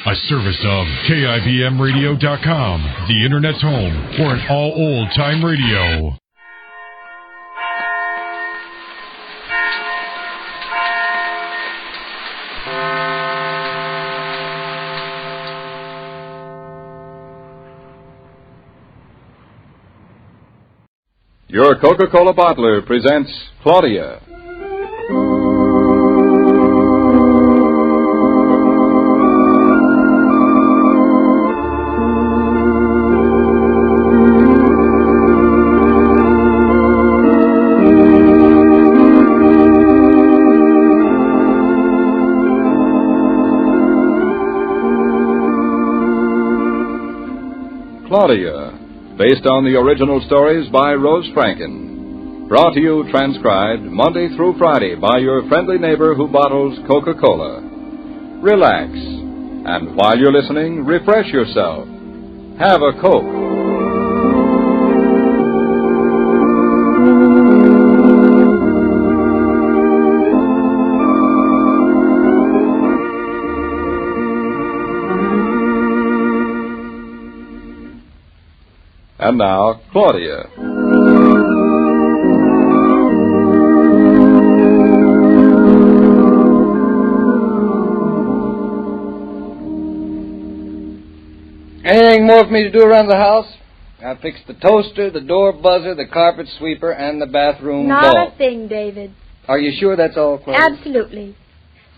A service of KIBMradio.com, the Internet's home for an all old-time radio. Your Coca-Cola bottler presents Claudia. Claudia, based on the original stories by Rose Franken. Brought to you transcribed Monday through Friday by your friendly neighbor who bottles Coca-Cola. Relax, and while you're listening, refresh yourself. Have a Coke. And now, Claudia. Anything more for me to do around the house? I fixed the toaster, the door buzzer, the carpet sweeper, and the bathroom Not bulb. a thing, David. Are you sure that's all, Claudia? Absolutely.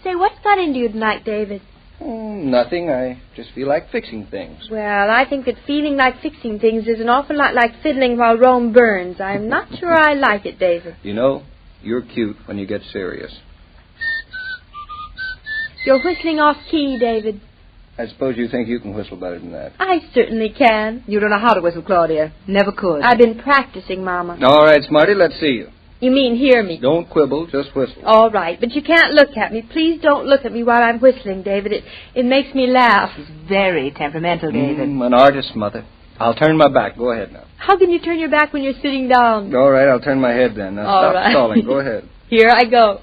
Say, what's got into you tonight, David? Nothing. I just feel like fixing things. Well, I think that feeling like fixing things is an awful lot like fiddling while Rome burns. I'm not sure I like it, David. You know, you're cute when you get serious. You're whistling off key, David. I suppose you think you can whistle better than that. I certainly can. You don't know how to whistle, Claudia. Never could. I've been practicing, Mama. All right, Smarty, let's see you. You mean hear me? Don't quibble, just whistle. All right, but you can't look at me. Please don't look at me while I'm whistling, David. It makes me laugh. He's very temperamental, David. An artist, Mother. I'll turn my back. Go ahead now. How can you turn your back when you're sitting down? All right, I'll turn my head then. Now All stop right. stalling. Go ahead. Here I go.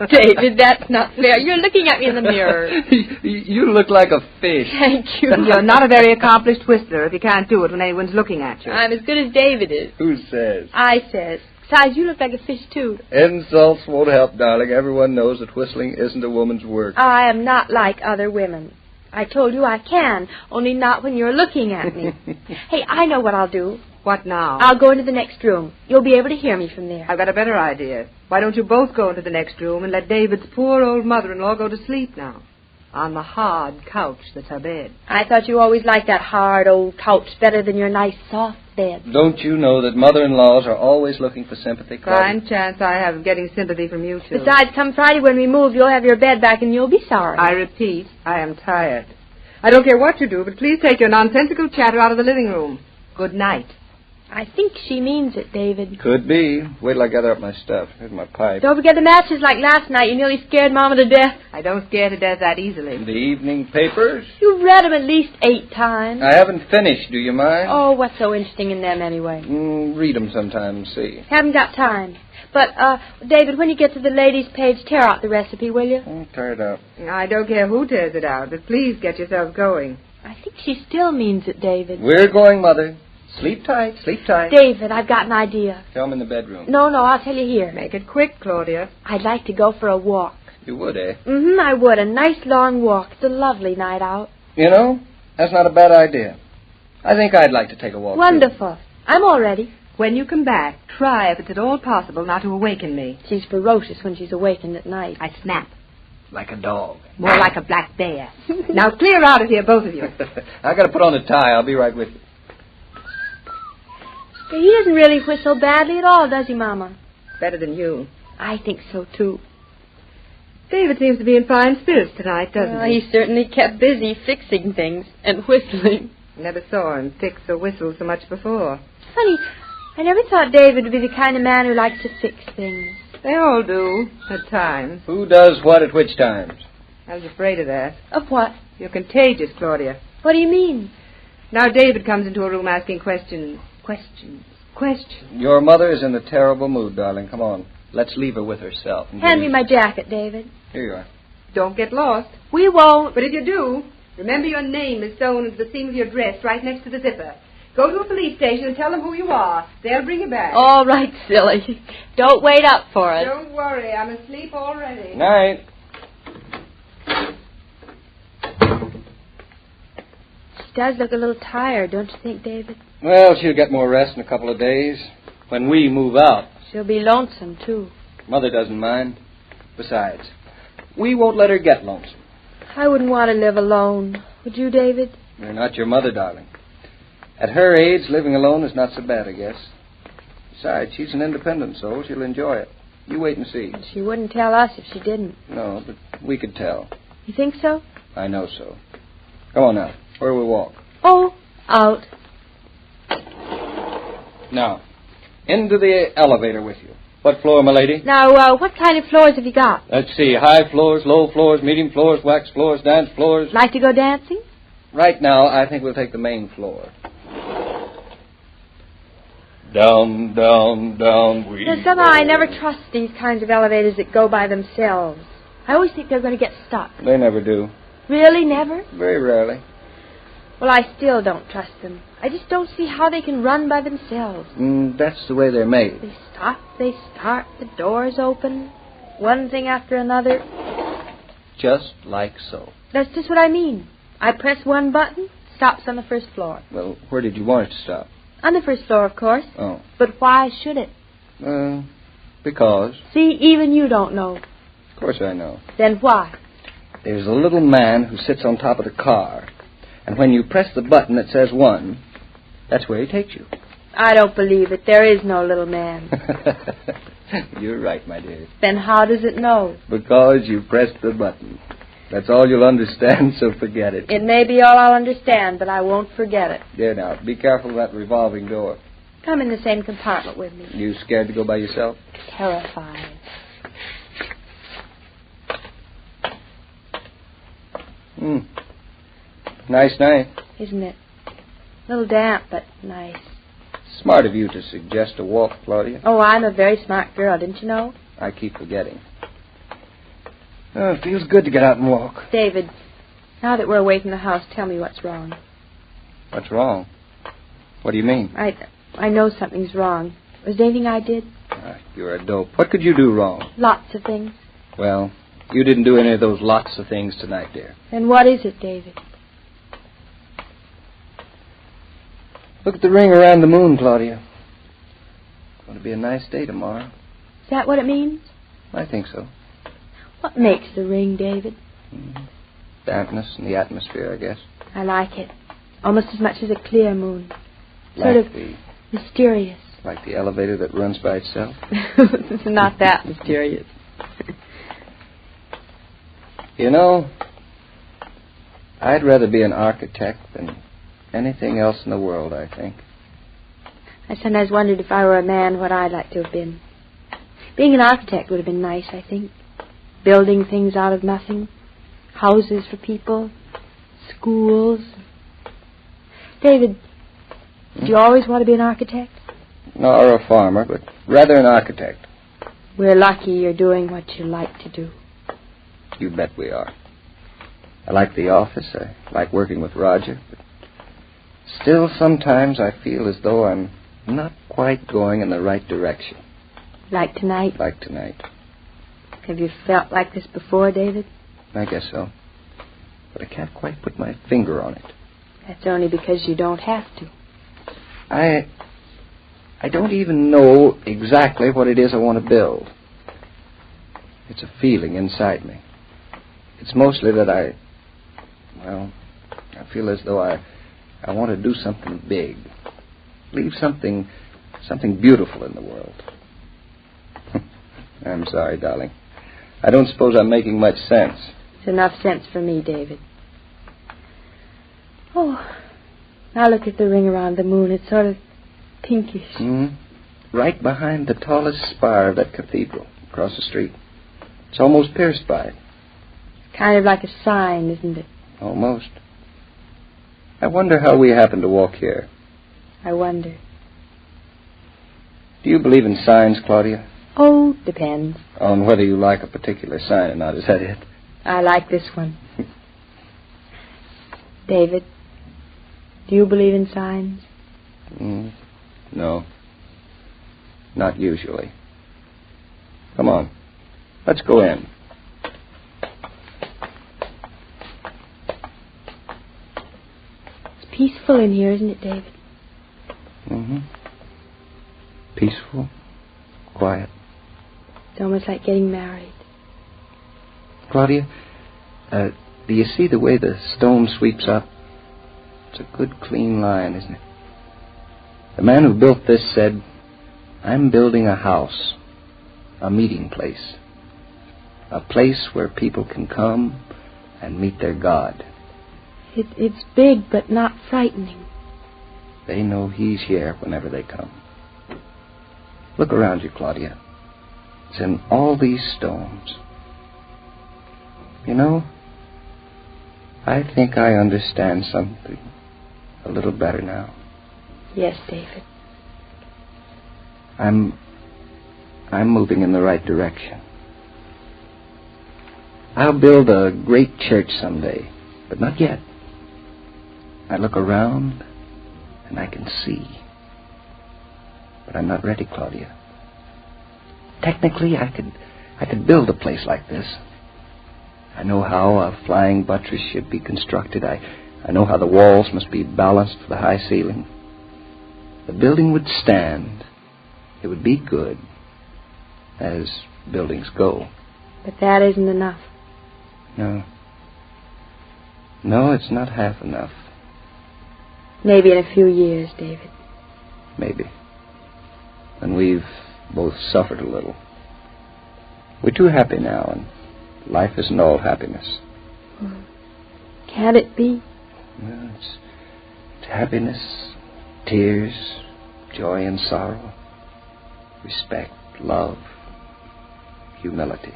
David, that's not fair. You're looking at me in the mirror. You look like a fish. Thank you. You're not a very accomplished whistler if you can't do it when anyone's looking at you. I'm as good as David is. Who says? I says. Besides, you look like a fish, too. Insults won't help, darling. Everyone knows that whistling isn't a woman's work. I am not like other women. I told you I can, only not when you're looking at me. Hey, I know what I'll do. What now? I'll go into the next room. You'll be able to hear me from there. I've got a better idea. Why don't you both go into the next room and let David's poor old mother-in-law go to sleep now? On the hard couch that's her bed. I thought you always liked that hard old couch better than your nice soft bed. Don't you know that mother-in-laws are always looking for sympathy, Claudia? Fine chance I have of getting sympathy from you two. Besides, come Friday when we move, you'll have your bed back and you'll be sorry. I repeat, I am tired. I don't care what you do, but please take your nonsensical chatter out of the living room. Good night. I think she means it, David. Could be. Wait till I gather up my stuff. Here's my pipe. Don't forget the matches like last night. You nearly scared Mama to death. I don't scare to death that easily. The evening papers? You've read them at least 8 times. I haven't finished. Do you mind? Oh, what's so interesting in them anyway? Read them sometime and see. Haven't got time. But, David, when you get to the ladies' page, tear out the recipe, will you? Tear it out. I don't care who tears it out, but please get yourself going. I think she still means it, David. We're going, Mother. Sleep tight, sleep tight. David, I've got an idea. Tell them in the bedroom. No, I'll tell you here. Make it quick, Claudia. I'd like to go for a walk. You would, eh? I would. A nice long walk. It's a lovely night out. You know, that's not a bad idea. I think I'd like to take a walk, Wonderful. too. I'm all ready. When you come back, try if it's at all possible not to awaken me. She's ferocious when she's awakened at night. I snap. Like a dog. More like a black bear. Now clear out of here, both of you. I got to put on the tie. I'll be right with you. He doesn't really whistle badly at all, does he, Mama? Better than you. I think so, too. David seems to be in fine spirits tonight, doesn't he? He certainly kept busy fixing things and whistling. Never saw him fix or whistle so much before. Funny, I never thought David would be the kind of man who likes to fix things. They all do, at times. Who does what at which times? I was afraid of that. Of what? You're contagious, Claudia. What do you mean? Now David comes into a room asking questions. Questions. Your mother is in a terrible mood, darling. Come on. Let's leave her with herself. Hand me my jacket, David. Here you are. Don't get lost. We won't. But if you do, remember your name is sewn into the seam of your dress right next to the zipper. Go to a police station and tell them who you are. They'll bring you back. All right, silly. Don't wait up for us. Don't worry. I'm asleep already. Night. She does look a little tired, don't you think, David? Well, she'll get more rest in a couple of days. When we move out. She'll be lonesome, too. Mother doesn't mind. Besides, we won't let her get lonesome. I wouldn't want to live alone. Would you, David? You're not your mother, darling. At her age, living alone is not so bad, I guess. Besides, she's an independent soul. She'll enjoy it. You wait and see. She wouldn't tell us if she didn't. No, but we could tell. You think so? I know so. Come on now. Where will we walk? Oh, out. Now, into the elevator with you. What floor, my lady? Now, what kind of floors have you got? Let's see. High floors, low floors, medium floors, wax floors, dance floors. Like to go dancing? Right now, I think we'll take the main floor. Down, down, down, we Somehow go. I never trust these kinds of elevators that go by themselves. I always think they're going to get stuck. They never do. Really, never? Very rarely. Well, I still don't trust them. I just don't see how they can run by themselves. That's the way they're made. They stop, they start, the doors open, one thing after another. Just like so. That's just what I mean. I press one button, stops on the first floor. Well, where did you want it to stop? On the first floor, of course. Oh. But why should it? Because. See, even you don't know. Of course I know. Then why? There's a little man who sits on top of the car. And when you press the button that says 1, that's where he takes you. I don't believe it. There is no little man. You're right, my dear. Then how does it know? Because you pressed the button. That's all you'll understand, so forget it. It may be all I'll understand, but I won't forget it. There now, be careful of that revolving door. Come in the same compartment with me. You scared to go by yourself? Terrified. Nice night. Isn't it? A little damp, but nice. Smart of you to suggest a walk, Claudia. Oh, I'm a very smart girl, didn't you know? I keep forgetting. Oh, it feels good to get out and walk. David, now that we're away from the house, tell me what's wrong. What's wrong? What do you mean? I know something's wrong. Was there anything I did? You're a dope. What could you do wrong? Lots of things. Well, you didn't do any of those lots of things tonight, dear. Then what is it, David? Look at the ring around the moon, Claudia. It's going to be a nice day tomorrow. Is that what it means? I think so. What makes the ring, David? Dampness in the atmosphere, I guess. I like it. Almost as much as a clear moon. Like Sort of mysterious. Like the elevator that runs by itself. It's not that mysterious. You know, I'd rather be an architect than anything else in the world, I think. I sometimes wondered if I were a man what I'd like to have been. Being an architect would have been nice, I think. Building things out of nothing. Houses for people. Schools. David, did you always want to be an architect? No, or a farmer, but rather an architect. We're lucky you're doing what you like to do. You bet we are. I like the office. I like working with Roger. But still, sometimes I feel as though I'm not quite going in the right direction. Like tonight? Like tonight. Have you felt like this before, David? I guess so. But I can't quite put my finger on it. That's only because you don't have to. I don't even know exactly what it is I want to build. It's a feeling inside me. It's mostly that I feel as though I want to do something big. Leave something beautiful in the world. I'm sorry, darling. I don't suppose I'm making much sense. It's enough sense for me, David. Oh, now look at the ring around the moon. It's sort of pinkish. Right behind the tallest spire of that cathedral, across the street. It's almost pierced by it. Kind of like a sign, isn't it? Almost. I wonder how we happened to walk here. I wonder. Do you believe in signs, Claudia? Oh, depends. On whether you like a particular sign or not, is that it? I like this one. David, do you believe in signs? No. Not usually. Come on. Let's go in. It's peaceful in here, isn't it, David? Peaceful. Quiet. It's almost like getting married. Claudia, do you see the way the stone sweeps up? It's a good, clean line, isn't it? The man who built this said, "I'm building a house, a meeting place, a place where people can come and meet their God." It's big, but not frightening. They know he's here whenever they come. Look around you, Claudia. It's in all these stones. You know, I think I understand something a little better now. Yes, David. I'm moving in the right direction. I'll build a great church someday, but not yet. I look around and I can see. But I'm not ready, Claudia. Technically, I could build a place like this. I know how a flying buttress should be constructed. I know how the walls must be balanced for the high ceiling. The building would stand. It would be good, as buildings go. But that isn't enough. No. No, it's not half enough. Maybe in a few years, David. Maybe. And we've both suffered a little. We're too happy now, and life isn't all happiness. Can't it be? Well, it's happiness, tears, joy and sorrow, respect, love, humility.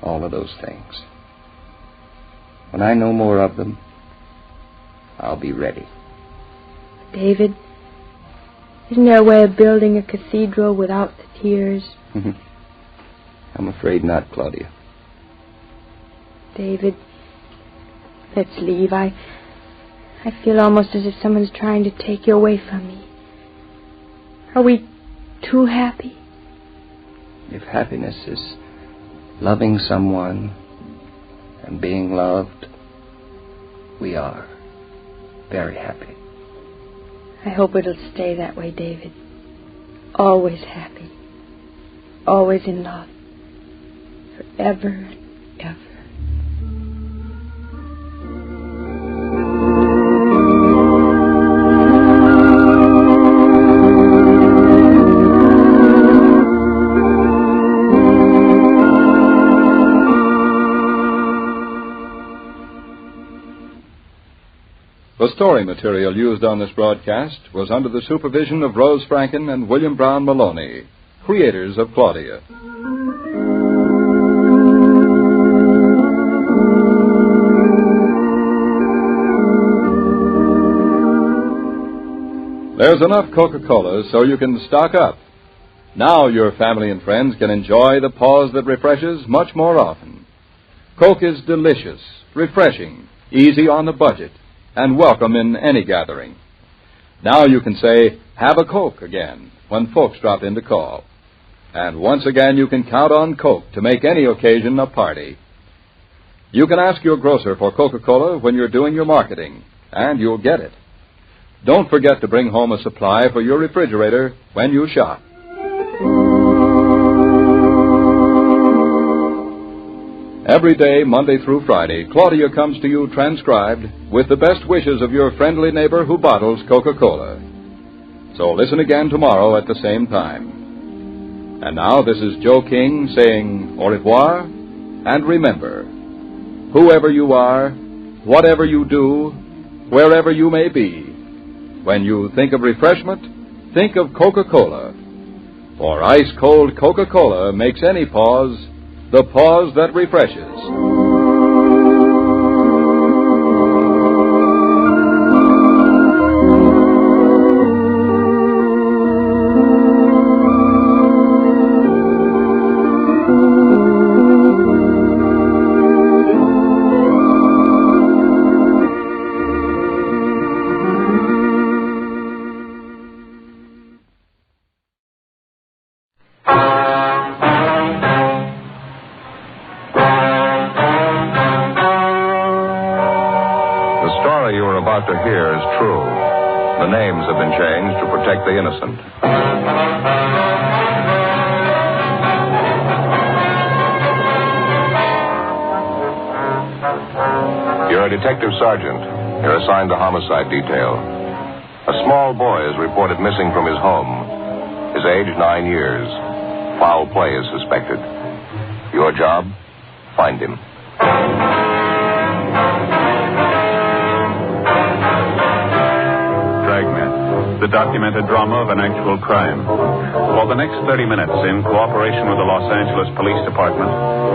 All of those things. When I know more of them, I'll be ready. David, isn't there a way of building a cathedral without the tears? I'm afraid not, Claudia. David, let's leave. I feel almost as if someone's trying to take you away from me. Are we too happy? If happiness is loving someone and being loved, we are very happy. I hope it'll stay that way, David. Always happy. Always in love. Forever and ever. The story material used on this broadcast was under the supervision of Rose Franken and William Brown Maloney, creators of Claudia. There's enough Coca-Cola so you can stock up. Now your family and friends can enjoy the pause that refreshes much more often. Coke is delicious, refreshing, easy on the budget, and welcome in any gathering. Now you can say, "Have a Coke" again when folks drop in to call. And once again you can count on Coke to make any occasion a party. You can ask your grocer for Coca-Cola when you're doing your marketing, and you'll get it. Don't forget to bring home a supply for your refrigerator when you shop. Every day, Monday through Friday, Claudia comes to you transcribed with the best wishes of your friendly neighbor who bottles Coca-Cola. So listen again tomorrow at the same time. And now this is Joe King saying au revoir, and remember, whoever you are, whatever you do, wherever you may be, when you think of refreshment, think of Coca-Cola. For ice-cold Coca-Cola makes any pause the pause that refreshes. story you are about to hear is true. The names have been changed to protect the innocent. You're a detective sergeant. You're assigned to homicide detail. A small boy is reported missing from his home. His age, 9 years. Foul play is suspected. Your job? Find him. Dragnet, the documented drama of an actual crime. For the next 30 minutes, in cooperation with the Los Angeles Police Department,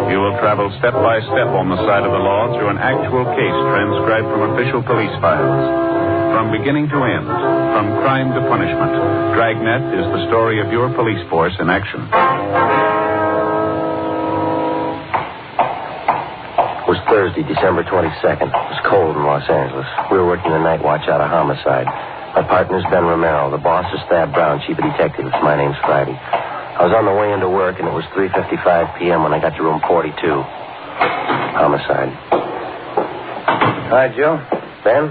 you will travel step by step on the side of the law through an actual case transcribed from official police files. From beginning to end, from crime to punishment, Dragnet is the story of your police force in action. It was Thursday, December 22nd. It was cold in Los Angeles. We were working the night watch out of homicide. My partner's Ben Romero. The boss is Thad Brown, chief of detectives. My name's Friday. I was on the way into work, and it was 3:55 p.m. when I got to room 42. Homicide. Hi, Joe. Ben?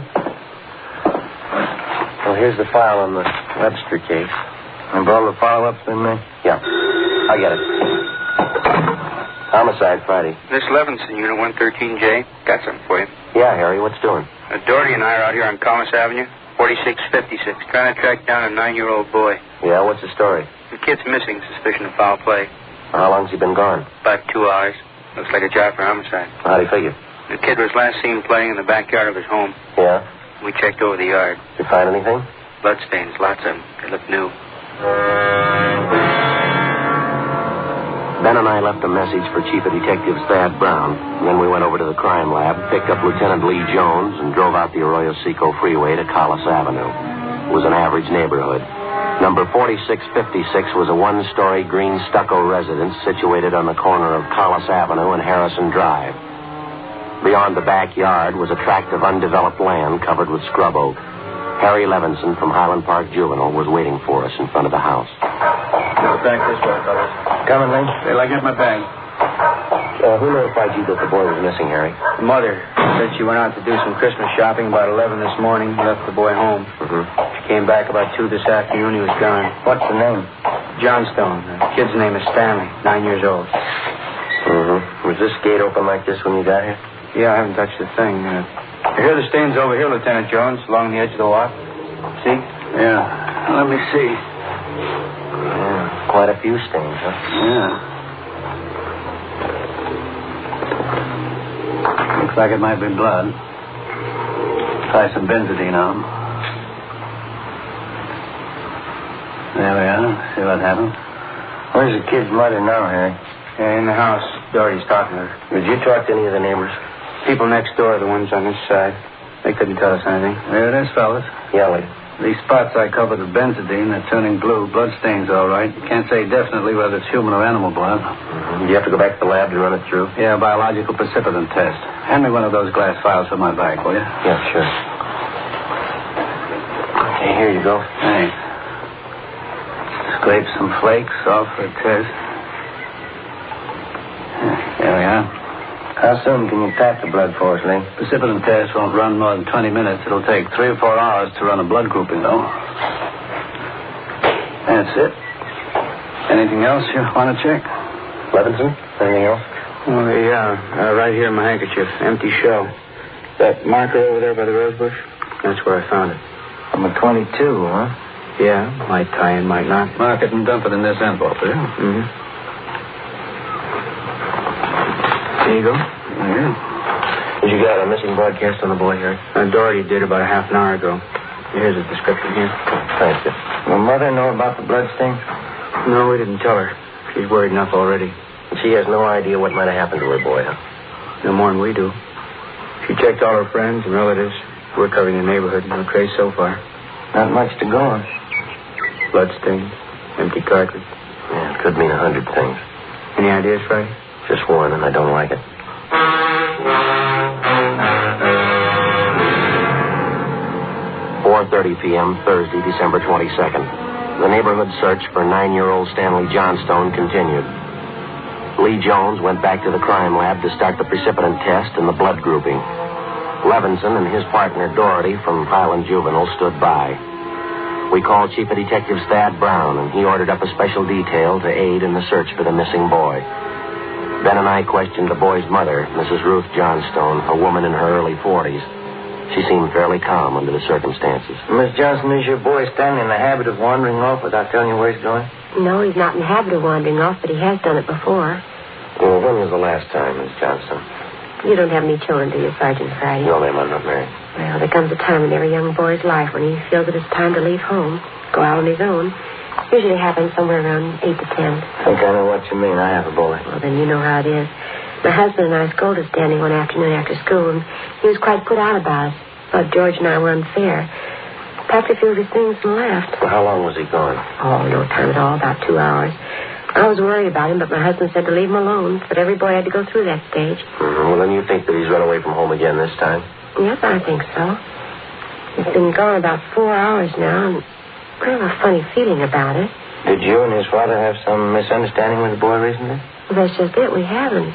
Well, here's the file on the Webster case. And all the follow-ups been there? Yeah. I get it. Homicide, Friday. This Levinson, Unit 113J. Got something for you. Yeah, Harry, what's doing? Doherty and I are out here on Commerce Avenue, 4656, trying to track down a 9-year-old boy. Yeah, what's the story? The kid's missing, suspicion of foul play. How long's he been gone? About 2 hours. Looks like a job for homicide. How'd he figure? The kid was last seen playing in the backyard of his home. Yeah? We checked over the yard. Did you find anything? Bloodstains, lots of them. They look new. Ben and I left a message for Chief of Detectives Thad Brown. And then we went over to the crime lab, picked up Lieutenant Lee Jones, and drove out the Arroyo Seco Freeway to Collis Avenue. It was an average neighborhood. Number 4656 was a one-story green stucco residence situated on the corner of Collis Avenue and Harrison Drive. Beyond the backyard was a tract of undeveloped land covered with scrub oak. Harry Levinson from Highland Park Juvenile was waiting for us in front of the house. Back this way, fellas. Coming, Lee? Till I get my bag. Who notified you that the boy was missing, Harry? The mother said she went out to do some Christmas shopping about 11 this morning, left the boy home. Mm-hmm. She came back about 2 this afternoon. He was gone. What's the name? Johnstone. The kid's name is Stanley, 9 years old. Mm-hmm. Was this gate open like this when you got here? Yeah, I haven't touched a thing. I hear the stains over here, Lieutenant Jones, along the edge of the walk. See? Yeah. Let me see. Yeah, quite a few stains, huh? Yeah. Looks like it might be blood. Try some benzidine on them. There we are. See what happened. Where's the kid's mother now, Harry? In the house. Doherty's talking to her. Did you talk to any of the neighbors? People next door, the ones on this side. They couldn't tell us anything. There it is, fellas. Yeah, Lee. These spots I covered with benzidine, they're turning blue. Blood stains, all right. Can't say definitely whether it's human or animal blood. Mm-hmm. Do you have to go back to the lab to run it through? Yeah, biological precipitant test. Hand me one of those glass vials for my bag, will you? Yeah, sure. Okay, here you go. Thanks. Scrape some flakes off for a test. There we are. How soon can you tap the blood for us, Lee? Precipitant test won't run more than 20 minutes. It'll take 3 or 4 hours to run a blood grouping, though. That's it. Anything else you want to check? Levinson? Anything else? Oh, yeah. Right here in my handkerchief. Empty shell. That marker over there by the rose bush? That's where I found it. Number 22, huh? Yeah. Might tie in, might not. Mark it and dump it in this envelope, will you? Mm-hmm. There you go. Yeah. Did you get a missing broadcast on the boy here? Doherty did about a half an hour ago. Here's his description here. Thank you. Will Mother know about the blood stain? No, we didn't tell her. She's worried enough already. She has no idea what might have happened to her boy, huh? No more than we do. She checked all her friends and relatives. We're covering the neighborhood. No trace so far. Not much to go on. Blood stains. Empty cartridge. Yeah, it could mean 100 things. Any ideas, Friday? Just one, and I don't like it. 4:30 p.m., Thursday, December 22nd. The neighborhood search for 9-year-old Stanley Johnstone continued. Lee Jones went back to the crime lab to start the precipitant test and the blood grouping. Levinson and his partner, Doherty, from Highland Juvenile, stood by. We called Chief of Detectives Thad Brown, and he ordered up a special detail to aid in the search for the missing boy. Ben and I questioned the boy's mother, Mrs. Ruth Johnstone, a woman in her early 40s. She seemed fairly calm under the circumstances. Miss Johnson, is your boy standing in the habit of wandering off without telling you where he's going? No, he's not in the habit of wandering off, but he has done it before. Well, when was the last time, Miss Johnson? You don't have any children, do you, Sergeant Friday? No, ma'am, I'm not married. Well, there comes a time in every young boy's life when he feels that it's time to leave home, go out on his own. Usually happens somewhere around 8 to 10. I think I know what you mean. I have a boy. Well, then you know how it is. My husband and I scolded Stanley one afternoon after school, and he was quite put out about it. Thought George and I were unfair. Packed a few of his things and left. Well, how long was he gone? Oh, no time at all, about 2 hours. I was worried about him, but my husband said to leave him alone. But every boy had to go through that stage. Mm-hmm. Well, then you think that he's run away from home again this time? Yes, I think so. He's been gone about 4 hours now, and I have a funny feeling about it. Did you and his father have some misunderstanding with the boy recently? Well, that's just it. We haven't.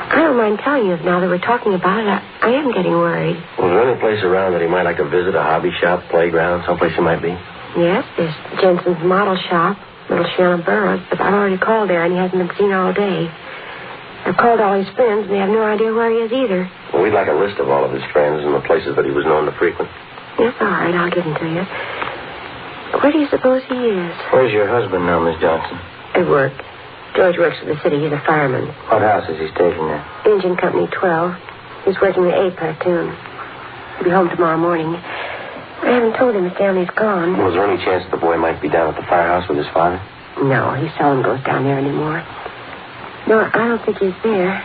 I don't mind telling you now that we're talking about it. I am getting worried. Was there any place around that he might like to visit, a hobby shop, playground, someplace he might be? Yes, there's Jensen's model shop, Little Shannon Burroughs, but I've already called there and he hasn't been seen all day. I've called all his friends and they have no idea where he is either. Well, we'd like a list of all of his friends and the places that he was known to frequent. Yes, all right, I'll give them to you. Where do you suppose he is? Where's your husband now, Miss Johnson? At work. George works for the city. He's a fireman. What house is he stationed at? Engine Company 12. He's working the A platoon. He'll be home tomorrow morning. I haven't told him Stanley's gone. Was there any chance the boy might be down at the firehouse with his father? No, he seldom goes down there anymore. No, I don't think he's there.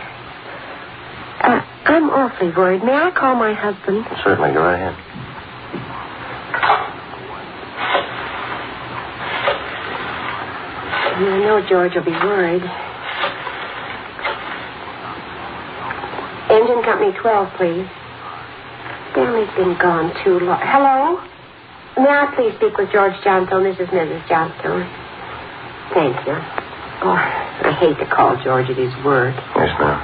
I'm awfully worried. May I call my husband? Certainly, go right ahead. I know George will be worried. Engine Company 12, please. Stanley's been gone too long. Hello? May I please speak with George Johnstone? This is Mrs. Johnstone. Thank you. Oh, I hate to call George at his work. Yes, ma'am.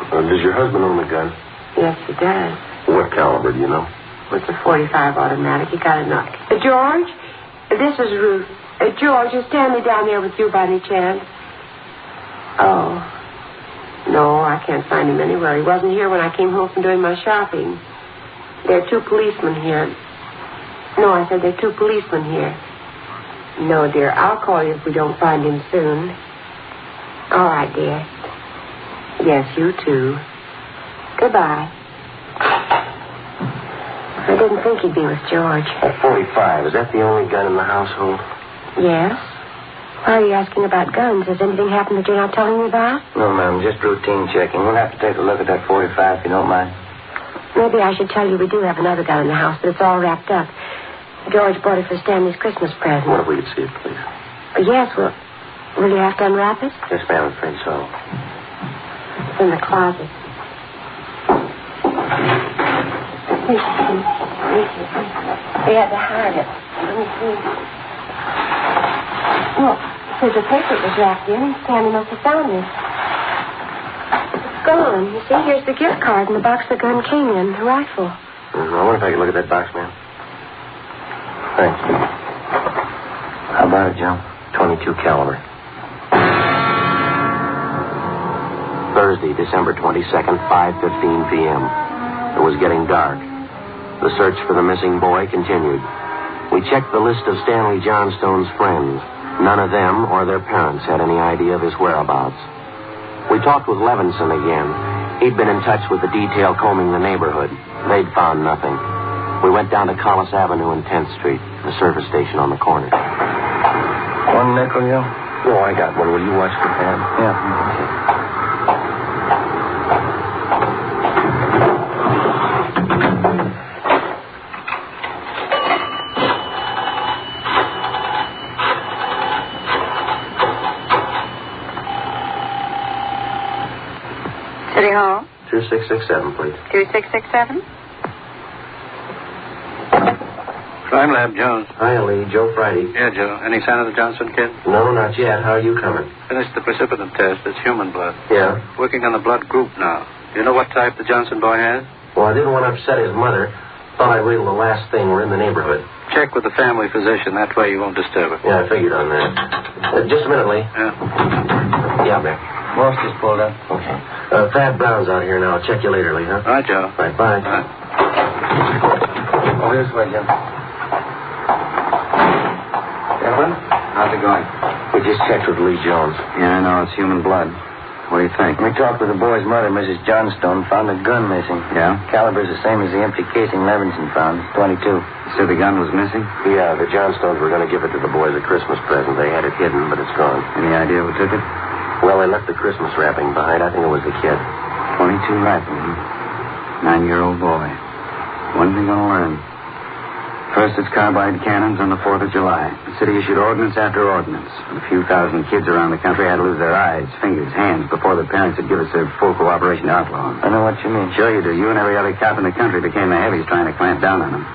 Does your husband own a gun? Yes, he does. What caliber, do you know? It's a .45 automatic. He got a knock. George? This is Ruth. George, is Stanley down there with you by any chance? Oh. No, I can't find him anywhere. He wasn't here when I came home from doing my shopping. There are 2 policemen here. No, I said there are 2 policemen here. No, dear, I'll call you if we don't find him soon. All right, dear. Yes, you too. Goodbye. I didn't think he'd be with George. A .45, is that the only gun in the household? Yes. Why are you asking about guns? Has anything happened that you're not telling me about? No, ma'am, just routine checking. We'll have to take a look at that .45 if you don't mind. Maybe I should tell you we do have another gun in the house, but it's all wrapped up. George bought it for Stanley's Christmas present. What if we could see it, please? Yes, well, will you have to unwrap it? Yes, ma'am, I'm afraid so. It's in the closet. They had to hide it. Let me see. Look, there's a paper it was wrapped in. Stanley must have found it. It's gone. You see, here's the gift card and the box the gun came in, the rifle. I wonder if I could look at that box, ma'am. Thanks. How about it, Joe? .22 caliber. Thursday, December 22nd, 5:15 p.m. It was getting dark. The search for the missing boy continued. We checked the list of Stanley Johnstone's friends. None of them or their parents had any idea of his whereabouts. We talked with Levinson again. He'd been in touch with the detail combing the neighborhood. They'd found nothing. We went down to Collis Avenue and 10th Street, the service station on the corner. 1 nickel, Joe? Oh, I got one. Will you watch the tab? Yeah. City Hall? 2667, please. 2667? Crime Lab, Jones. Hi, Lee. Joe Friday. Yeah, Joe. Any sign of the Johnson kid? No, not yet. How are you coming? Finished the precipitant test. It's human blood. Yeah? Working on the blood group now. Do you know what type the Johnson boy has? Well, Well, I didn't want to upset his mother. Thought I'd wait till the last thing. We're in the neighborhood. Check with the family physician. That way you won't disturb her. Yeah, I figured on that. Just a minute, Lee. Yeah, Beck. Most is pulled up. Okay. Thad Brown's out here now. I'll check you later, Lee, huh? All right, Joe. All right, bye. Oh, this way, Jim. Gentlemen, how's it going? We just checked with Lee Jones. Yeah, I know. It's human blood. What do you think? We talked with the boy's mother, Mrs. Johnstone, found a gun missing. Yeah? Caliber's the same as the empty casing Levinson found, 22. You said the gun was missing? Yeah, the Johnstones were going to give it to the boys a Christmas present. They had it hidden, but it's gone. Any idea who took it? Well, they left the Christmas wrapping behind. I think it was the kid. 22 rifle, huh? 9-year-old boy. When's he going to learn? First, it's carbide cannons on the 4th of July. The city issued ordinance after ordinance. A few thousand kids around the country had to lose their eyes, fingers, hands before their parents would give us their full cooperation to outlaw them. I know what you mean. Sure you do. You and every other cop in the country became the heavies trying to clamp down on them.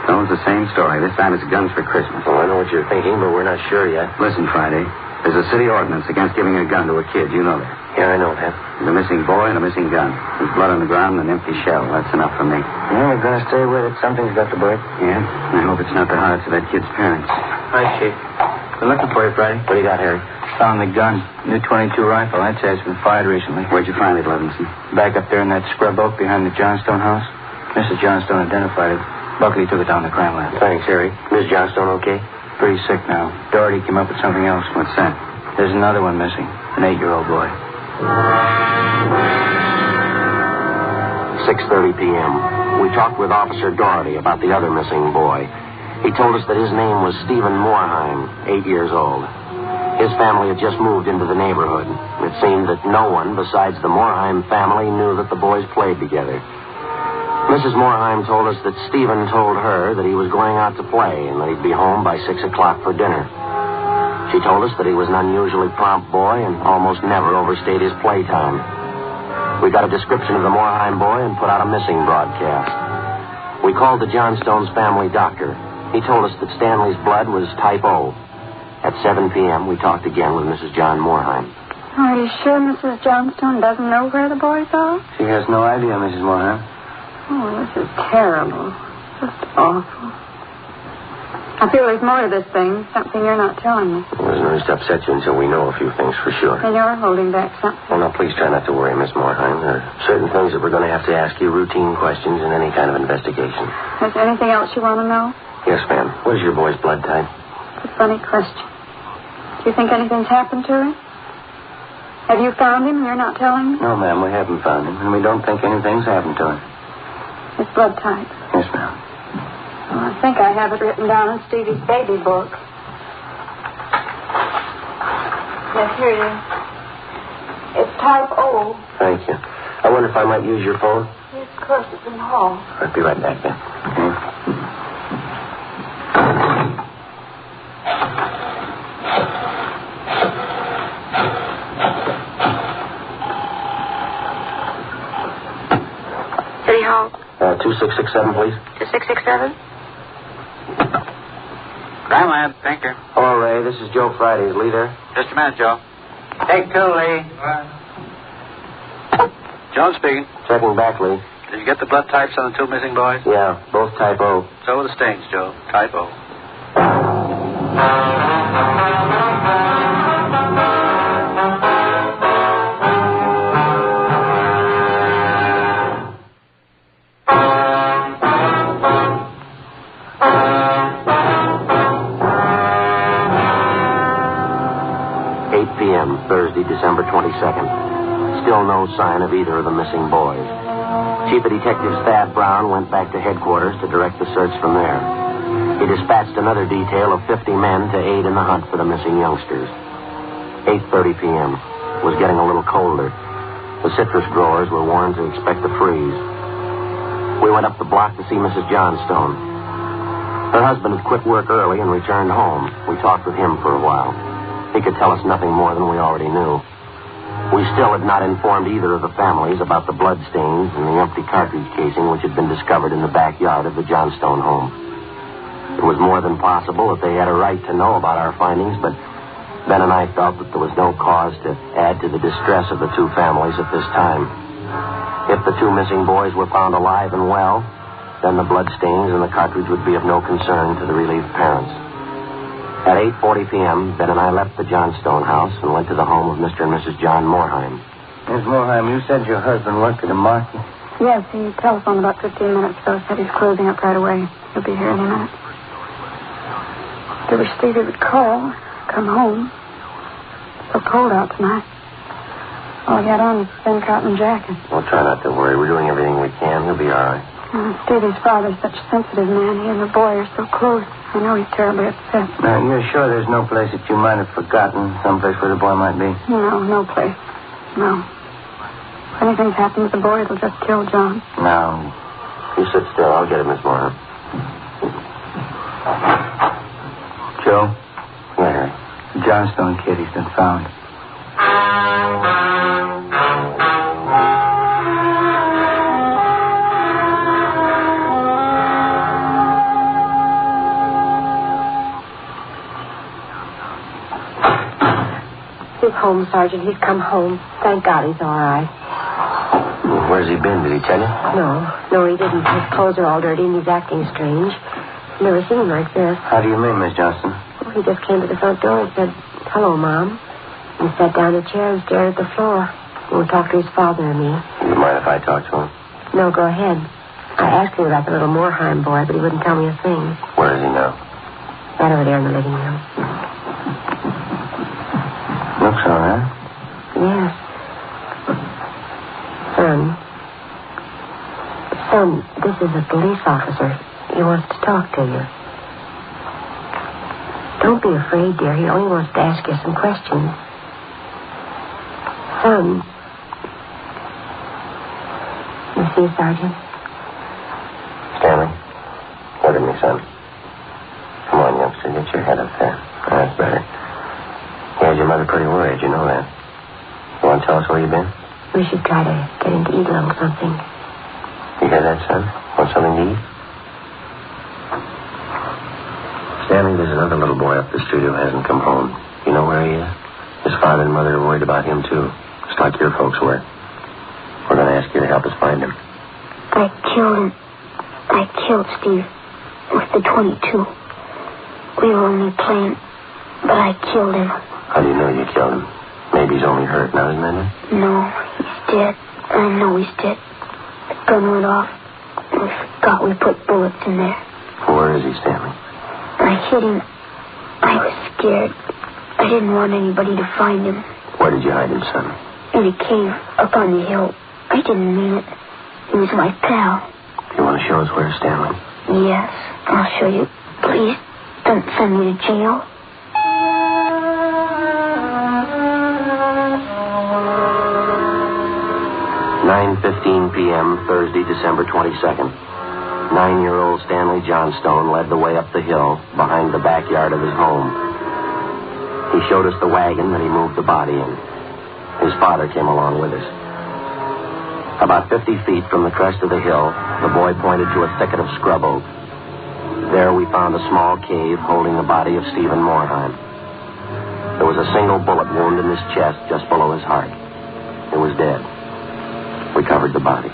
So it's the same story. This time it's guns for Christmas. Well, I know what you're thinking, but we're not sure yet. Listen, Friday. There's a city ordinance against giving a gun to a kid. You know that. Yeah, I know that. There's a missing boy and a missing gun. There's blood on the ground and an empty shell. That's enough for me. Yeah, we're going to stay with it. Something's got to break. Yeah? I hope it's not the hearts of that kid's parents. Hi, Chief. Been looking for you, Friday. What do you got, Harry? Found the gun. New 22 rifle. I'd say it's been fired recently. Where'd you find it, Levinson? Back up there in that scrub oak behind the Johnstone house. Mrs. Johnstone identified it. Buckley took it down to the crime lab. Thanks, Harry. Miss Johnstone okay? Pretty sick now. Doherty came up with something else. What's that? There's another one missing. An 8-year-old boy. 6:30 p.m. We talked with Officer Doherty about the other missing boy. He told us that his name was Stephen Moorheim, 8 years old. His family had just moved into the neighborhood. It seemed that no one besides the Moorheim family knew that the boys played together. Mrs. Moorheim told us that Stephen told her that he was going out to play and that he'd be home by 6 o'clock for dinner. She told us that he was an unusually prompt boy and almost never overstayed his playtime. We got a description of the Moorheim boy and put out a missing broadcast. We called the Johnstones' family doctor. He told us that Stanley's blood was type O. At 7 p.m., we talked again with Mrs. John Moorheim. Are you sure Mrs. Johnstone doesn't know where the boys are? She has no idea, Mrs. Moorheim. Oh, this is terrible. Just awful. I feel there's more to this thing, something you're not telling me. There's no use to upset you until we know a few things for sure. And you're holding back something. Well, now, please try not to worry, Miss Moorheim. There are certain things that we're going to have to ask you, routine questions in any kind of investigation. Is there anything else you want to know? Yes, ma'am. What is your boy's blood type? It's a funny question. Do you think anything's happened to him? Have you found him and you're not telling me? No, ma'am, we haven't found him, and we don't think anything's happened to him. His blood type? Yes, ma'am. Well, I think I have it written down in Stevie's baby book. Yes, here it is. It's type O. Thank you. I wonder if I might use your phone? Yes, of course, it's in the hall. I'll be right back then. City Hall. 2667, please. 2667? Crime lab, thank you. Hello, Ray. This is Joe Friday. Is Lee there? Just a minute, Joe. Take 2, Lee. Jones speaking. Checking back, Lee. Did you get the blood types on the 2 missing boys? Yeah, both type O. So were the stains, Joe. Type O. Thursday, December 22nd. Still no sign of either of the missing boys. Chief of Detectives Thad Brown went back to headquarters to direct the search from there. He dispatched another detail of 50 men to aid in the hunt for the missing youngsters. 8:30 p.m. It was getting a little colder. The citrus growers were warned to expect a freeze. We went up the block to see Mrs. Johnstone. Her husband had quit work early and returned home. We talked with him for a while. He could tell us nothing more than we already knew. We still had not informed either of the families about the blood stains and the empty cartridge casing which had been discovered in the backyard of the Johnstone home. It was more than possible that they had a right to know about our findings, but Ben and I felt that there was no cause to add to the distress of the 2 families at this time. If the two missing boys were found alive and well, then the bloodstains and the cartridge would be of no concern to the relieved parents. At 8:40 p.m., Ben and I left the Johnstone house and went to the home of Mr. and Mrs. John Moorheim. Miss Moorheim, you said your husband worked at a market? Yes, he telephoned about 15 minutes ago. Said he's closing up right away. He'll be here any minute. I wish Stevie would call, come home. It's so cold out tonight. All he had on was a thin cotton jacket. Well, try not to worry. We're doing everything we can. He'll be all right. Stevie's father's such a sensitive man. He and the boy are so close. I know he's terribly upset. Now, you're sure there's no place that you might have forgotten, someplace where the boy might be? No place. No. If anything's happened to the boy, it'll just kill John. No. You sit still. I'll get him, Miss Moorheim. Joe? Yeah. The Johnstone kid, he's been found. He's home, Sergeant. He's come home. Thank God he's all right. Where's he been? Did he tell you? No, he didn't. His clothes are all dirty and he's acting strange. Never seen him like this. How do you mean, Miss Johnston? Well, he just came to the front door and said, "Hello, Mom." And sat down in a chair and stared at the floor. And we talked to his father and me. Do you mind if I talk to him? No, go ahead. I asked him about the little Moorheim boy, but he wouldn't tell me a thing. Where is he now? Right over there in the living room. Looks all right. Yes. Son, this is a police officer. He wants to talk to you. Don't be afraid, dear. He only wants to ask you some questions. Son. You see, Sergeant? Stanley, look at me, son. Come on, youngster. Get your head up there. That's better. Here's your mother pretty worried. You know that. You want to tell us where you've been? We should try to get him to eat a little something. You hear that, son? Want something to eat? Stanley, there's another little boy up the street who hasn't come home. You know where he is? His father and mother are worried about him, too. Just like your folks were. We're going to ask you to help us find him. I killed him. I killed Steve with the .22. We were only playing, but I killed him. How do you know you killed him? Maybe he's only hurt now, isn't he? No, he's dead. I know he's dead. The gun went off, and we forgot we put bullets in there. Where is he, Stanley? I hit him. I was scared. I didn't want anybody to find him. Where did you hide him, son? In a cave up on the hill. I didn't mean it. He was my pal. You want to show us where, Stanley? Yes, I'll show you. Please, don't send me to jail. (9:15 p.m., Thursday, December 22nd. 9-year-old Stanley Johnstone led the way up the hill behind the backyard of his home. He showed us the wagon that he moved the body in. His father came along with us. About 50 feet from the crest of the hill, the boy pointed to a thicket of scrub oak. There we found a small cave holding the body of Stephen Moorheim. There was a single bullet wound in his chest just below his heart. He was dead. We covered the body.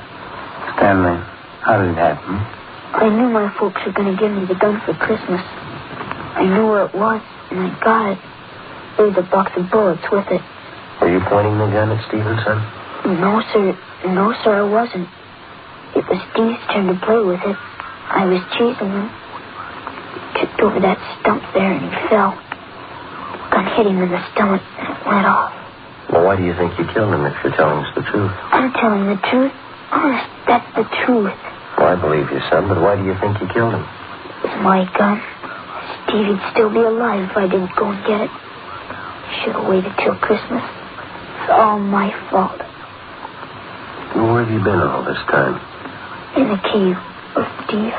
Stanley, how did it happen? I knew my folks were going to give me the gun for Christmas. I knew where it was, and I got it. There was a box of bullets with it. Were you pointing the gun at Stevenson? No, sir. No, sir, I wasn't. It was Steve's turn to play with it. I was chasing him. He tripped over that stump there, and he fell. Gun hit him in the stomach, and it went off. Well, why do you think you killed him if you're telling us the truth? I'm telling the truth. Honest, that's the truth. Well, I believe you, son, but why do you think you killed him? It was my gun. Stevie'd still be alive if I didn't go and get it. Should have waited till Christmas. It's all my fault. Well, where have you been all this time? In the cave with Steve.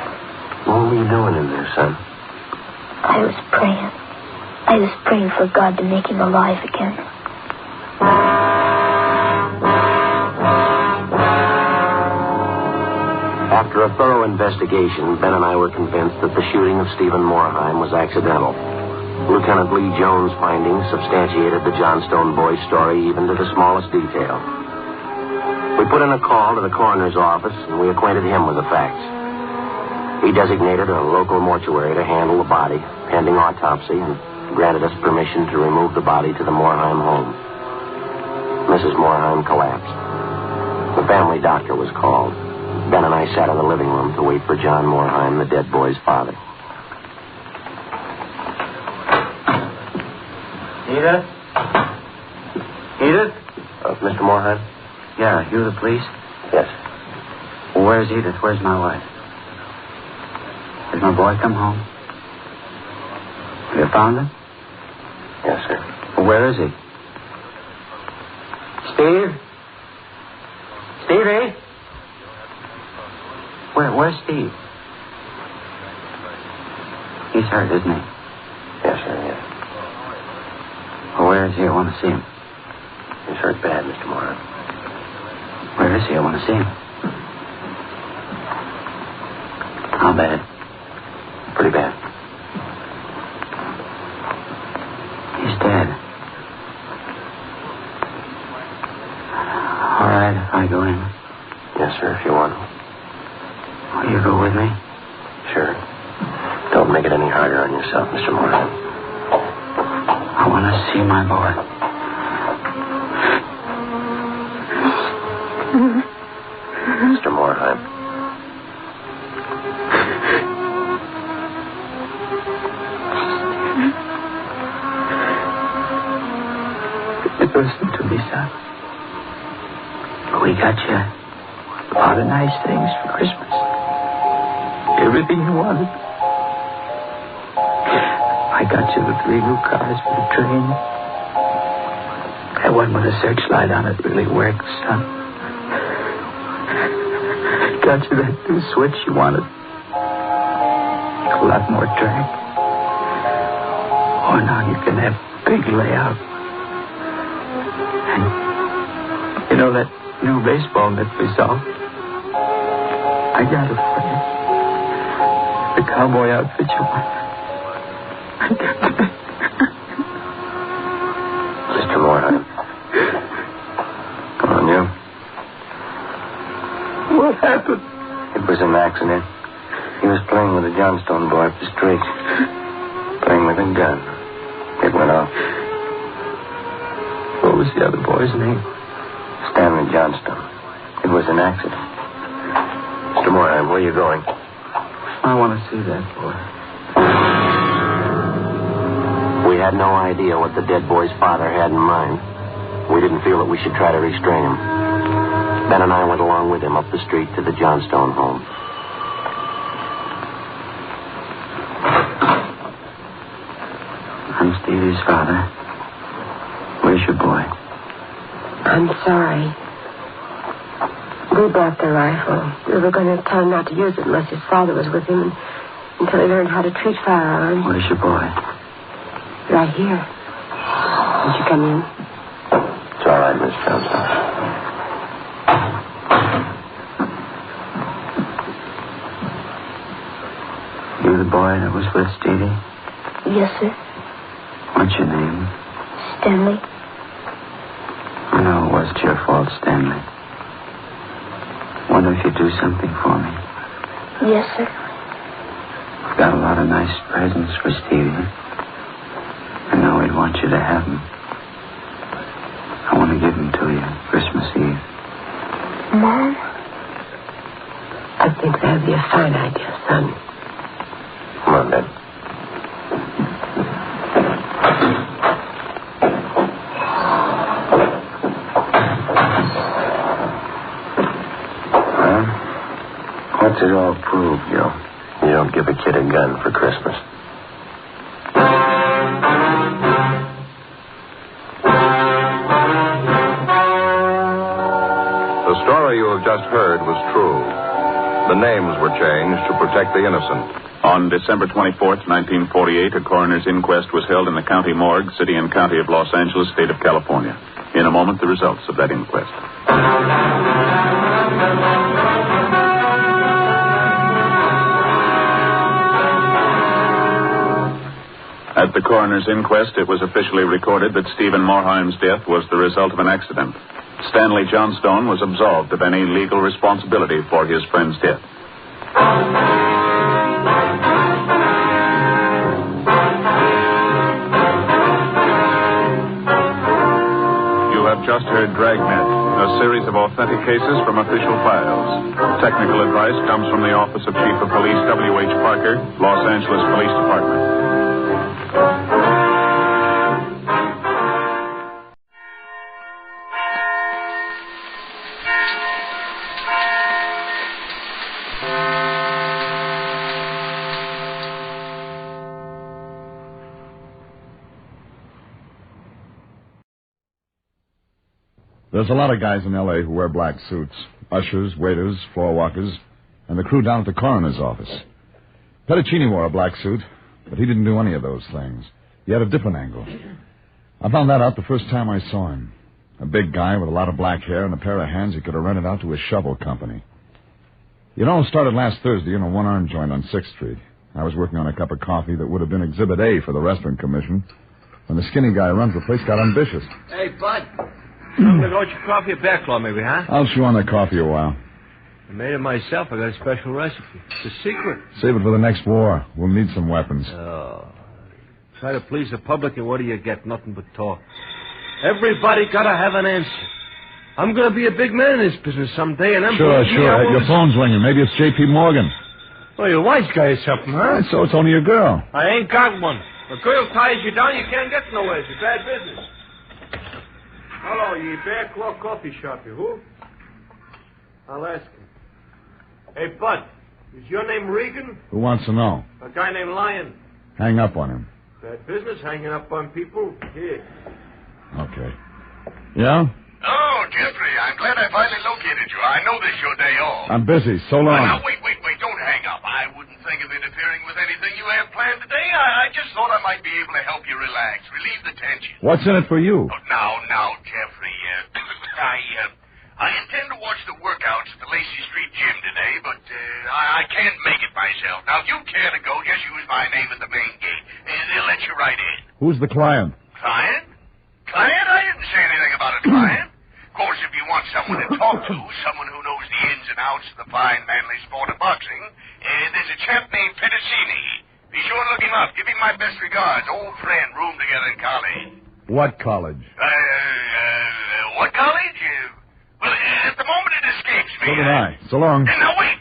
What were you doing in there, son? I was praying. I was praying for God to make him alive again. After a thorough investigation, Ben and I were convinced that the shooting of Stephen Moorheim was accidental. Lieutenant Lee Jones' findings substantiated the Johnstone boy's story even to the smallest detail. We We put in a call to the coroner's office, and we acquainted him with the facts. He designated a local mortuary to handle the body, pending autopsy, and granted us permission to remove the body to the Morheim home. Mrs. Morheim collapsed. The family doctor was called. Ben and I sat in the living room to wait for John Morheim, the dead boy's father. Edith? Edith? Mr. Morheim? Yeah, you the police? Yes. Well, where's Edith? Where's my wife? Has my boy come home? Have you found him? Yes, sir. Well, where is he? Steve? Stevie? Where's Steve? He's hurt, isn't he? Yes, sir, yes. Well, where is he? I want to see him. He's hurt bad, Mr. Morheim. Where is he? I want to see him. How bad? Pretty bad. He's dead. All right, if I go in. Yes, sir, if you want. Will you go with me? Sure. Don't make it any harder on yourself, Mr. Morheim. I want to see my boy. Mr. Morheim. Listen to me, son. We got you a lot of nice things for Christmas. Everything you wanted. I got you the 3 new cars for the train. That one with a searchlight on it really works, son. Got you that new switch you wanted. A lot more track. Oh, now you can have big layout. And you know that new baseball mitt we saw? I got it for you. The cowboy outfit you want. I got it. Mr. Morheim. Come on, you. What happened? It was an accident. He was playing with a Johnstone boy up the street. Playing with a gun. It went off. What was the other boy's name? Stanley Johnstone. It was an accident. Mr. Morheim, where are you going? I want to see that boy. We had no idea what the dead boy's father had in mind. We didn't feel that we should try to restrain him. Ben and I went along with him up the street to the Johnstone home. I'm Stevie's father. Where's your boy? I'm sorry. We bought the rifle. We were going to tell him not to use it unless his father was with him until he learned how to treat firearms. Where's your boy? Right here. Won't you come in? It's all right, Miss Johnstone. You the boy that was with Stevie? Yes, sir. What's your name? Stanley. I know it wasn't your fault, Stanley. Wonder if you'd do something for me. Yes, sir. I've got a lot of nice presents for Stevie. I know he'd want you to have them. I want to give them to you Christmas Eve. Mom? I think that'd be a fine idea, son. Come on, Ben. Well, what's it all prove, Joe? You don't give a kid a gun for Christmas. The story you have just heard was true. The names were changed to protect the innocent. On December 24th, 1948, a coroner's inquest was held in the county morgue, city and county of Los Angeles, state of California. In a moment, the results of that inquest. At the coroner's inquest, it was officially recorded that Stephen Morheim's death was the result of an accident. Stanley Johnstone was absolved of any legal responsibility for his friend's death. You have just heard Dragnet, a series of authentic cases from official files. Technical advice comes from the Office of Chief of Police W.H. Parker, Los Angeles Police Department. There's a lot of guys in L.A. who wear black suits. Ushers, waiters, floor walkers, and the crew down at the coroner's office. Petticini wore a black suit, but he didn't do any of those things. He had a different angle. I found that out the first time I saw him. A big guy with a lot of black hair and a pair of hands he could have rented out to a shovel company. It all started last Thursday in a one-arm joint on 6th Street. I was working on a cup of coffee that would have been Exhibit A for the Restaurant Commission. When the skinny guy runs the place got ambitious. Hey, bud. I'm going to go get your coffee or bear claw, maybe, huh? I'll chew on the coffee a while. I made it myself. I got a special recipe. It's a secret. Save it for the next war. We'll need some weapons. Oh. Try to please the public, and what do you get? Nothing but talk. Everybody got to have an answer. I'm going to be a big man in this business someday, and I'm Sure. Your phone's ringing. Maybe it's J.P. Morgan. Well, your wise guy or something, huh? So it's only your girl. I ain't got one. If a girl ties you down, you can't get nowhere. It's a bad business. Hello, you Bear Claw Coffee Shop, you who? I'll ask him. Hey, Bud, is your name Regan? Who wants to know? A guy named Lion. Hang up on him. Bad business, hanging up on people. Here. Okay. Yeah? Oh, Jeffrey, I'm glad I finally located you. I know this is your day off. I'm busy. So long. Now, wait. Don't hang up. I wouldn't think of interfering with anything you have planned today. I just thought I might be able to help you relax, relieve the tension. What's in it for you? Oh, now, Jeffrey, I intend to watch the workouts at the Lacey Street Gym today, but I can't make it myself. Now, if you care to go, just use my name at the main gate. They'll let you right in. Who's the client? Client? Client? I didn't say anything about a client. Of course, if you want someone to talk to, someone who knows the ins and outs of the fine, manly sport of boxing, there's a chap named Petticini. Be sure to look him up. Give him my best regards. Old friend, roomed together in college. What college? What college? Well, at the moment it escapes me. So did I. So long. Now, wait.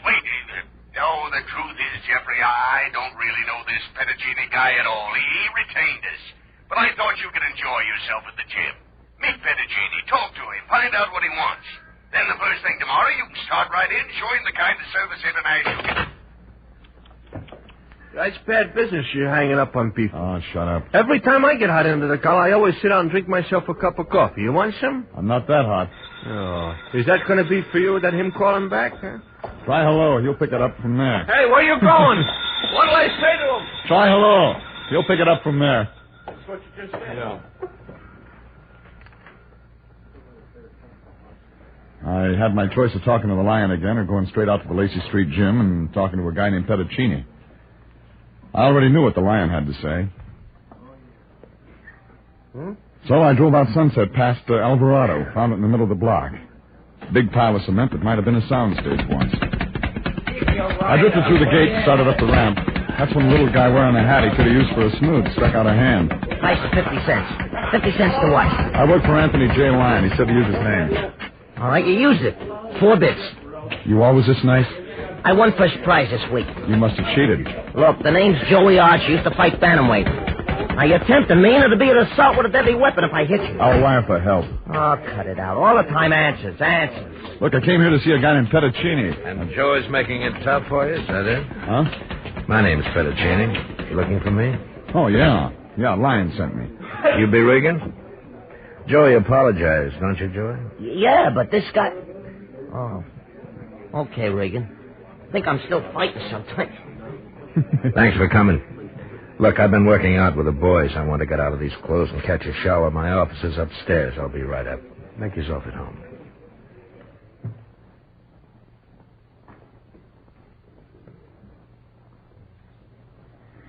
No, the truth is, Jeffrey, I don't really know this Petticini guy at all. He retained us. But I thought you could enjoy yourself at the gym. Meet Petticini, talk to him, find out what he wants. Then the first thing tomorrow, you can start right in, show him the kind of service international. That's bad business, you're hanging up on people. Oh, shut up. Every time I get hot under the collar, I always sit down and drink myself a cup of coffee. You want some? I'm not that hot. Oh. Is that going to be for you without him calling back, huh? Try hello. He'll pick it up from there. Hey, where you going? What'll I say to him? Try hello. He'll pick it up from there. That's what you just said. Yeah. I had my choice of talking to the Lion again or going straight out to the Lacey Street Gym and talking to a guy named Petticini. I already knew what the Lion had to say. So I drove out Sunset past Alvarado, found it in the middle of the block. Big pile of cement that might have been a soundstage once. I drifted through the gate and started up the ramp. That's when a little guy wearing a hat he could have used for a snood stuck out a hand. Price of 50 cents. 50 cents to what? I work for Anthony J. Lyon. He said to use his name. All right, you used it. 4 bits. You always this nice? I won first prize this week. You must have cheated. Look, the name's Joey Arch. Used to fight bantamweight. Now, you're tempting me, and it'll be an assault with a deadly weapon if I hit you. I'll wire for help. Oh, cut it out. All the time answers. Look, I came here to see a guy named Petticini. And Joey's making it tough for you, is that it? Huh? My name's Petticini. You looking for me? Oh, yeah. Yeah, Lion sent me. You be Regan? Joey apologized, don't you, Joey? Yeah, but this guy... Oh. Okay, Regan. I think I'm still fighting sometimes. Thanks for coming. Look, I've been working out with the boys. I want to get out of these clothes and catch a shower. My office is upstairs. I'll be right up. Make yourself at home.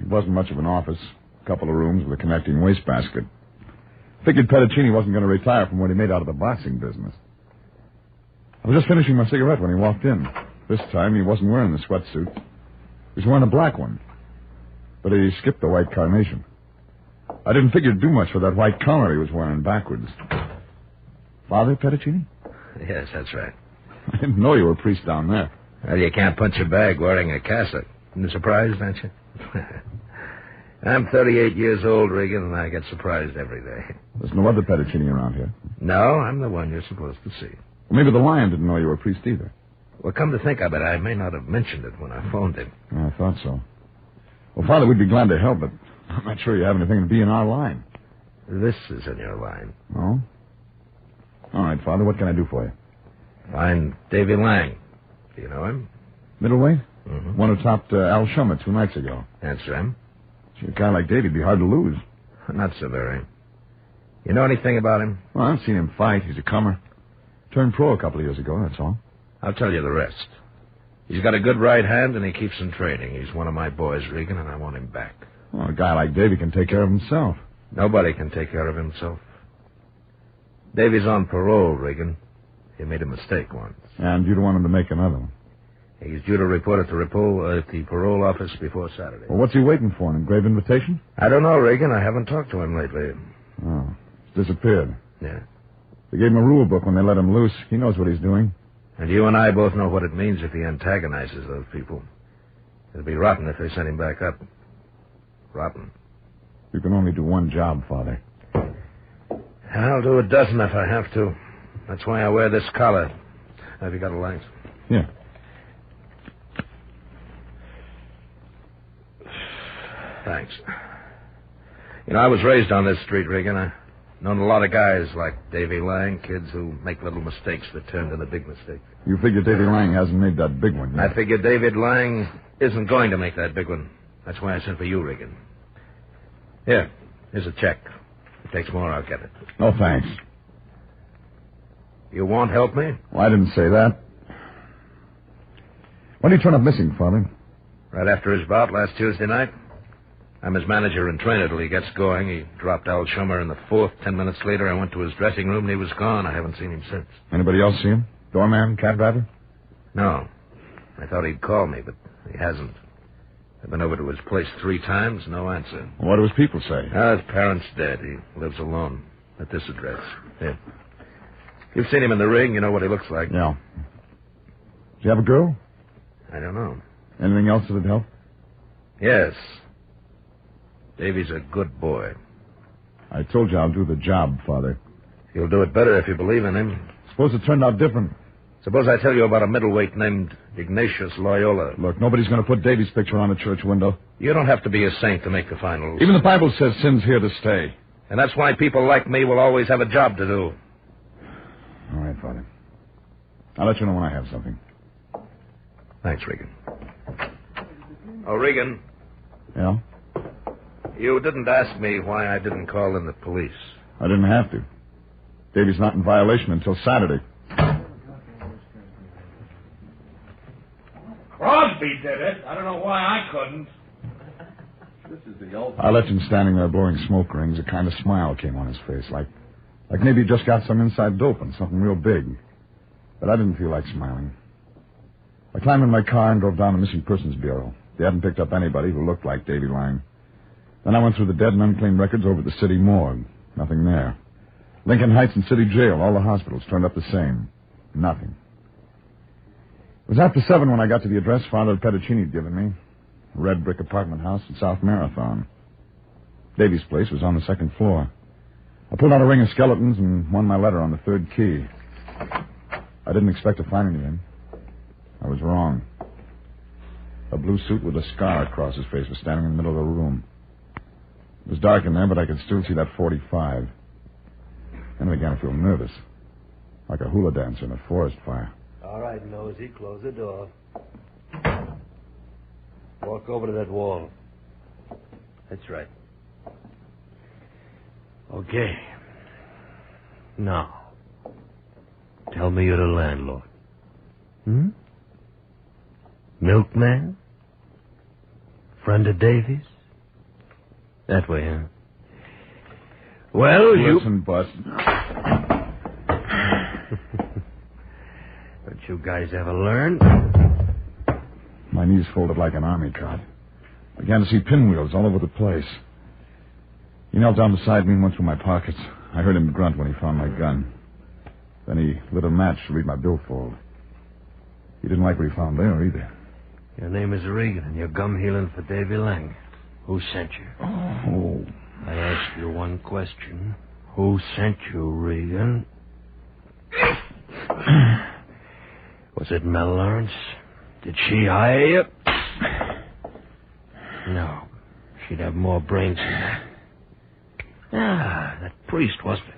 It wasn't much of an office. A couple of rooms with a connecting wastebasket. Figured Petticini wasn't going to retire from what he made out of the boxing business. I was just finishing my cigarette when he walked in. This time he wasn't wearing the sweatsuit. He was wearing a black one. But he skipped the white carnation. I didn't figure to do much for that white collar he was wearing backwards. Father Petticini? Yes, that's right. I didn't know you were a priest down there. Well, you can't punch a bag wearing a cassock. You surprised, aren't you? I'm 38 years old, Regan, and I get surprised every day. There's no other Petticini around here. No, I'm the one you're supposed to see. Well, maybe the Lion didn't know you were a priest either. Well, come to think of it, I may not have mentioned it when I phoned him. I thought so. Well, Father, we'd be glad to help, but I'm not sure you have anything to be in our line. This is in your line. Oh? All right, Father, what can I do for you? Find Davy Lang. Do you know him? Middleweight? Mm-hmm. One who topped Al Shummer 2 nights ago. That's him. Gee, a guy like Davy'd be hard to lose. Not so very. You know anything about him? Well, I've seen him fight. He's a comer. Turned pro a couple of years ago, that's all. I'll tell you the rest. He's got a good right hand, and he keeps in training. He's one of my boys, Regan, and I want him back. Well, a guy like Davy can take care of himself. Nobody can take care of himself. Davy's on parole, Regan. He made a mistake once. And you don't want him to make another one. He's due to report at the parole office before Saturday. Well, what's he waiting for, an engraved invitation? I don't know, Regan. I haven't talked to him lately. Oh, he's disappeared. Yeah. They gave him a rule book when they let him loose. He knows what he's doing. And you and I both know what it means if he antagonizes those people. It'd be rotten if they sent him back up. Rotten. You can only do one job, Father. I'll do a dozen if I have to. That's why I wear this collar. Have you got a light? Yeah. Thanks. You know, I was raised on this street, Regan. I've known a lot of guys like Davy Lang, kids who make little mistakes that turn into big mistakes. You figure Davy Lang hasn't made that big one yet? I figure David Lang isn't going to make that big one. That's why I sent for you, Regan. Here, here's a check. If it takes more, I'll get it. Oh, thanks. You won't help me? Well, I didn't say that. When did he turn up missing, Father? Right after his bout last Tuesday night. I'm his manager and trainer till he gets going. He dropped Al Shummer in the fourth. 10 minutes later, I went to his dressing room and he was gone. I haven't seen him since. Anybody else see him? Doorman, cab driver? No. I thought he'd call me, but he hasn't. I've been over to his place 3 times, no answer. What do his people say? His parents dead. He lives alone at this address. Here. You've seen him in the ring. You know what he looks like. Yeah. Does he have a girl? I don't know. Anything else that'd help? Yes. Davy's a good boy. I told you I'll do the job, Father. You'll do it better if you believe in him. Suppose it turned out different. Suppose I tell you about a middleweight named Ignatius Loyola. Look, nobody's going to put Davy's picture on a church window. You don't have to be a saint to make the finals. Even the Bible says sin's here to stay. And that's why people like me will always have a job to do. All right, Father. I'll let you know when I have something. Thanks, Regan. Oh, Regan. Yeah? You didn't ask me why I didn't call in the police. I didn't have to. Davy's not in violation until Saturday. Crosby did it. I don't know why I couldn't. This is the old... I left him standing there blowing smoke rings. A kind of smile came on his face, like maybe he just got some inside dope and something real big. But I didn't feel like smiling. I climbed in my car and drove down to Missing Persons Bureau. They hadn't picked up anybody who looked like Davy Lang. Then I went through the dead and unclaimed records over at the city morgue. Nothing there. Lincoln Heights and City Jail, all the hospitals turned up the same. Nothing. It was after 7 when I got to the address Father Petticini had given me. A red brick apartment house in South Marathon. Davy's place was on the 2nd floor. I pulled out a ring of skeletons and won my letter on the 3rd key. I didn't expect to find anything. I was wrong. A blue suit with a scar across his face was standing in the middle of the room. It was dark in there, but I could still see that .45. Then I began to feel nervous, like a hula dancer in a forest fire. All right, Nosy, close the door. Walk over to that wall. That's right. Okay. Now, tell me you're the landlord. Milkman? Friend of Davy's? That way, huh? Well, Listen, Bus. Don't you guys ever learn? My knees folded like an army cot. Began to see pinwheels all over the place. He knelt down beside me and went through my pockets. I heard him grunt when he found my gun. Then he lit a match to read my billfold. He didn't like what he found there either. Your name is Regan, and you're gum healing for Davy Lang. Who sent you? Oh. I ask you one question. Who sent you, Regan? Was it Mel Lawrence? Did she hire you? No. She'd have more brains than that. Ah, that priest, wasn't it?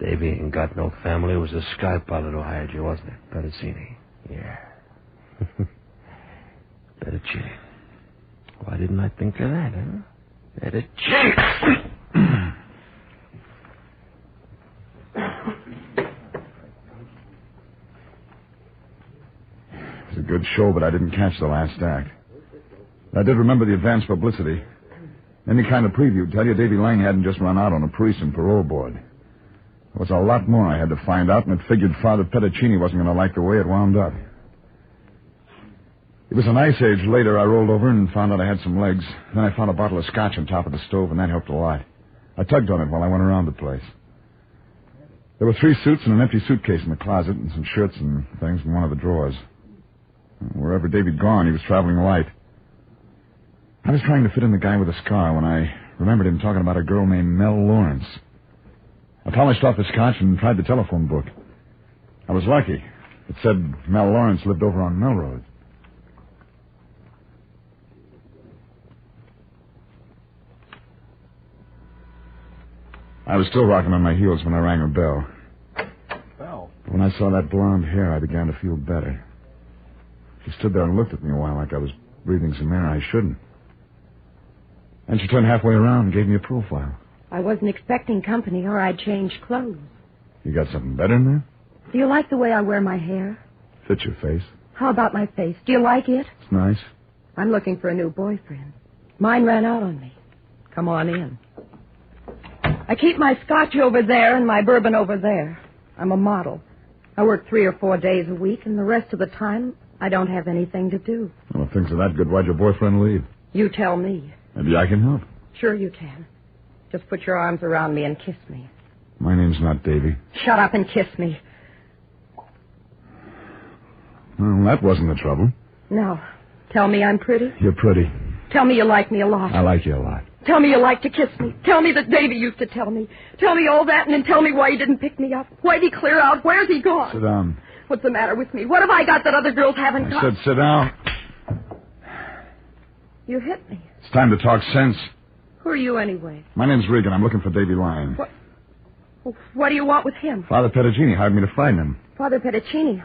Davy ain't got no family. It was a sky pilot who hired you, wasn't it? Pedicini. Yeah. Pedicini. Why didn't I think of that, huh? Pedicini. It was a good show, but I didn't catch the last act. I did remember the advance publicity. Any kind of preview tell you Davy Lang hadn't just run out on a priest and parole board. There was a lot more I had to find out, and it figured Father Pedicini wasn't going to like the way it wound up. It was an ice age later. I rolled over and found out I had some legs. Then I found a bottle of scotch on top of the stove, and that helped a lot. I tugged on it while I went around the place. There were 3 suits and an empty suitcase in the closet, and some shirts and things in one of the drawers. Wherever Davy'd gone, he was traveling light. I was trying to fit in the guy with the scar when I remembered him talking about a girl named Mel Lawrence. I polished off the scotch and tried the telephone book. I was lucky. It said Mel Lawrence lived over on Melrose. I was still rocking on my heels when I rang her bell. Bell? When I saw that blonde hair, I began to feel better. She stood there and looked at me a while like I was breathing some air I shouldn't. And she turned halfway around and gave me a profile. I wasn't expecting company, or I'd change clothes. You got something better in there? Do you like the way I wear my hair? Fits your face. How about my face? Do you like it? It's nice. I'm looking for a new boyfriend. Mine ran out on me. Come on in. I keep my scotch over there and my bourbon over there. I'm a model. I work 3 or 4 days a week, and the rest of the time, I don't have anything to do. Well, if things are that good, why'd your boyfriend leave? You tell me. Maybe I can help. Sure you can. Just put your arms around me and kiss me. My name's not Davy. Shut up and kiss me. Well, that wasn't the trouble. Now, tell me I'm pretty. You're pretty. Tell me you like me a lot. I like you a lot. Tell me you like to kiss me. Tell me that Davy used to tell me. Tell me all that, and then tell me why he didn't pick me up. Why'd he clear out? Where's he gone? Sit down. What's the matter with me? What have I got that other girls haven't got? I said sit down. You hit me. It's time to talk sense. Who are you anyway? My name's Regan. I'm looking for Davy Lang. What do you want with him? Father Pedicini hired me to find him. Father Pedicini.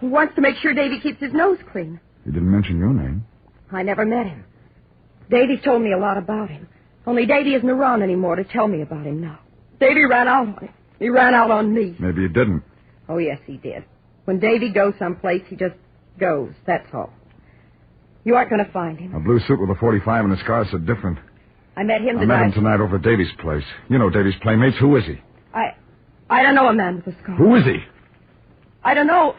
He wants to make sure Davy keeps his nose clean. He didn't mention your name. I never met him. Davy's told me a lot about him. Only Davy isn't around anymore to tell me about him now. Davy ran out on him. He ran out on me. Maybe he didn't. Oh, yes, he did. When Davy goes someplace, he just goes. That's all. You aren't going to find him. A blue suit with a 45 and a scar said different. I met him I tonight. met him tonight over at Davy's place. You know Davy's playmates. Who is he? I don't know a man with a scar. Who is he? I don't know.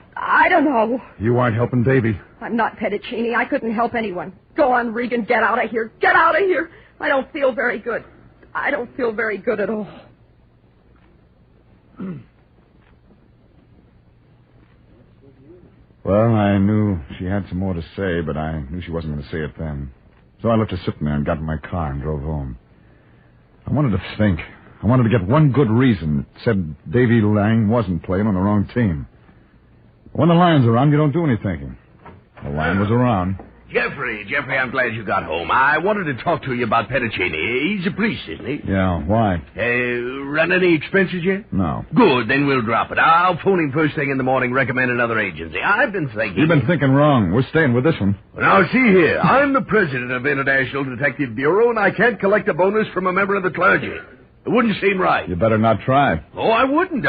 You aren't helping Davy. I'm not Pedicini. I couldn't help anyone. Go on, Regan. Get out of here. Get out of here. I don't feel very good. I don't feel very good at all. Well, I knew she had some more to say, but I knew she wasn't going to say it then. So I left her sitting there and got in my car and drove home. I wanted to think. I wanted to get one good reason that said Davy Lang wasn't playing on the wrong team. When the lion's around, you don't do any thinking. The lion was around. Jeffrey, I'm glad you got home. I wanted to talk to you about Pedicini. He's a priest, isn't he? Yeah, why? Run any expenses yet? No. Good, then we'll drop it. I'll phone him first thing in the morning, recommend another agency. I've been thinking... You've been thinking wrong. We're staying with this one. Well, now, see here. I'm the president of International Detective Bureau, and I can't collect a bonus from a member of the clergy. It wouldn't seem right. You better not try. Oh, I wouldn't.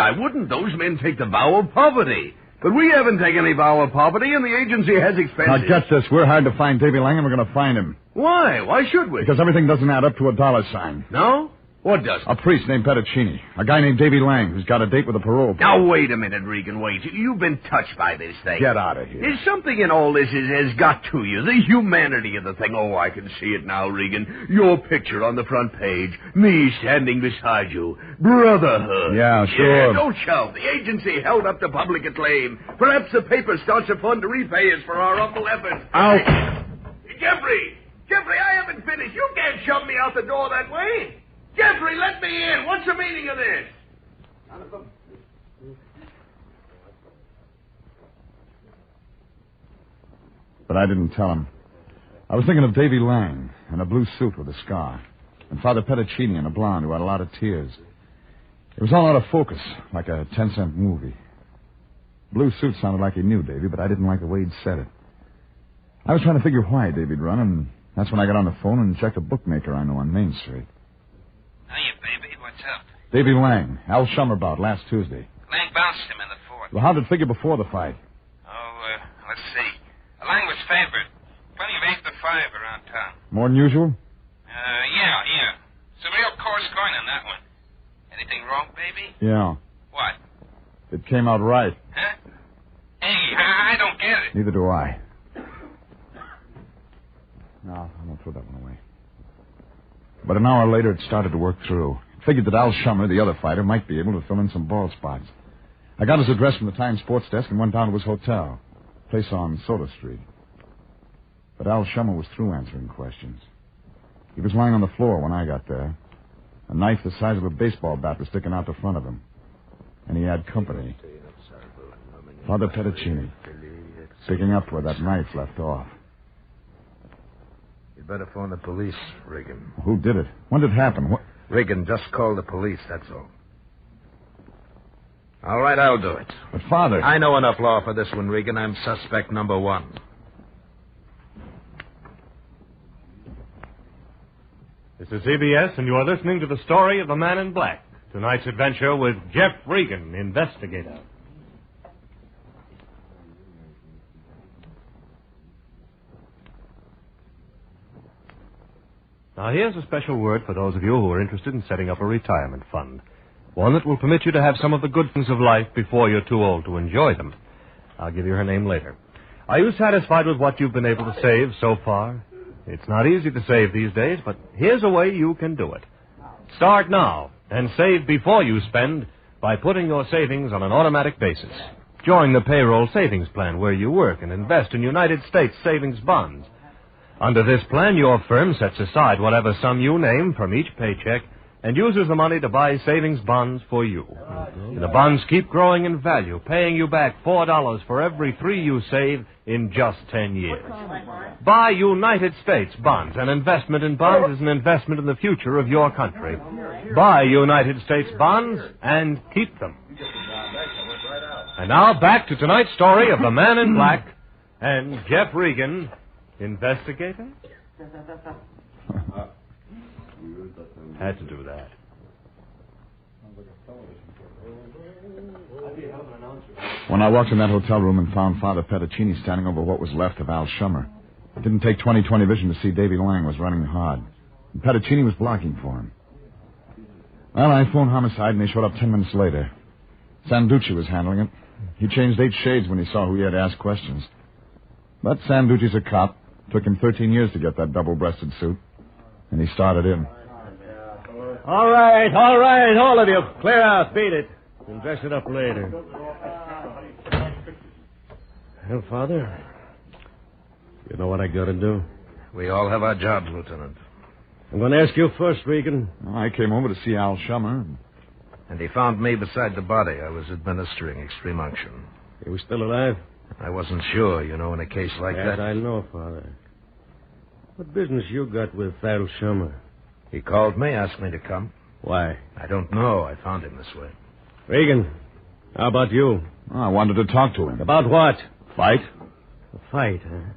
Those men take the vow of poverty. But we haven't taken any vow of poverty, and the agency has expenses. Now, get this. We're hired to find Davy Lang, and we're going to find him. Why? Why should we? Because everything doesn't add up to a $. No? What doesn't? A priest named Pediccini. A guy named Davy Lang who's got a date with a parole board. Now, wait a minute, Regan, wait. You've been touched by this thing. Get out of here. There's something in all this has got to you. The humanity of the thing. Oh, I can see it now, Regan. Your picture on the front page. Me standing beside you. Brotherhood. Yeah, sure. Yeah, don't shout. The agency held up to public acclaim. Perhaps the paper starts a fund to repay us for our humble efforts. Out. Jeffrey, I haven't finished. You can't shove me out the door that way. Jeffrey, let me in. What's the meaning of this? But I didn't tell him. I was thinking of Davy Lang in a blue suit with a scar, and Father Pediccini in a blonde who had a lot of tears. It was all out of focus, like a 10-cent movie. Blue suit sounded like he knew Davy, but I didn't like the way he'd said it. I was trying to figure why Davy'd run, and that's when I got on the phone and checked a bookmaker I know on Main Street. Hiya, baby. What's up? Davy Lang, Al Shummer bout last Tuesday. Lang bounced him in the fourth. Well, how did it figure before the fight? Let's see. Lang was favored. Plenty of 8 to 5 around town. More than usual? Yeah. It's a real coarse coin on that one. Anything wrong, baby? Yeah. What? It came out right. Huh? Hey, I don't get it. Neither do I. No, I won't throw that one away. But an hour later, it started to work through. It figured that Al Shummer, the other fighter, might be able to fill in some bald spots. I got his address from the Times sports desk and went down to his hotel, a place on Soda Street. But Al Shummer was through answering questions. He was lying on the floor when I got there. A knife the size of a baseball bat was sticking out the front of him. And he had company. Father Pediccini, picking up where that knife left off. You'd better phone the police, Regan. Who did it? When did it happen? What? Regan, just call the police, that's all. All right, I'll do it. But, Father... I know enough law for this one, Regan. I'm suspect number 1. This is CBS, and you are listening to the story of the Man in Black. Tonight's adventure with Jeff Regan, Investigator. Now, here's a special word for those of you who are interested in setting up a retirement fund. One that will permit you to have some of the good things of life before you're too old to enjoy them. I'll give you her name later. Are you satisfied with what you've been able to save so far? It's not easy to save these days, but here's a way you can do it. Start now and save before you spend by putting your savings on an automatic basis. Join the payroll savings plan where you work and invest in United States savings bonds. Under this plan, your firm sets aside whatever sum you name from each paycheck and uses the money to buy savings bonds for you. The bonds keep growing in value, paying you back $4 for every 3 you save in just 10 years. Buy United States bonds. An investment in bonds is an investment in the future of your country. Buy United States bonds and keep them. And now back to tonight's story of the Man in Black and Jeff Regan, Investigator? Had to do that. When I walked in that hotel room and found Father Pediccini standing over what was left of Al Shummer, it didn't take 20/20 vision to see Davy Lang was running hard. And Pediccini was blocking for him. Well, I phoned homicide, and they showed up 10 minutes later. Sanducci was handling it. He changed 8 shades when he saw who he had to ask questions. But Sanducci's a cop. Took him 13 years to get that double-breasted suit. And he started in. All right, all of you. Clear out, beat it. We'll dress it up later. Well, Father, you know what I got to do? We all have our jobs, Lieutenant. I'm going to ask you first, Regan. I came over to see Al Shummer. And he found me beside the body. I was administering extreme unction. He was still alive? I wasn't sure, in a case like that. I know, Father. What business you got with Al Shummer? He called me, asked me to come. Why? I don't know. I found him this way. Regan, how about you? I wanted to talk to him. About what? Fight. A fight, huh?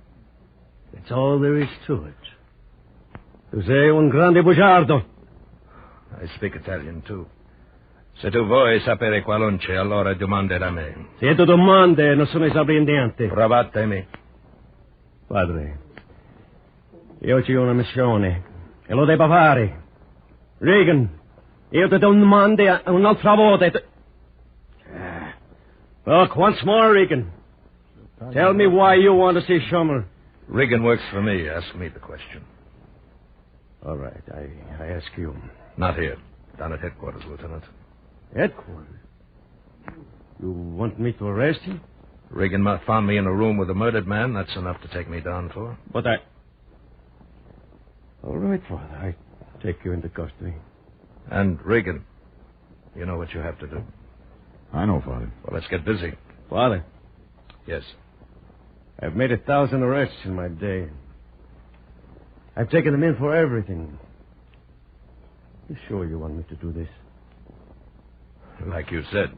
That's all there is to it. Tu sei un grande bugiardo. I speak Italian, too. Se tu vuoi sapere qualunque, allora domanda da me. Se tu domande, non sono esaudiente. Provatemi. Padre, io ho una missione e lo devo fare. Regan, Io te domande un'altra volta. Look, once more, Regan. Tell me why you want to see Schumer. Regan works for me. Ask me the question. All right, I ask you. Not here. Down at headquarters, Lieutenant. Headquarters? You want me to arrest him? Regan found me in a room with a murdered man. That's enough to take me down for. But I... All right, Father. I take you into custody. And Regan, you know what you have to do. I know, Father. Well, let's get busy. Father. Yes. I've made 1,000 arrests in my day. I've taken them in for everything. You sure you want me to do this? Like you said,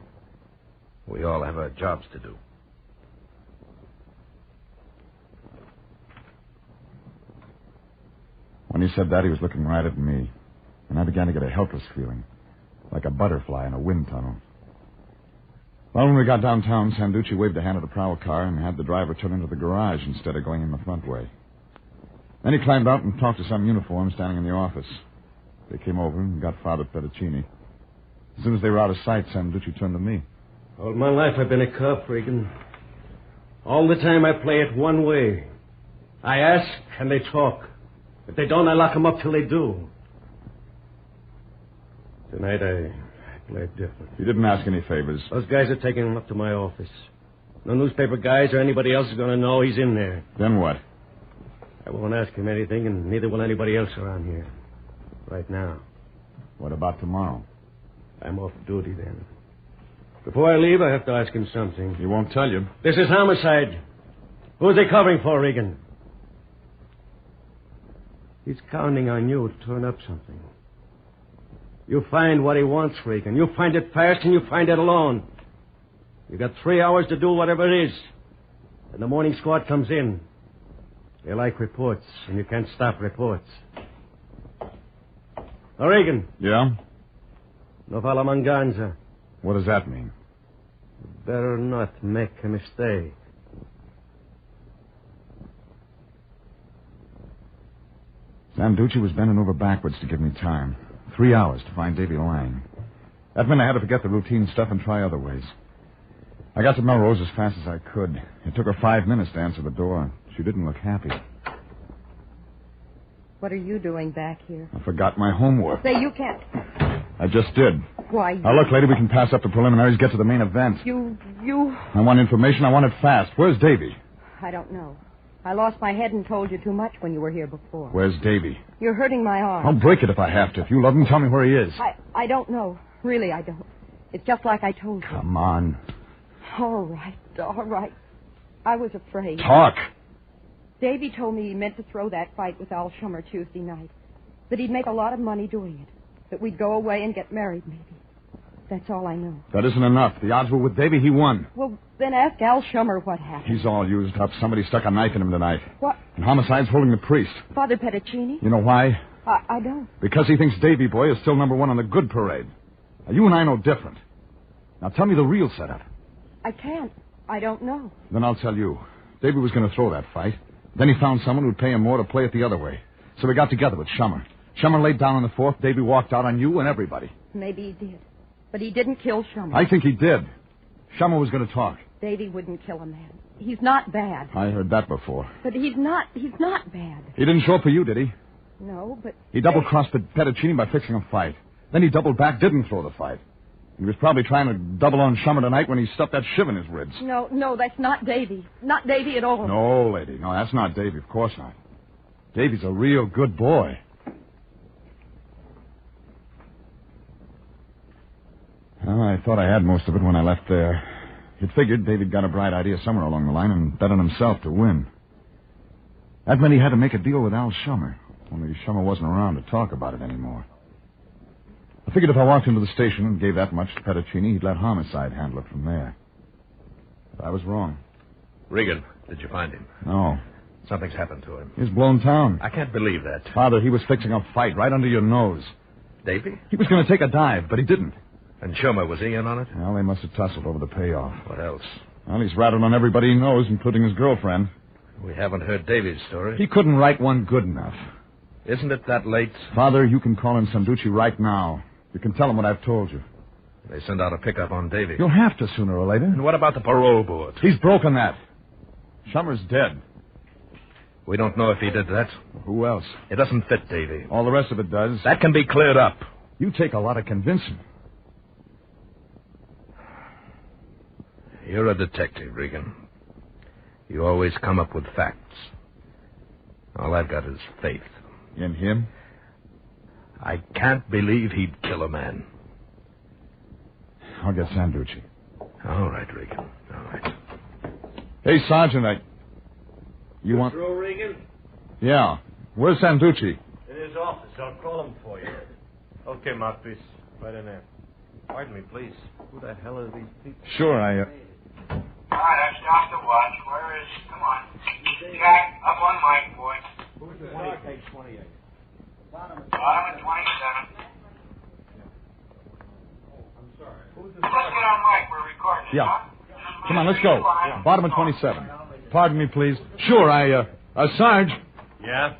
we all have our jobs to do. When he said that, he was looking right at me. And I began to get a helpless feeling, like a butterfly in a wind tunnel. Well, when we got downtown, Sanducci waved a hand at the prowl car and had the driver turn into the garage instead of going in the front way. Then he climbed out and talked to some uniform standing in the office. They came over and got Father Petticini. As soon as they were out of sight, Sanducci turned to me. All my life I've been a cop, Regan. All the time I play it one way. I ask and they talk. If they don't, I lock them up till they do. Tonight I play it different. You didn't ask any favors. Those guys are taking him up to my office. No newspaper guys or anybody else is going to know he's in there. Then what? I won't ask him anything, and neither will anybody else around here. Right now. What about tomorrow? I'm off duty then. Before I leave, I have to ask him something. He won't tell you. This is homicide. Who's he covering for, Regan? He's counting on you to turn up something. You find what he wants, Regan. You find it fast and you find it alone. You got 3 hours to do whatever it is. And the morning squad comes in. They like reports, and you can't stop reports. Now, Regan. Yeah? No falla manganza. What does that mean? You better not make a mistake. Sanducci was bending over backwards to give me time. 3 hours to find Davy lying. That meant I had to forget the routine stuff and try other ways. I got to Melrose as fast as I could. It took her 5 minutes to answer the door. She didn't look happy. What are you doing back here? I forgot my homework. Say, you can't. I just did. Why? Now, look, lady, we can pass up the preliminaries, get to the main event. You... I want information. I want it fast. Where's Davy? I don't know. I lost my head and told you too much when you were here before. Where's Davy? You're hurting my arm. I'll break it if I have to. If you love him, tell me where he is. I don't know. Really, I don't. It's just like I told you. Come on. All right. I was afraid. Talk. Davy told me he meant to throw that fight with Al Schumer Tuesday night. That he'd make a lot of money doing it. That we'd go away and get married, maybe. That's all I know. That isn't enough. The odds were with Davy. He won. Well, then ask Al Schumer what happened. He's all used up. Somebody stuck a knife in him tonight. What? And homicide's holding the priest. Father Petticini? You know why? I don't. Because he thinks Davy boy is still number one on the good parade. Now, you and I know different. Now, tell me the real setup. I can't. I don't know. Then I'll tell you. Davy was going to throw that fight. Then he found someone who'd pay him more to play it the other way. So we got together with Schumer. Schumer laid down on the fourth. Davy walked out on you and everybody. Maybe he did. But he didn't kill Schumer. I think he did. Schumer was going to talk. Davy wouldn't kill a man. He's not bad. I heard that before. But he's not bad. He didn't show up for you, did he? No, but... He double-crossed Petticini by fixing a fight. Then he doubled back, didn't throw the fight. He was probably trying to double on Schumer tonight when he stuffed that shiv in his ribs. No, that's not Davy. Not Davy at all. No, lady. No, that's not Davy. Of course not. Davy's a real good boy. Well, I thought I had most of it when I left there. You'd figured David got a bright idea somewhere along the line and bet on himself to win. That meant he had to make a deal with Al Schumer. Only Schumer wasn't around to talk about it anymore. I figured if I walked into the station and gave that much to Petticini, he'd let homicide handle it from there. But I was wrong. Regan, did you find him? No. Something's happened to him. He's blown town. I can't believe that. Father, he was fixing a fight right under your nose. Davy? He was going to take a dive, but he didn't. And Schumer, was he in on it? Well, they must have tussled over the payoff. What else? Well, he's rattled on everybody he knows, including his girlfriend. We haven't heard Davy's story. He couldn't write one good enough. Isn't it that late? Father, you can call in Sanducci right now. You can tell him what I've told you. They send out a pickup on Davy. You'll have to sooner or later. And what about the parole board? He's broken that. Shummer's dead. We don't know if he did that. Who else? It doesn't fit Davy. All the rest of it does. That can be cleared up. You take a lot of convincing. You're a detective, Regan. You always come up with facts. All I've got is faith. In him? I can't believe he'd kill a man. I'll get Sanducci. All right, Regan. All right. Hey, Sergeant, You want... Through, Regan? Yeah. Where's Sanducci? In his office. I'll call him for you. Okay, mouthpiece. Right in there. Pardon me, please. Who the hell are these people? Sure, All right, that's Dr. Watch. Where is... Come on. Jack, up on mic, boy. Who's the one? Page 28. Bottom of 27. Let's get on mic. We're recording it, Yeah. huh? Come on, let's go. Bottom of 27. Pardon me, please. Sure, Sarge. Yeah?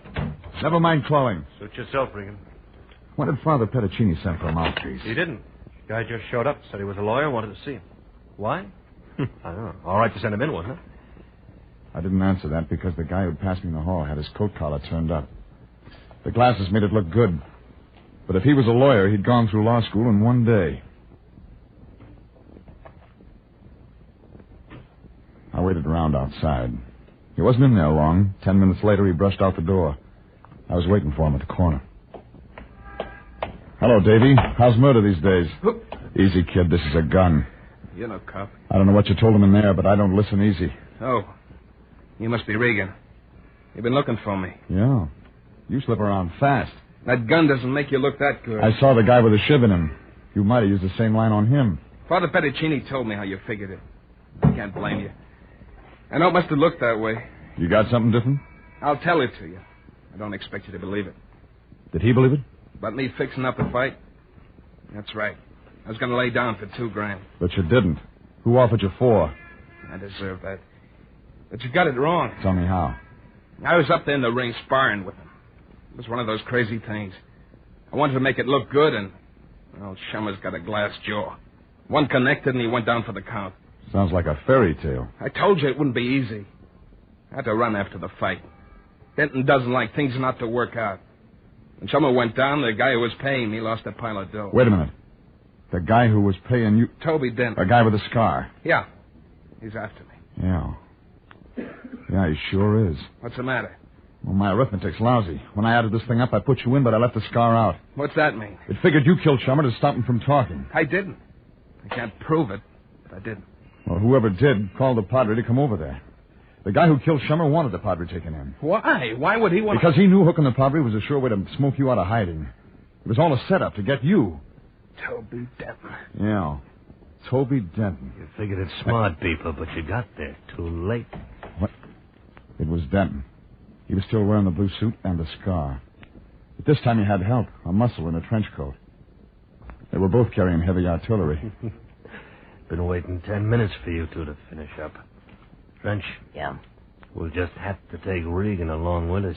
Never mind calling. Suit yourself, Regan. When did Father Petticini send for a mouthpiece? He didn't. The guy just showed up, said he was a lawyer, wanted to see him. Why? I don't know. All right to send him in, wasn't it? I didn't answer that because the guy who'd passed me in the hall had his coat collar turned up. The glasses made it look good. But if he was a lawyer, he'd gone through law school in one day. I waited around outside. He wasn't in there long. 10 minutes later, he brushed out the door. I was waiting for him at the corner. Hello, Davy. How's murder these days? Easy, kid. This is a gun. You're no cop. I don't know what you told him in there, but I don't listen easy. Oh. You must be Regan. You've been looking for me. Yeah. You slip around fast. That gun doesn't make you look that good. I saw the guy with the shiv in him. You might have used the same line on him. Father Petticini told me how you figured it. I can't blame you. I know it must have looked that way. You got something different? I'll tell it to you. I don't expect you to believe it. Did he believe it? About me fixing up the fight? That's right. I was going to lay down for $2,000. But you didn't. Who offered you 4? I deserve that. But you got it wrong. Tell me how. I was up there in the ring sparring with him. It was one of those crazy things. I wanted to make it look good, and... well, Shummer's got a glass jaw. One connected, and he went down for the count. Sounds like a fairy tale. I told you it wouldn't be easy. I had to run after the fight. Denton doesn't like things not to work out. When Shummer went down, the guy who was paying me lost a pile of dough. Wait a minute. The guy who was paying you... Toby Denton. A guy with a scar. Yeah. He's after me. Yeah. Yeah, he sure is. What's the matter? Well, my arithmetic's lousy. When I added this thing up, I put you in, but I left the scar out. What's that mean? It figured you killed Shummer to stop him from talking. I didn't. I can't prove it, but I didn't. Well, whoever did called the Padre to come over there. The guy who killed Shummer wanted the Padre taken in. Why? Why would he want Because he knew hooking the Padre was a sure way to smoke you out of hiding. It was all a setup to get you. Toby Denton. Yeah. Toby Denton. You figured it smart, people, but you got there too late. What? It was Denton. He was still wearing the blue suit and the scar. But this time he had help, a muscle in a trench coat. They were both carrying heavy artillery. Been waiting 10 minutes for you two to finish up. French? Yeah? We'll just have to take Regan along with us.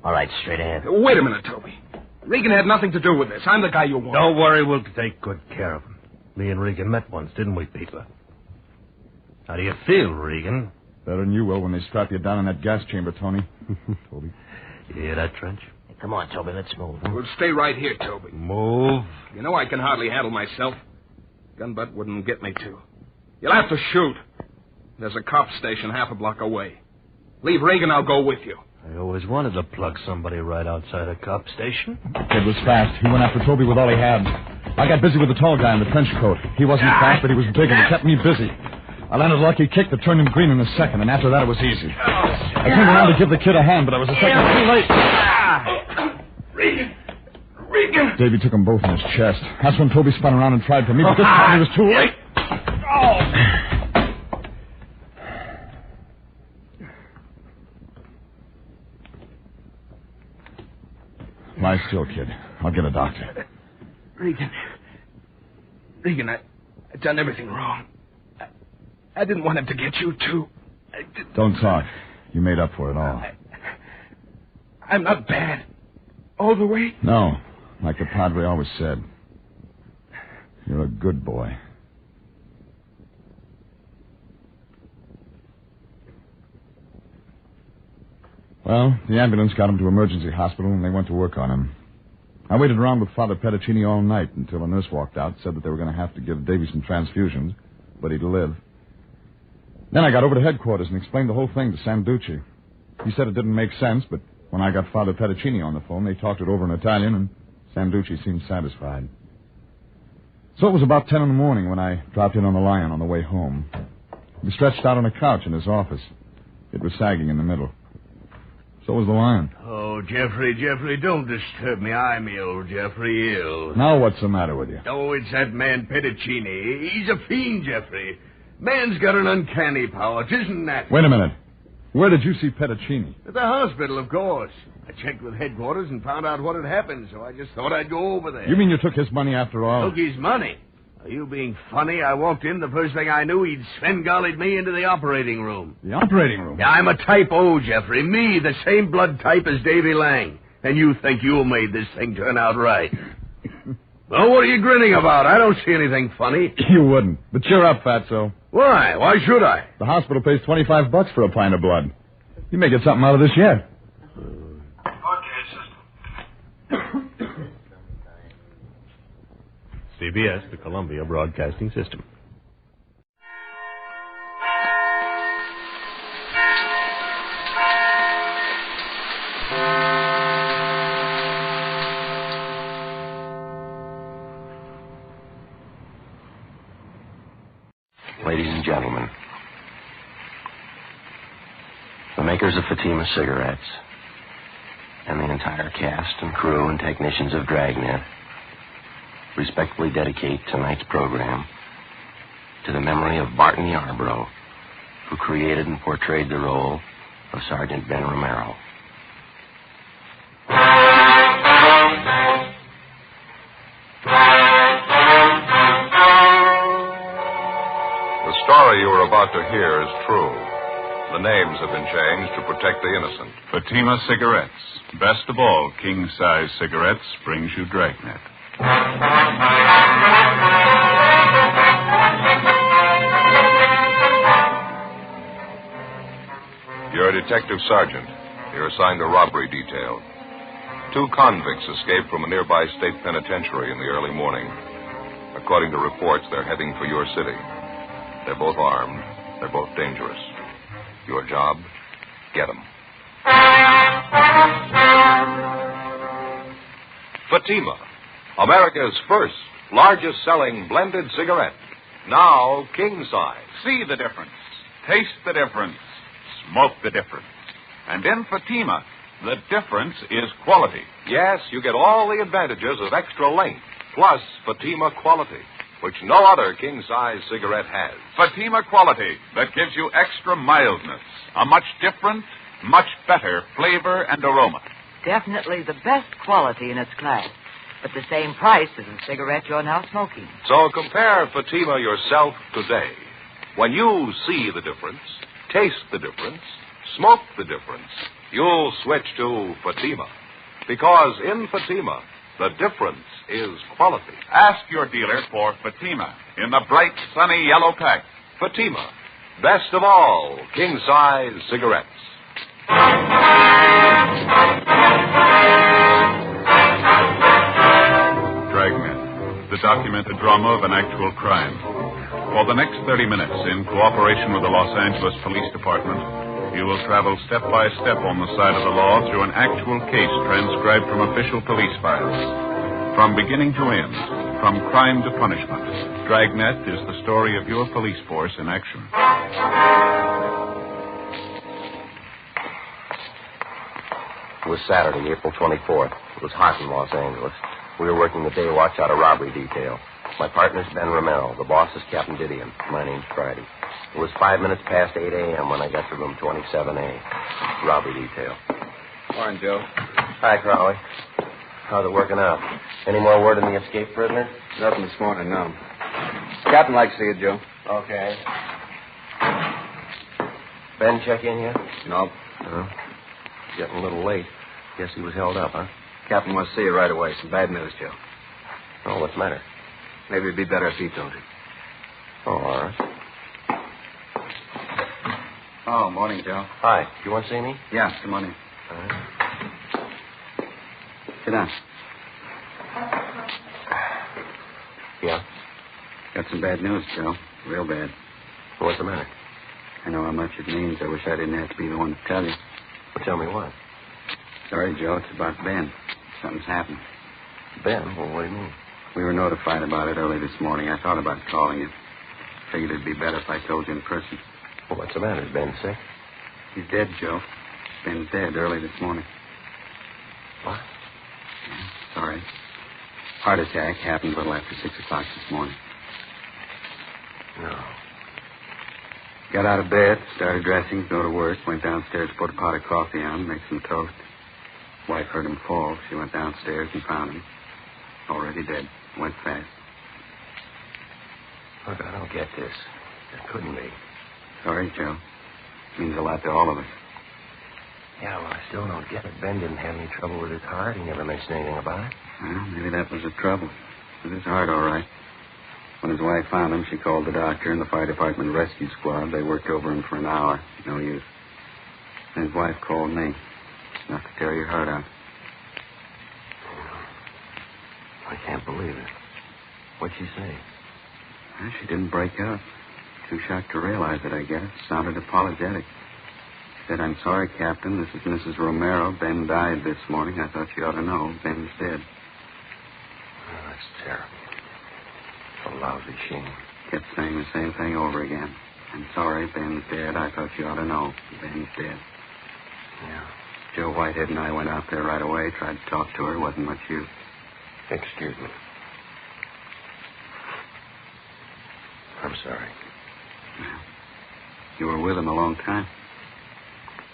All right, straight ahead. Wait a minute, Toby. Regan had nothing to do with this. I'm the guy you want. Don't worry, we'll take good care of him. Me and Regan met once, didn't we, Peeper? How do you feel, Regan? Better than you will when they strap you down in that gas chamber, Tony. Toby. You hear that, Trench? Hey, come on, Toby, let's move. We'll stay right here, Toby. Move. You know I can hardly handle myself. Gun butt wouldn't get me to. You'll have to shoot. There's a cop station half a block away. Leave Regan, I'll go with you. I always wanted to plug somebody right outside a cop station. Kid was fast. He went after Toby with all he had. I got busy with the tall guy in the trench coat. He wasn't fast, but he was big, and he kept me busy. I landed a lucky kick that turned him green in a second, and after that it was easy. I turned around to give the kid a hand, but I was a second too late. Regan! Davy took them both in his chest. That's when Toby spun around and tried for me, but this time he was too late. Lie still, kid. I'll get a doctor. Regan, I've done everything wrong. I didn't want him to get you, too. Don't talk. You made up for it all. I'm not bad. All the way? No. Like the Padre always said. You're a good boy. Well, the ambulance got him to emergency hospital, and they went to work on him. I waited around with Father Petticini all night until a nurse walked out, said that they were going to have to give Davy some transfusions, but he'd live. Then I got over to headquarters and explained the whole thing to Sanducci. He said it didn't make sense, but when I got Father Petticini on the phone, they talked it over in Italian, and Sanducci seemed satisfied. So it was about 10 in the morning when I dropped in on the Lion on the way home. He was stretched out on a couch in his office. It was sagging in the middle. So was the Lion. Oh, Jeffrey, don't disturb me. I'm ill, Jeffrey, ill. Now what's the matter with you? Oh, it's that man Petticini. He's a fiend, Jeffrey. Man's got an uncanny power. It isn't that. Wait a minute. Where did you see Petticini? At the hospital, of course. I checked with headquarters and found out what had happened, so I just thought I'd go over there. You mean you took his money after all? Took his money? Are you being funny? I walked in, the first thing I knew, he'd Svengali'd me into the operating room. The operating room? Yeah, I'm a type O, Jeffrey. Me, the same blood type as Davy Lang. And you think you made this thing turn out right. Well, what are you grinning about? I don't see anything funny. You wouldn't. But cheer up, Fatso. Why? Why should I? The hospital pays $25 for a pint of blood. You may get something out of this yet. CBS, the Columbia Broadcasting System. Ladies and gentlemen, the makers of Fatima cigarettes and the entire cast and crew and technicians of Dragnet respectfully dedicate tonight's program to the memory of Barton Yarbrough, who created and portrayed the role of Sergeant Ben Romero. The story you are about to hear is true. The names have been changed to protect the innocent. Fatima Cigarettes. Best of all, king-size cigarettes brings you Dragnet. You're a detective sergeant. You're assigned a robbery detail. 2 convicts escaped from a nearby state penitentiary in the early morning. According to reports, they're heading for your city. They're both armed. They're both dangerous. Your job, get them. Fatima, America's first, largest-selling blended cigarette. Now king size. See the difference. Taste the difference. Smoke the difference. And in Fatima, the difference is quality. Yes, you get all the advantages of extra length, plus Fatima quality, which no other king-size cigarette has. Fatima quality that gives you extra mildness, a much different, much better flavor and aroma. Definitely the best quality in its class, at the same price as the cigarette you're now smoking. So compare Fatima yourself today. When you see the difference, taste the difference, smoke the difference, you'll switch to Fatima. Because in Fatima, the difference is quality. Ask your dealer for Fatima in the bright, sunny yellow pack. Fatima, best of all king-size cigarettes. Dragnet, the documented drama of an actual crime. For the next 30 minutes, in cooperation with the Los Angeles Police Department, you will travel step by step on the side of the law through an actual case transcribed from official police files. From beginning to end, from crime to punishment, Dragnet is the story of your police force in action. It was Saturday, April 24th. It was hot in Los Angeles. We were working the day watch out of robbery detail. My partner's Ben Rommel. The boss is Captain Didion. My name's Friday. It was 5 minutes past 8 a.m. when I got to room 27A. Robbery detail. Morning, Joe. Hi, Crowley. How's it working out? Any more word on the escaped prisoner? Nothing this morning, no. Captain likes to see you, Joe. Okay. Ben check in yet? Nope. Getting a little late. Guess he was held up, huh? Captain wants to see you right away. Some bad news, Joe. Oh, what's the matter? Maybe it'd be better if he told you. Oh, all right. Oh, morning, Joe. Hi. Do you want to see me? Yeah, come on in. All right. Sit down. Yeah? Got some bad news, Joe. Real bad. What's the matter? I know how much it means. I wish I didn't have to be the one to tell you. Well, tell me what. Sorry, Joe. It's about Ben. Something's happened. Ben? Well, what do you mean? We were notified about it early this morning. I thought about calling you. Figured it'd be better if I told you in person. Well, what's the matter? Is Ben sick? He's dead, Joe. Ben's dead early this morning. What? Yeah, sorry. Heart attack happened a little after 6 o'clock this morning. No. Got out of bed, started dressing to go to work, went downstairs, put a pot of coffee on, made some toast. Wife heard him fall. She went downstairs and found him. Already dead. Went fast. Look, I don't get this. It couldn't be. Sorry, Joe. Means a lot to all of us. Yeah, well, I still don't get it. Ben didn't have any trouble with his heart. He never mentioned anything about it. Well, maybe that was the trouble. With his heart, all right. When his wife found him, she called the doctor and the fire department rescue squad. They worked over him for an hour. No use. And his wife called me. Enough to tear your heart out. I can't believe it. What'd she say? Well, she didn't break up. Too shocked to realize it, I guess. Sounded apologetic. She said, "I'm sorry, Captain. This is Mrs. Romero. Ben died this morning. I thought you ought to know. Ben's dead." Oh, that's terrible. A lousy shame. Kept saying the same thing over again. "I'm sorry, Ben's dead. I thought you ought to know. Ben's dead." Yeah. Joe Whitehead and I went out there right away, tried to talk to her. Wasn't much use. Excuse me. I'm sorry. Well, you were with him a long time.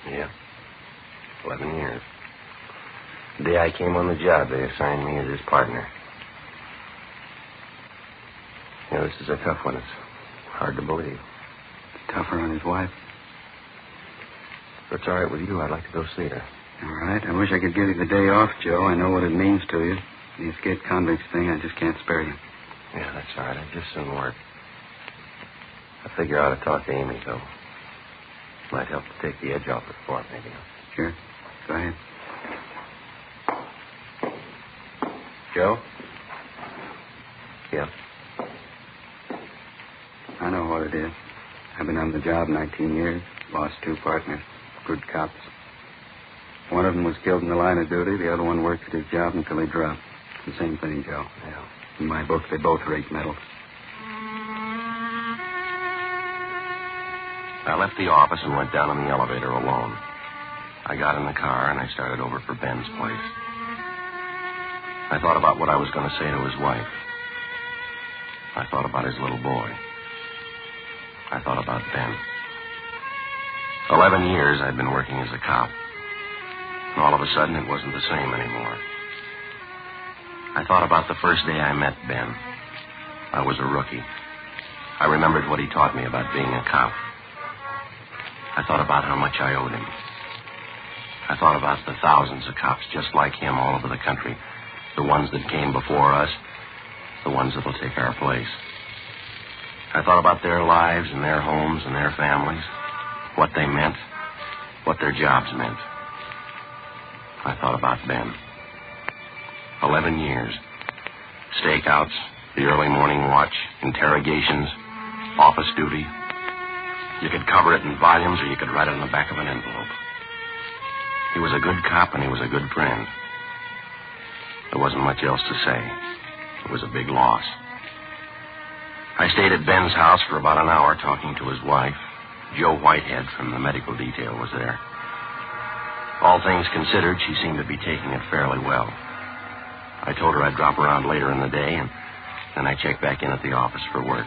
Yeah. 11 years. The day I came on the job, they assigned me as his partner. Yeah, this is a tough one. It's hard to believe. It's tougher on his wife. If it's all right with you, I'd like to go see her. All right. I wish I could give you the day off, Joe. I know what it means to you. The escaped convicts thing, I just can't spare you. Yeah, that's all right. I'd just soon work. I figure I ought to talk to Amy, though. Might help to take the edge off it for it, maybe. Sure. Go ahead. Joe? Yeah? I know what it is. I've been on the job 19 years. Lost 2 partners. Good cops. One of them was killed in the line of duty. The other one worked at his job until he dropped. It's the same thing, Joe. Yeah. In my book, they both rate medals. I left the office and went down in the elevator alone. I got in the car and I started over for Ben's place. I thought about what I was going to say to his wife. I thought about his little boy. I thought about Ben. 11 years I'd been working as a cop. And all of a sudden, it wasn't the same anymore. I thought about the first day I met Ben. I was a rookie. I remembered what he taught me about being a cop. I thought about how much I owed him. I thought about the thousands of cops just like him all over the country. The ones that came before us, the ones that'll take our place. I thought about their lives and their homes and their families, what they meant, what their jobs meant. I thought about Ben. 11 years. Stakeouts, the early morning watch, interrogations, office duty. You could cover it in volumes or you could write it on the back of an envelope. He was a good cop and he was a good friend. There wasn't much else to say. It was a big loss. I stayed at Ben's house for about an hour talking to his wife. Joe Whitehead from the medical detail was there. All things considered, she seemed to be taking it fairly well. I told her I'd drop around later in the day, and then I checked back in at the office for work.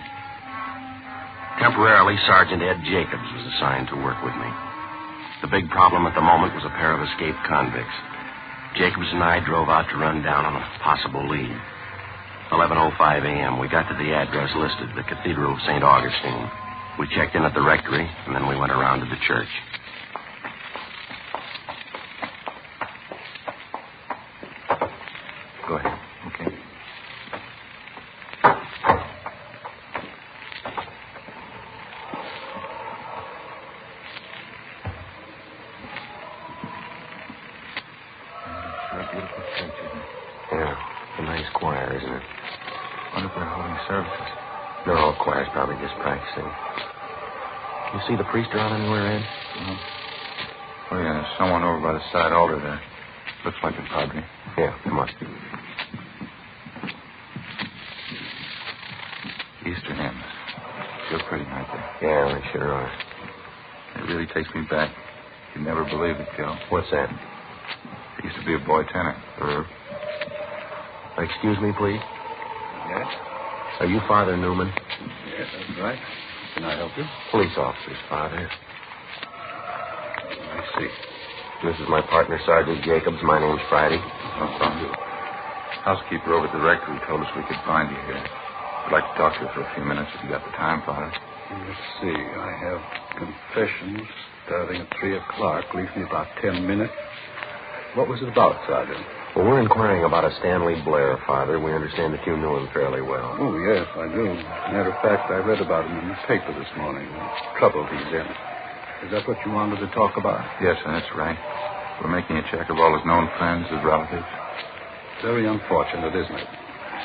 Temporarily, Sergeant Ed Jacobs was assigned to work with me. The big problem at the moment was a pair of escaped convicts. Jacobs and I drove out to run down on a possible lead. 11:05 a.m., we got to the address listed, the Cathedral of St. Augustine. We checked in at the rectory, and then we went around to the church. Go ahead. Okay. Beautiful church, isn't it? Yeah, a nice choir, isn't it? Wonder if they're holding services. No, choir's probably just practicing. You see the priest around anywhere, Ed? No. Oh, yeah, there's someone over by the side altar there. Looks like the padre. Yeah, come on. Easter hymns. Feel pretty, aren't they? Yeah, they sure are. It really takes me back. You'd never believe it, Gil. What's that? I used to be a boy tenor. Excuse me, please. Yes? Are you Father Newman? Yes, that's right. Can I help you? Police officers, Father. I see. This is my partner, Sergeant Jacobs. My name's Friday. No problem. Housekeeper over at the rectory told us we could find you here. I'd like to talk to you for a few minutes if you got the time, Father. Let's see. I have confessions starting at 3 o'clock. Leaves me about 10 minutes. What was it about, Sergeant? Well, we're inquiring about a Stanley Blair, Father. We understand that you knew him fairly well. Oh, yes, I do. Matter of fact, I read about him in the paper this morning. The trouble he's in. Is that what you wanted to talk about? Yes, sir, that's right. We're making a check of all his known friends, his relatives. Very unfortunate, isn't it?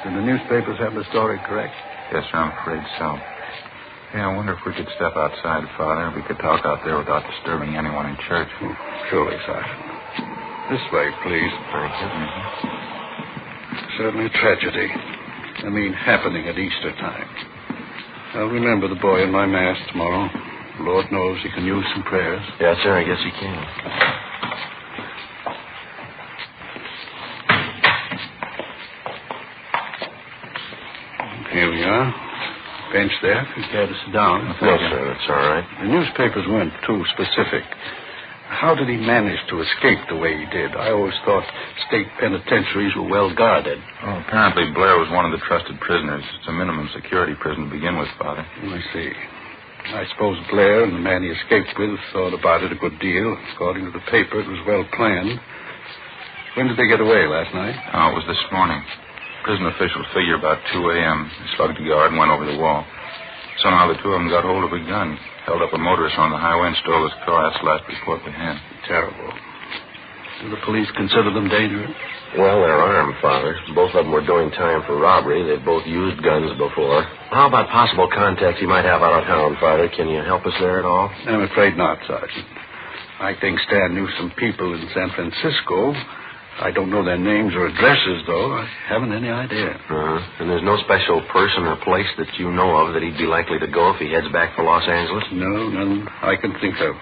Did the newspapers have the story correct? Yes, sir, I'm afraid so. Yeah, I wonder if we could step outside, Father. We could talk out there without disturbing anyone in church. Surely, Sergeant. This way, please. Thank you. Certainly a tragedy. I mean, happening at Easter time. I'll remember the boy in my mass tomorrow. Lord knows he can use some prayers. Yes, sir, I guess he can. Here we are. Bench there, if you care to sit down. No, sir, that's all right. The newspapers weren't too specific. How did he manage to escape the way he did? I always thought state penitentiaries were well guarded. Oh, apparently Blair was one of the trusted prisoners. It's a minimum security prison to begin with, Father. I see. I suppose Blair and the man he escaped with thought about it a good deal. According to the paper, it was well planned. When did they get away, last night? Oh, it was this morning. Prison officials figure about 2 a.m. They slugged the guard and went over the wall. Somehow the two of them got hold of a gun, held up a motorist on the highway and stole his car. That's the last report they had. Terrible. Do the police consider them dangerous? Well, they're armed, Father. Both of them were doing time for robbery. They've both used guns before. How about possible contacts you might have out of town, Father? Can you help us there at all? I'm afraid not, Sergeant. I think Stan knew some people in San Francisco. I don't know their names or addresses, though. I haven't any idea. And there's no special person or place that you know of that he'd be likely to go if he heads back for Los Angeles? No, none I can think of.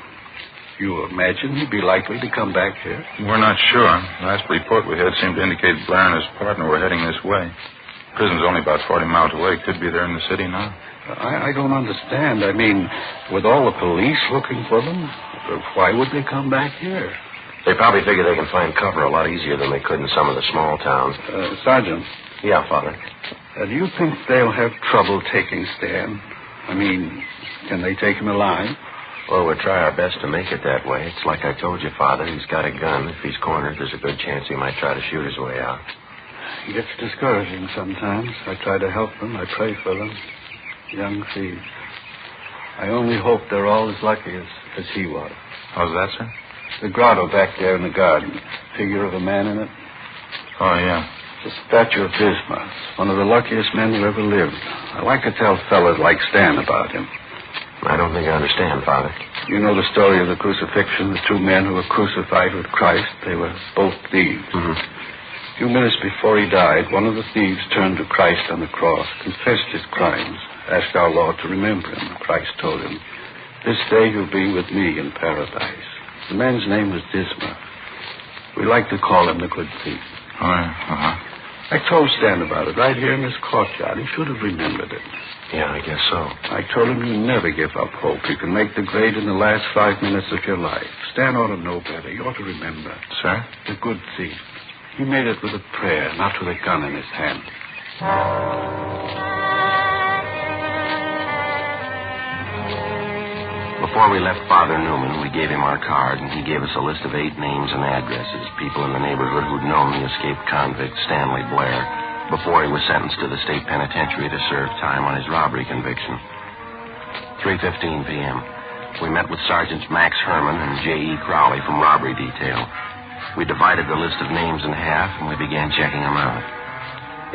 You imagine he'd be likely to come back here? We're not sure. Last report we had seemed to indicate Blair and his partner were heading this way. Prison's only about 40 miles away. Could be there in the city now. I don't understand. I mean, with all the police looking for them, why would they come back here? They probably figure they can find cover a lot easier than they could in some of the small towns. Sergeant. Yeah, Father. Do you think they'll have trouble taking Stan? I mean, can they take him alive? Well, we'll try our best to make it that way. It's like I told you, Father. He's got a gun. If he's cornered, there's a good chance he might try to shoot his way out. It gets discouraging sometimes. I try to help them. I pray for them. Young thieves. I only hope they're all as lucky as he was. How's that, sir? The grotto back there in the garden. Figure of a man in it. Oh, yeah. It's a statue of Dismas. One of the luckiest men who ever lived. I like to tell fellas like Stan about him. I don't think I understand, Father. You know the story of the crucifixion, the two men who were crucified with Christ. They were both thieves. Mm-hmm. A few minutes before he died, one of the thieves turned to Christ on the cross, confessed his crimes, asked our Lord to remember him. Christ told him, "This day you'll be with me in paradise." The man's name was Dismas. We like to call him the good thief. Oh, yeah. Uh-huh. I told Stan about it right here in this courtyard. He should have remembered it. Yeah, I guess so. I told him you never give up hope. You can make the grade in the last 5 minutes of your life. Stan ought to know better. He ought to remember. Sir? The good thief. He made it with a prayer, not with a gun in his hand. Before we left Father Newman, we gave him our card, and he gave us a list of 8 names and addresses, people in the neighborhood who'd known the escaped convict, Stanley Blair, before he was sentenced to the state penitentiary to serve time on his robbery conviction. 3:15 p.m. We met with Sergeants Max Herman and J.E. Crowley from robbery detail. We divided the list of names in half, and we began checking them out.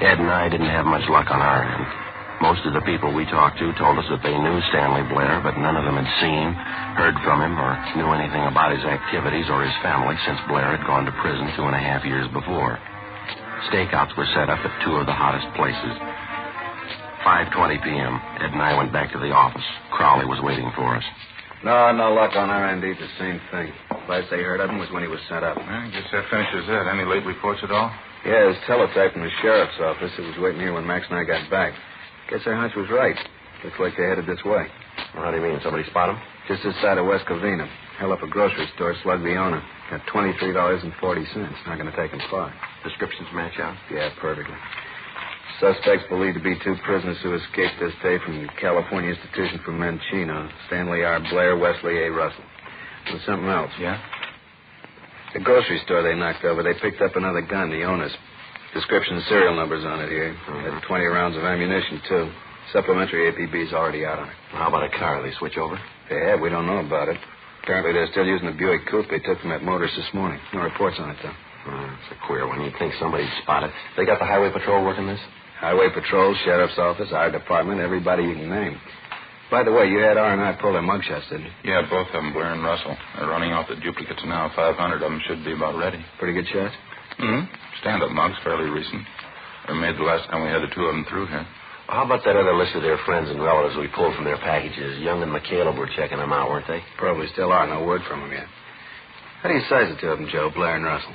Ed and I didn't have much luck on our end. Most of the people we talked to told us that they knew Stanley Blair, but none of them had seen, heard from him, or knew anything about his activities or his family since Blair had gone to prison 2.5 years before. Stakeouts were set up at two of the hottest places. 5:20 p.m., Ed and I went back to the office. Crowley was waiting for us. No luck on our end, either. Same thing. Last they heard of him was when he was sent up. I guess that finishes that. Any late reports at all? Yeah, his teletype from the sheriff's office. It was waiting here when Max and I got back. Guess our hunch was right. Looks like they headed this way. Well, how do you mean? Somebody spot him? Just this side of West Covina. Held up a grocery store, slugged the owner. Got $23.40. Not going to take him far. Descriptions match out? Yeah, perfectly. Suspects believed to be two prisoners who escaped this day from the California Institution for Men Chino. Stanley R. Blair, Wesley A. Russell. And something else. Yeah? The grocery store they knocked over, they picked up another gun, the owner's. Description and serial numbers on it here. Had 20 rounds of ammunition, too. Supplementary APB's already out on it. How about a car? They switch over? They have. We don't know about it. Apparently they're still using the Buick coupe they took from that motorist this morning. No reports on it, though. It's a queer one. You'd think somebody'd spot it. They got the highway patrol working this? Highway patrol, sheriff's office, our department, everybody you can name. By the way, you had R&I pull their mugshots, didn't you? Yeah, both of them, Blair and Russell. They're running off the duplicates now. 500 of them should be about ready. Pretty good shots? Mm-hmm. Stand-up mugs, fairly recent. They made the last time we had the two of them through here. Well, how about that other list of their friends and relatives we pulled from their packages? Young and McCaleb were checking them out, weren't they? Probably still are. No word from them yet. How do you size the two of them, Joe, Blair and Russell?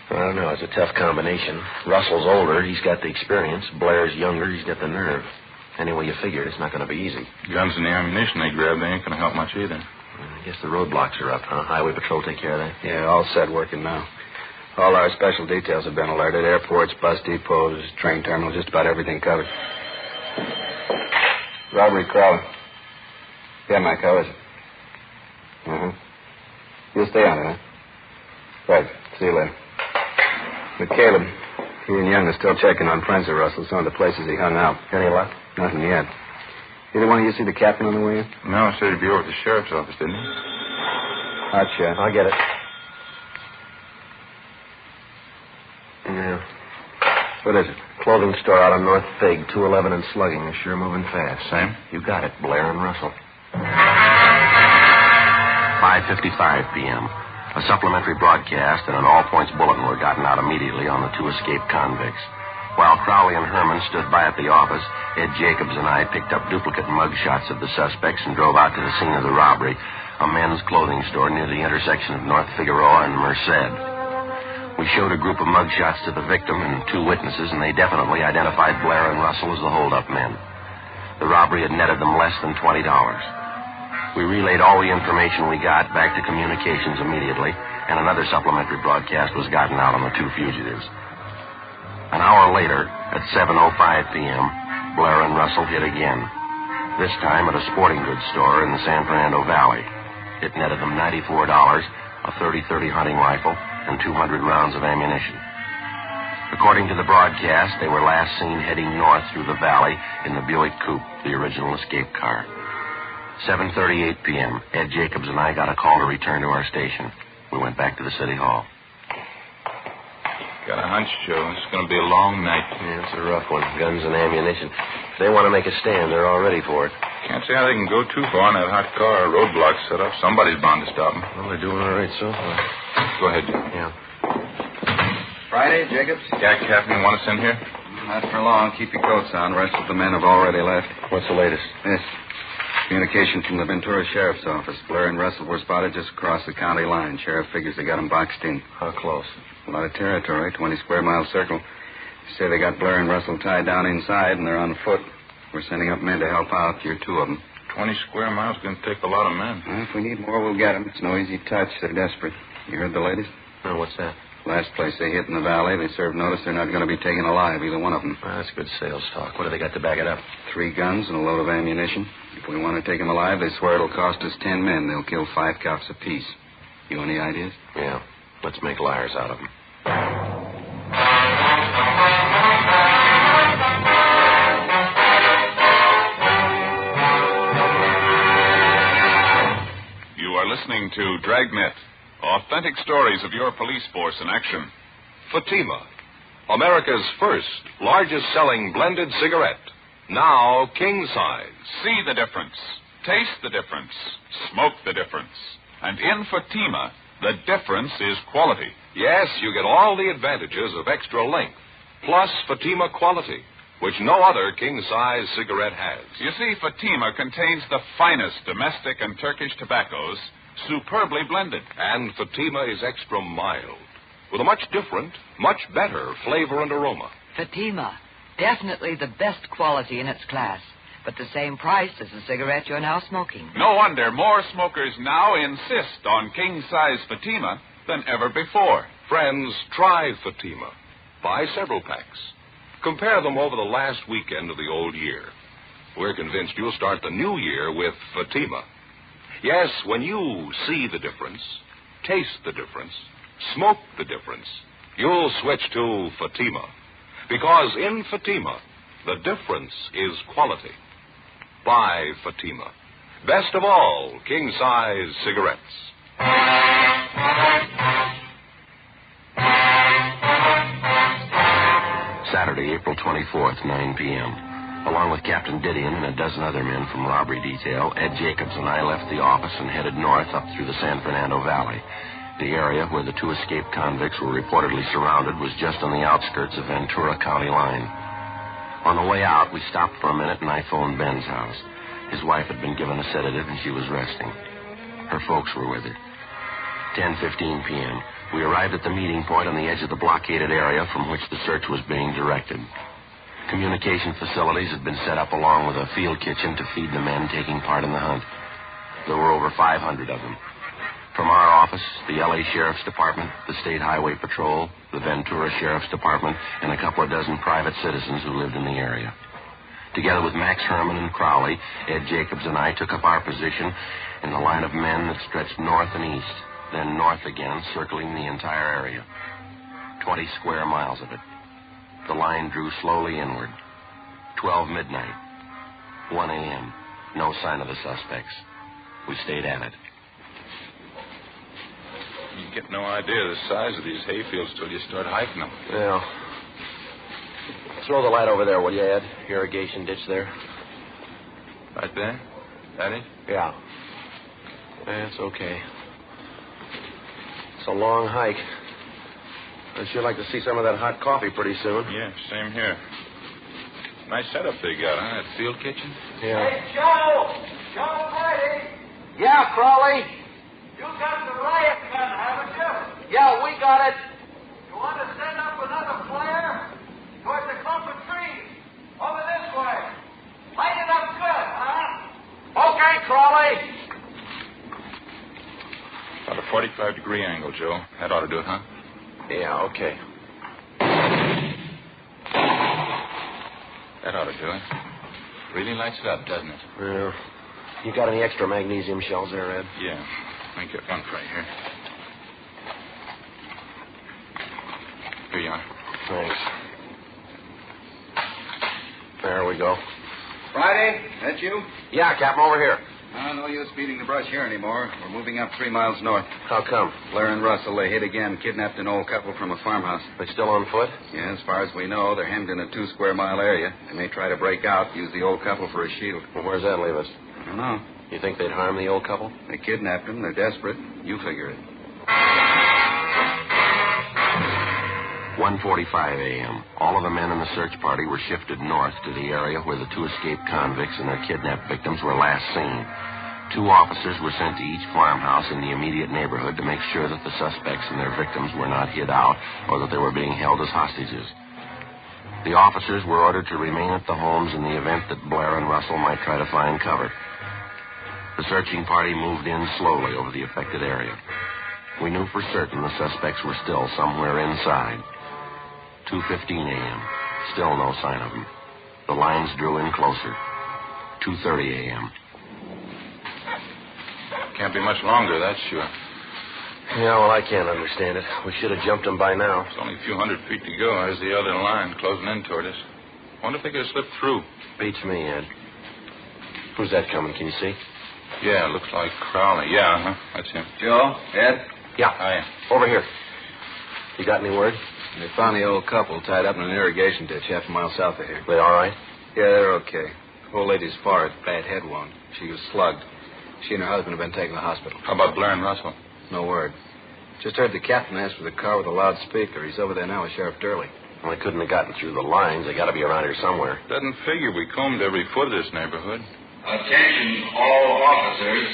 I don't know. It's a tough combination. Russell's older. He's got the experience. Blair's younger. He's got the nerve. Any way you figure it, it's not going to be easy. Guns and the ammunition they grabbed, they ain't going to help much either. I guess the roadblocks are up, huh? Highway patrol take care of that? Yeah, all set, working now. All our special details have been alerted. Airports, bus depots, train terminals, just about everything covered. Robbery, Crowley. Yeah, Mike, how is it? You'll stay on it, huh? Right. See you later. McCaleb, he and Young are still checking on friends of Russell, some of the places he hung out. Any luck? Nothing yet. Either one of you see the captain on the way in? No, I said he'd be over at the sheriff's office, didn't he? Hot shot. I'll get it. Yeah. What is it? Clothing store out on North Fig, 211 and slugging. They're sure moving fast. Same? You got it, Blair and Russell. 5:55 p.m. A supplementary broadcast and an all-points bulletin were gotten out immediately on the two escaped convicts. While Crowley and Herman stood by at the office, Ed Jacobs and I picked up duplicate mugshots of the suspects and drove out to the scene of the robbery, a men's clothing store near the intersection of North Figueroa and Merced. We showed a group of mugshots to the victim and two witnesses, and they definitely identified Blair and Russell as the hold-up men. The robbery had netted them less than $20. We relayed all the information we got back to communications immediately, and another supplementary broadcast was gotten out on the two fugitives. An hour later, at 7:05 p.m., Blair and Russell hit again, this time at a sporting goods store in the San Fernando Valley. It netted them $94, a .30-30 hunting rifle, and 200 rounds of ammunition. According to the broadcast, they were last seen heading north through the valley in the Buick coupe, the original escape car. 7:38 p.m., Ed Jacobs and I got a call to return to our station. We went back to the city hall. Got a hunch, Joe. It's going to be a long night. Yeah, it's a rough one. Guns and ammunition. If they want to make a stand, they're all ready for it. Can't see how they can go too far in that hot car. Roadblocks set up. Somebody's bound to stop them. Well, they're doing all right so far. Go ahead, Joe. Yeah. Friday, Jacobs? Jack, Captain, want us in here? Not for long. Keep your coats on. The rest of the men have already left. What's the latest? This. Communication from the Ventura Sheriff's Office. Blair and Russell were spotted just across the county line. Sheriff figures they got them boxed in. How close? A lot of territory, 20 square mile circle. They say they got Blair and Russell tied down inside, and they're on foot. We're sending up men to help out. You're two of them. 20 square miles going to take a lot of men. Well, if we need more, we'll get them. It's no easy touch. They're desperate. You heard the latest? No, what's that? Last place they hit in the valley, they served notice they're not going to be taken alive, either one of them. Well, that's good sales talk. What do they got to back it up? 3 guns and a load of ammunition. If we want to take them alive, they swear it'll cost us 10 men. They'll kill 5 cops apiece. You any ideas? Yeah. Let's make liars out of them. You are listening to Dragnet, Authentic stories of your police force in action. Fatima, America's first, largest-selling blended cigarette. Now king size. See the difference. Taste the difference. Smoke the difference. And in Fatima, the difference is quality. Yes, you get all the advantages of extra length, plus Fatima quality, which no other king-size cigarette has. You see, Fatima contains the finest domestic and Turkish tobaccos, superbly blended. And Fatima is extra mild, with a much different, much better flavor and aroma. Fatima, definitely the best quality in its class, but the same price as the cigarette you're now smoking. No wonder more smokers now insist on king-size Fatima than ever before. Friends, try Fatima. Buy several packs. Compare them over the last weekend of the old year. We're convinced you'll start the new year with Fatima. Yes, when you see the difference, taste the difference, smoke the difference, you'll switch to Fatima. Because in Fatima, the difference is quality. Buy Fatima. Best of all, king-size cigarettes. Saturday, April 24th, 9 p.m. Along with Captain Didion and a dozen other men from robbery detail, Ed Jacobs and I left the office and headed north up through the San Fernando Valley. The area where the two escaped convicts were reportedly surrounded was just on the outskirts of Ventura County line. On the way out, we stopped for a minute and I phoned Ben's house. His wife had been given a sedative and she was resting. Her folks were with her. 10:15 p.m. We arrived at the meeting point on the edge of the blockaded area from which the search was being directed. Communication facilities had been set up along with a field kitchen to feed the men taking part in the hunt. There were over 500 of them. From our office, the L.A. Sheriff's Department, the State Highway Patrol, the Ventura Sheriff's Department, and a couple of dozen private citizens who lived in the area. Together with Max Herman and Crowley, Ed Jacobs and I took up our position in the line of men that stretched north and east, then north again, circling the entire area. 20 square miles of it. The line drew slowly inward. 12 midnight. 1 a.m. No sign of the suspects. We stayed at it. You get no idea of the size of these hayfields till you start hiking them. Yeah. Throw the light over there, will you, Ed? Irrigation ditch there. Right there? That it? Yeah. That's okay. It's a long hike. I'd sure like to see some of that hot coffee pretty soon. Yeah, same here. Nice setup they got, huh? That field kitchen? Yeah. Hey, Joe! Joe Brady! Yeah, Crowley? You got the riot gun, haven't you? Yeah, we got it. You want to send up another flare? Towards the clump of trees. Over this way. Light it up good, huh? Okay, Crowley. About a 45-degree angle, Joe. That ought to do it, huh? Yeah, okay. That ought to do it. Really lights it up, doesn't it? Yeah. You got any extra magnesium shells there, Ed? Yeah. Let me get one right here. Here you are. Thanks. There we go. Friday, that you? Yeah, Captain, over here. No use beating the brush here anymore. We're moving up 3 miles north. How come? Blair and Russell, they hit again, kidnapped an old couple from a farmhouse. They still on foot? Yeah, as far as we know, they're hemmed in a 2 square mile area. They may try to break out, use the old couple for a shield. Well, where's that leave us? I don't know. You think they'd harm the old couple? They kidnapped them. They're desperate. You figure it. 1:45 a.m. All of the men in the search party were shifted north to the area where the 2 escaped convicts and their kidnapped victims were last seen. 2 officers were sent to each farmhouse in the immediate neighborhood to make sure that the suspects and their victims were not hid out or that they were being held as hostages. The officers were ordered to remain at the homes in the event that Blair and Russell might try to find cover. The searching party moved in slowly over the affected area. We knew for certain the suspects were still somewhere inside. 2:15 a.m. Still no sign of them. The lines drew in closer. 2:30 a.m. Can't be much longer, that's sure. Yeah, well, I can't understand it. We should have jumped them by now. It's only a few hundred feet to go. There's the other line closing in toward us. Wonder if they could have slipped through. Beats me, Ed. Who's that coming? Can you see? Yeah, looks like Crowley. Yeah, huh? That's him. Joe, Ed, Yeah. Hi. Over here. You got any word? They found the old couple tied up in an irrigation ditch half a mile south of here. They all right? Yeah, they're okay. The old lady's forehead, bad head wound. She was slugged. She and her husband have been taken to the hospital. How about Blair and Russell? No word. Just heard the captain ask for the car with a loudspeaker. He's over there now with Sheriff Durley. Well, they couldn't have gotten through the lines. They got to be around here somewhere. Doesn't figure. We combed every foot of this neighborhood. Attention, all officers.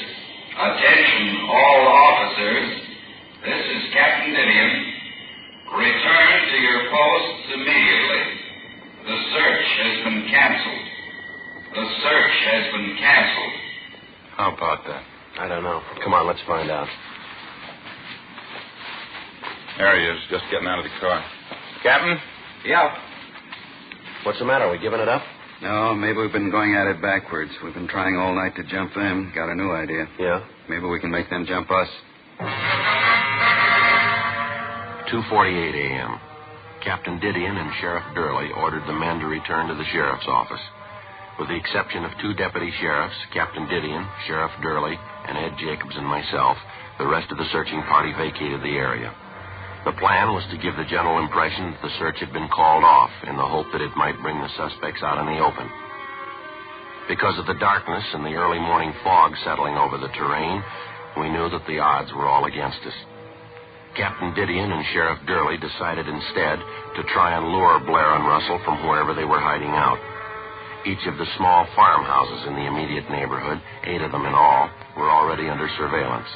Attention, all officers. This is Captain Didion. Return to your posts immediately. The search has been canceled. The search has been canceled. How about that? I don't know. Come on, let's find out. There he is, just getting out of the car. Captain? Yeah. What's the matter? Are we giving it up? No, maybe we've been going at it backwards. We've been trying all night to jump them. Got a new idea. Yeah? Maybe we can make them jump us. 2:48 a.m. Captain Didion and Sheriff Durley ordered the men to return to the sheriff's office. With the exception of 2 deputy sheriffs, Captain Didion, Sheriff Durley, and Ed Jacobs and myself, the rest of the searching party vacated the area. The plan was to give the general impression that the search had been called off in the hope that it might bring the suspects out in the open. Because of the darkness and the early morning fog settling over the terrain, we knew that the odds were all against us. Captain Didion and Sheriff Durley decided instead to try and lure Blair and Russell from wherever they were hiding out. Each of the small farmhouses in the immediate neighborhood, 8 of them in all, were already under surveillance.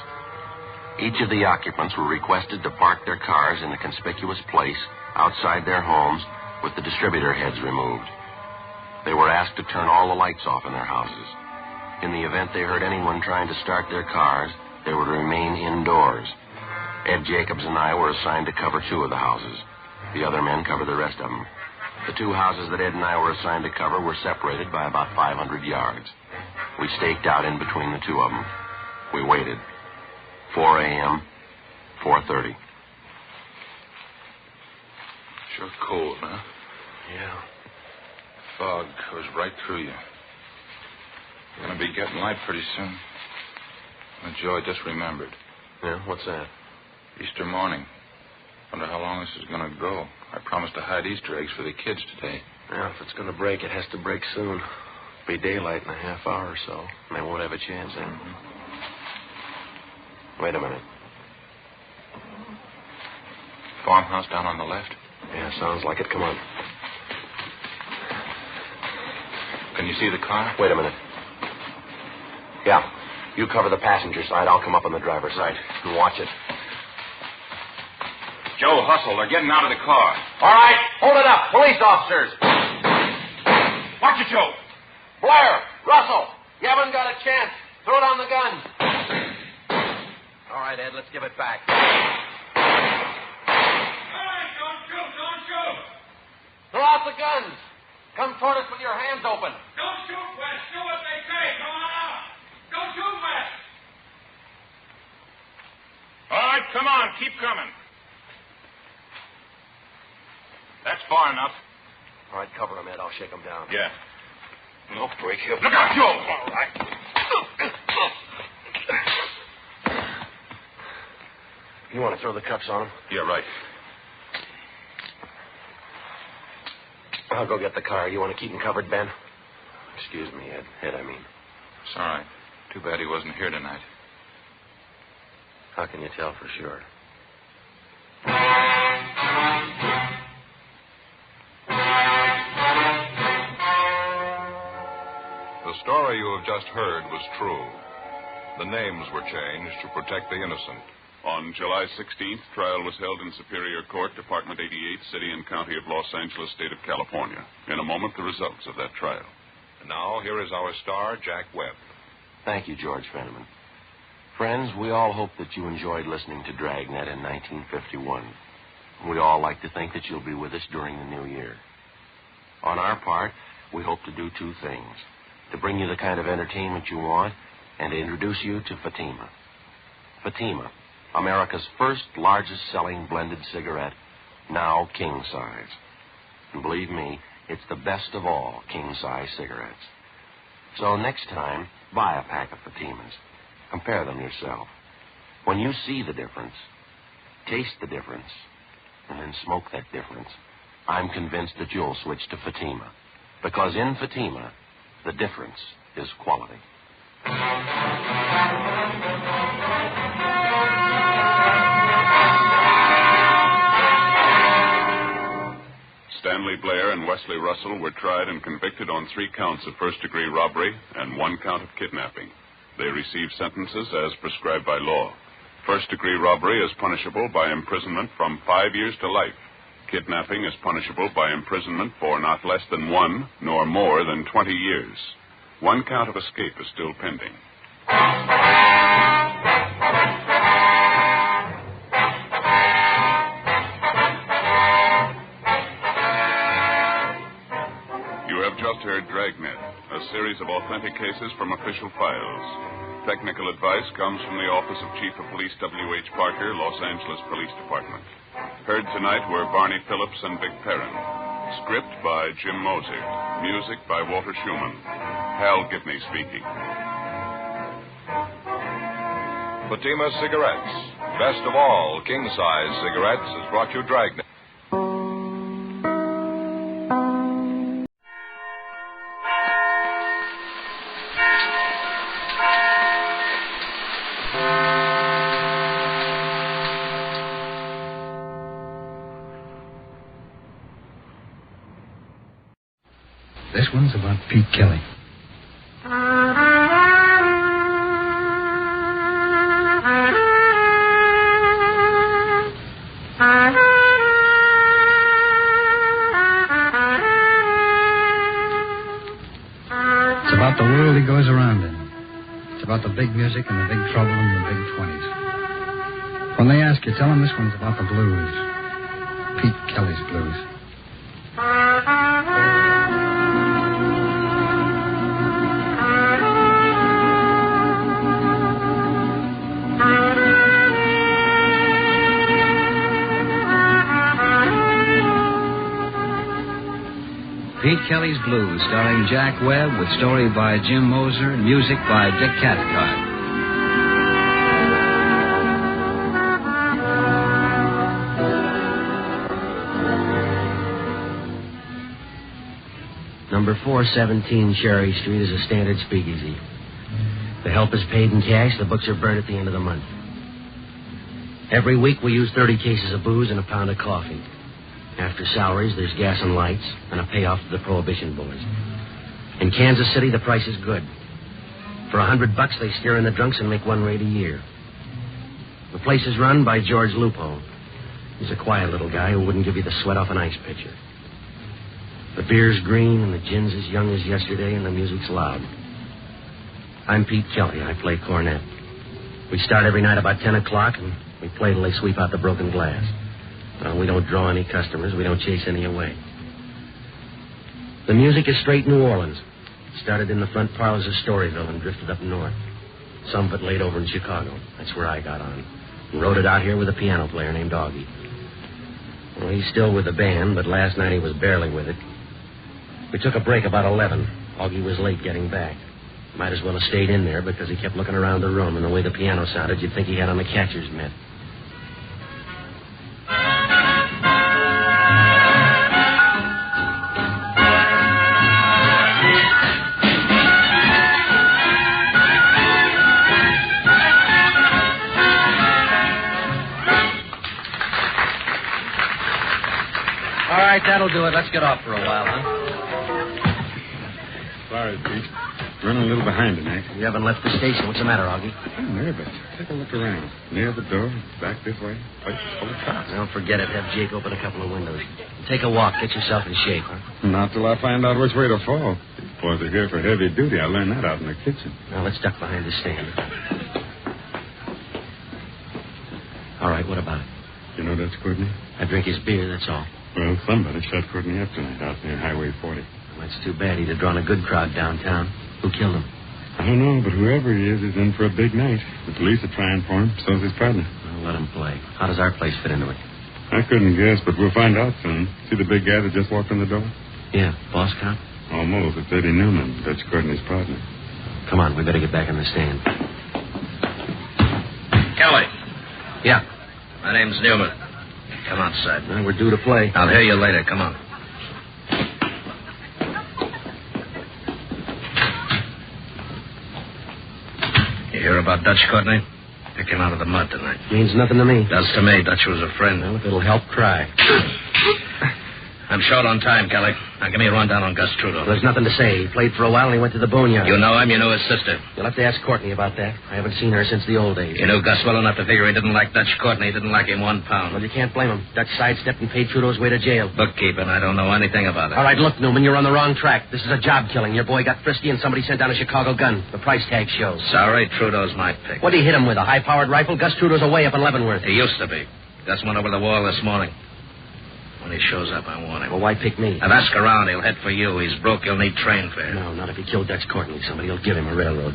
Each of the occupants were requested to park their cars in a conspicuous place outside their homes with the distributor heads removed. They were asked to turn all the lights off in their houses. In the event they heard anyone trying to start their cars, they were to remain indoors. Ed Jacobs and I were assigned to cover 2 of the houses. The other men covered the rest of them. The 2 houses that Ed and I were assigned to cover were separated by about 500 yards. We staked out in between the 2 of them. We waited. 4 a.m., 4:30. Sure cold, huh? Yeah. Fog goes right through you. You're going to be getting light pretty soon. And Joe, I just remembered. Yeah, what's that? Easter morning. Wonder how long this is going to go. I promised to hide Easter eggs for the kids today. Yeah, if it's going to break, it has to break soon. It'll be daylight in a half hour or so. And they won't have a chance then. Mm-hmm. Wait a minute. Farmhouse down on the left? Yeah, sounds like it. Come on. Can you see the car? Wait a minute. Yeah. You cover the passenger side. I'll come up on the driver's side and watch it. Joe, hustle. They're getting out of the car. All right. Hold it up. Police officers. Watch it, Joe. Blair, Russell, you haven't got a chance. Throw down the gun. All right, Ed, let's give it back. All right, don't shoot, don't shoot. Throw out the guns. Come toward us with your hands open. Don't shoot, West. Do what they say. Come on out. Don't shoot, West. All right, come on. Keep coming. That's far enough. All right, cover him, Ed. I'll shake him down. Yeah. No break here. Look out, Joe. All right. You want to throw the cuffs on him? Yeah, right. I'll go get the car. You want to keep him covered, Ben? Excuse me, Ed. Ed, I mean. It's all right. Too bad he wasn't here tonight. How can you tell for sure? The story you have just heard was true. The names were changed to protect the innocent. On July 16th, trial was held in Superior Court, Department 88, City and County of Los Angeles, State of California. In a moment, the results of that trial. And now, here is our star, Jack Webb. Thank you, George Fenneman. Friends, we all hope that you enjoyed listening to Dragnet in 1951. We all like to think that you'll be with us during the new year. On our part, we hope to do 2 things. To bring you the kind of entertainment you want, and to introduce you to Fatima. Fatima, America's first largest-selling blended cigarette, now king-size. And believe me, it's the best of all king-size cigarettes. So next time, buy a pack of Fatimas. Compare them yourself. When you see the difference, taste the difference, and then smoke that difference, I'm convinced that you'll switch to Fatima. Because in Fatima, the difference is quality. Stanley Blair and Wesley Russell were tried and convicted on 3 counts of first-degree robbery and 1 count of kidnapping. They received sentences as prescribed by law. First-degree robbery is punishable by imprisonment from 5 years to life. Kidnapping is punishable by imprisonment for not less than 1 nor more than 20 years. 1 count of escape is still pending. You have just heard Dragnet, a series of authentic cases from official files. Technical advice comes from the Office of Chief of Police W.H. Parker, Los Angeles Police Department. Heard tonight were Barney Phillips and Vic Perrin. Script by Jim Moser. Music by Walter Schumann. Hal Gibney speaking. Fatima Cigarettes. Best of all, king-size cigarettes has brought you Dragnet. This one's about Pete Kelly. It's about the world he goes around in. It's about the big music and the big trouble and the big 20s. When they ask you, tell them this one's about the blues. Pete Kelly's blues. Pete Kelly's Blues, starring Jack Webb, with story by Jim Moser and music by Dick Cathcart. Number 417 Cherry Street is a standard speakeasy. The help is paid in cash. The books are burned at the end of the month. Every week we use 30 cases of booze and a pound of coffee. After salaries, there's gas and lights and a payoff to the Prohibition boys. In Kansas City, the price is good. For $100, they steer in the drunks and make 1 raid a year. The place is run by George Lupo. He's a quiet little guy who wouldn't give you the sweat off an ice pitcher. The beer's green and the gin's as young as yesterday and the music's loud. I'm Pete Kelly. I play cornet. We start every night about 10 o'clock and we play till they sweep out the broken glass. We don't draw any customers. We don't chase any away. The music is straight New Orleans. It started in the front parlors of Storyville and drifted up north. Some of it laid over in Chicago. That's where I got on. And wrote it out here with a piano player named Augie. Well, he's still with the band, but last night he was barely with it. We took a break about 11. Augie was late getting back. Might as well have stayed in there because he kept looking around the room, and the way the piano sounded, you'd think he had on the catcher's mitt. All right, that'll do it. Let's get off for a while, huh? Sorry, Pete. Running a little behind tonight. You haven't left the station. What's the matter, Augie? I'm nervous. Take a look around. Near the door, back this way. Place is full of cops. Don't forget it. Have Jake open a couple of windows. Take a walk. Get yourself in shape, huh? Not till I find out which way to fall. These boys are here for heavy duty. I learned that out in the kitchen. Now, let's duck behind the stand. All right, what about it? You know that's Courtney? I drink his beer, that's all. Well, somebody shot Courtney up tonight out near Highway 40. Well, that's too bad. He'd have drawn a good crowd downtown. Who killed him? I don't know, but whoever he is in for a big night. The police are trying for him. So's his partner. Well, let him play. How does our place fit into it? I couldn't guess, but we'll find out soon. See the big guy that just walked in the door? Yeah, boss cop? Almost. It's Eddie Newman. That's Courtney's partner. Come on, we better get back in the stand. Kelly. Yeah. My name's Newman. Come outside. We're due to play. I'll hear you later. Come on. You hear about Dutch, Courtney? Pick him out of the mud tonight. Means nothing to me. Does to me. Dutch was a friend. Well, if it'll help, cry. I'm short on time, Kelly. Now give me a rundown on Gus Trudeau. There's nothing to say. He played for a while and he went to the boneyard. You know him? You know his sister? You'll have to ask Courtney about that. I haven't seen her since the old days. You knew Gus well enough to figure he didn't like Dutch. Courtney didn't like him 1 pound. Well, you can't blame him. Dutch sidestepped and paid Trudeau's way to jail. Bookkeeping. I don't know anything about it. All right, look, Newman, you're on the wrong track. This is a job killing. Your boy got frisky and somebody sent down a Chicago gun. The price tag shows. Sorry, Trudeau's my pick. What did he hit him with? A high-powered rifle? Gus Trudeau's away up in Leavenworth. He used to be. Gus went over the wall this morning. When he shows up, I want him. Well, why pick me? I've asked around. He'll head for you. He's broke. He'll need train fare. No, not if he killed Dutch Courtney. Somebody will give him a railroad.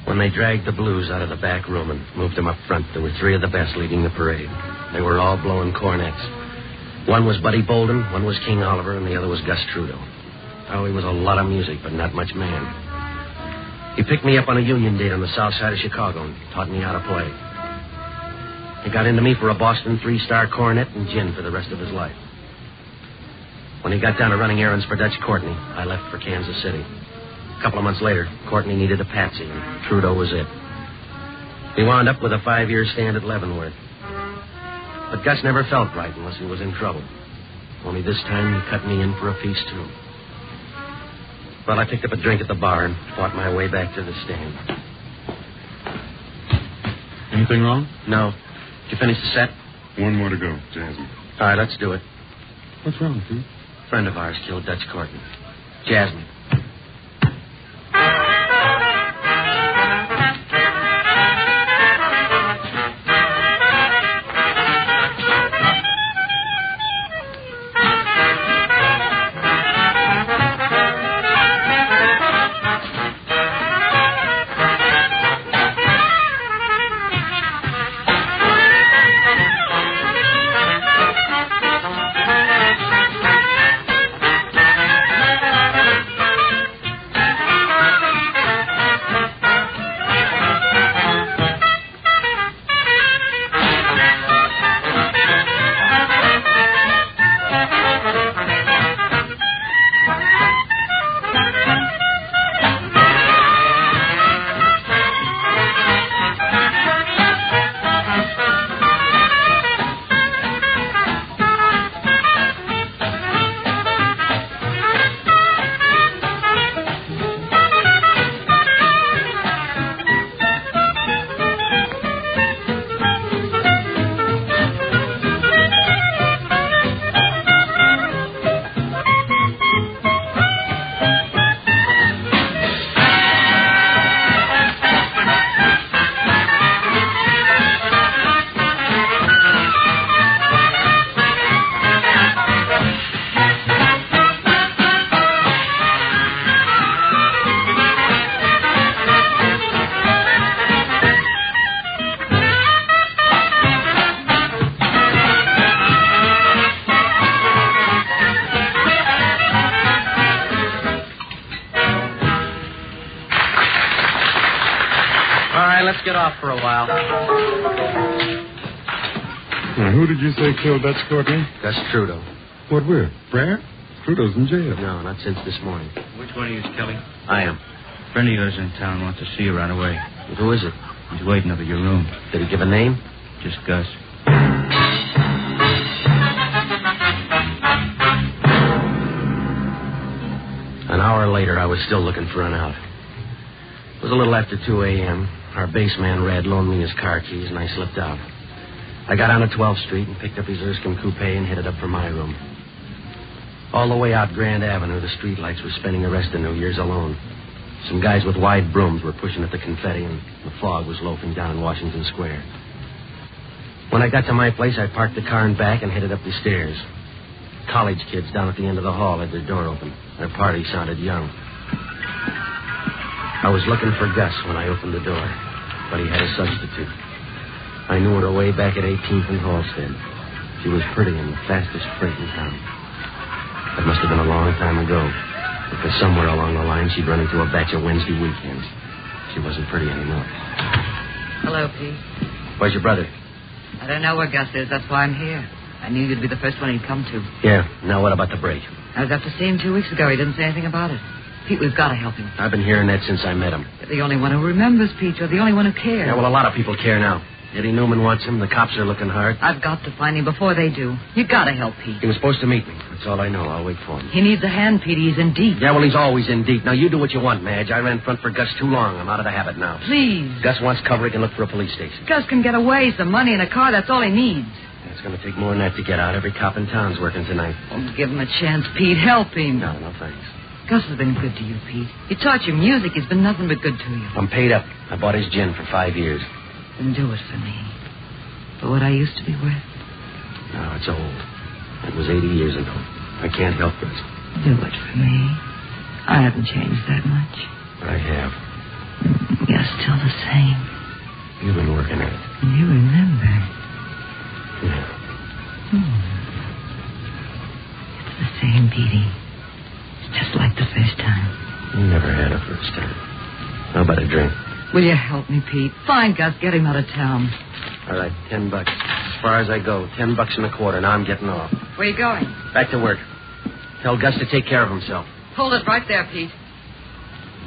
When they dragged the blues out of the back room and moved them up front, there were 3 of the best leading the parade. They were all blowing cornets. One was Buddy Bolden, one was King Oliver, and the other was Gus Trudeau. Oh, he was a lot of music, but not much man. He picked me up on a union date on the south side of Chicago and taught me how to play. He got into me for a Boston 3-star cornet and gin for the rest of his life. When he got down to running errands for Dutch Courtney, I left for Kansas City. A couple of months later, Courtney needed a patsy, and Trudeau was it. He wound up with a 5-year stand at Leavenworth. But Gus never felt right unless he was in trouble. Only this time he cut me in for a piece, too. Well, I picked up a drink at the bar and fought my way back to the stand. Anything wrong? No. Did you finish the set? One more to go, Jasmine. All right, let's do it. What's wrong, Pete? A friend of ours killed Dutch Courtney. Jasmine. Let's get off for a while. Now, who did you say killed Dutch Courtney? Gus Trudeau. What with? Brad? Trudeau's in jail. No, not since this morning. Which one of you is Kelly? I am. A friend of yours in town wants to see you right away. Who is it? He's waiting up at your room. Did he give a name? Just Gus. An hour later, I was still looking for an out. It was a little after 2 a.m. Our base man, Red, loaned me his car keys, and I slipped out. I got on to 12th Street and picked up his Erskine coupe and headed up for my room. All the way out Grand Avenue, the streetlights were spending the rest of New Year's alone. Some guys with wide brooms were pushing at the confetti, and the fog was loafing down Washington Square. When I got to my place, I parked the car in back and headed up the stairs. College kids down at the end of the hall had their door open. Their party sounded young. I was looking for Gus when I opened the door, but he had a substitute. I knew her way back at 18th and Halstead. She was pretty and the fastest freight in town. That must have been a long time ago. Because somewhere along the line, she'd run into a batch of Wednesday weekends. She wasn't pretty anymore. Hello, Pete. Where's your brother? I don't know where Gus is. That's why I'm here. I knew you'd be the first one he'd come to. Yeah. Now what about the break? I was up to see him 2 weeks ago. He didn't say anything about it. Pete, we've got to help him. I've been hearing that since I met him. You're the only one who remembers, Pete. You're the only one who cares. Yeah, well, a lot of people care now. Eddie Newman wants him. The cops are looking hard. I've got to find him before they do. You got to help Pete. He was supposed to meet me. That's all I know. I'll wait for him. He needs a hand, Pete. He's in deep. Yeah, well, he's always in deep. Now, you do what you want, Madge. I ran front for Gus too long. I'm out of the habit now. Please. Gus wants cover. He can look for a police station. Gus can get away. Some money and a car. That's all he needs. It's going to take more than that to get out. Every cop in town's working tonight. Oh, give him a chance, Pete. Help him. No, thanks. Gus has been good to you, Pete. He taught you music. He's been nothing but good to you. I'm paid up. I bought his gin for 5 years. Then do it for me. For what I used to be worth. No, it's old. It was 80 years ago. I can't help this. Do it for me. I haven't changed that much. I have. You're still the same. You've been working at it. You remember. Yeah. It's the same, Petey. It's just like the first time. You never had a first time. How about a drink? Will you help me, Pete? Find Gus. Get him out of town. All right, $10. As far as I go, $10.25. Now I'm getting off. Where you going? Back to work. Tell Gus to take care of himself. Hold it right there, Pete.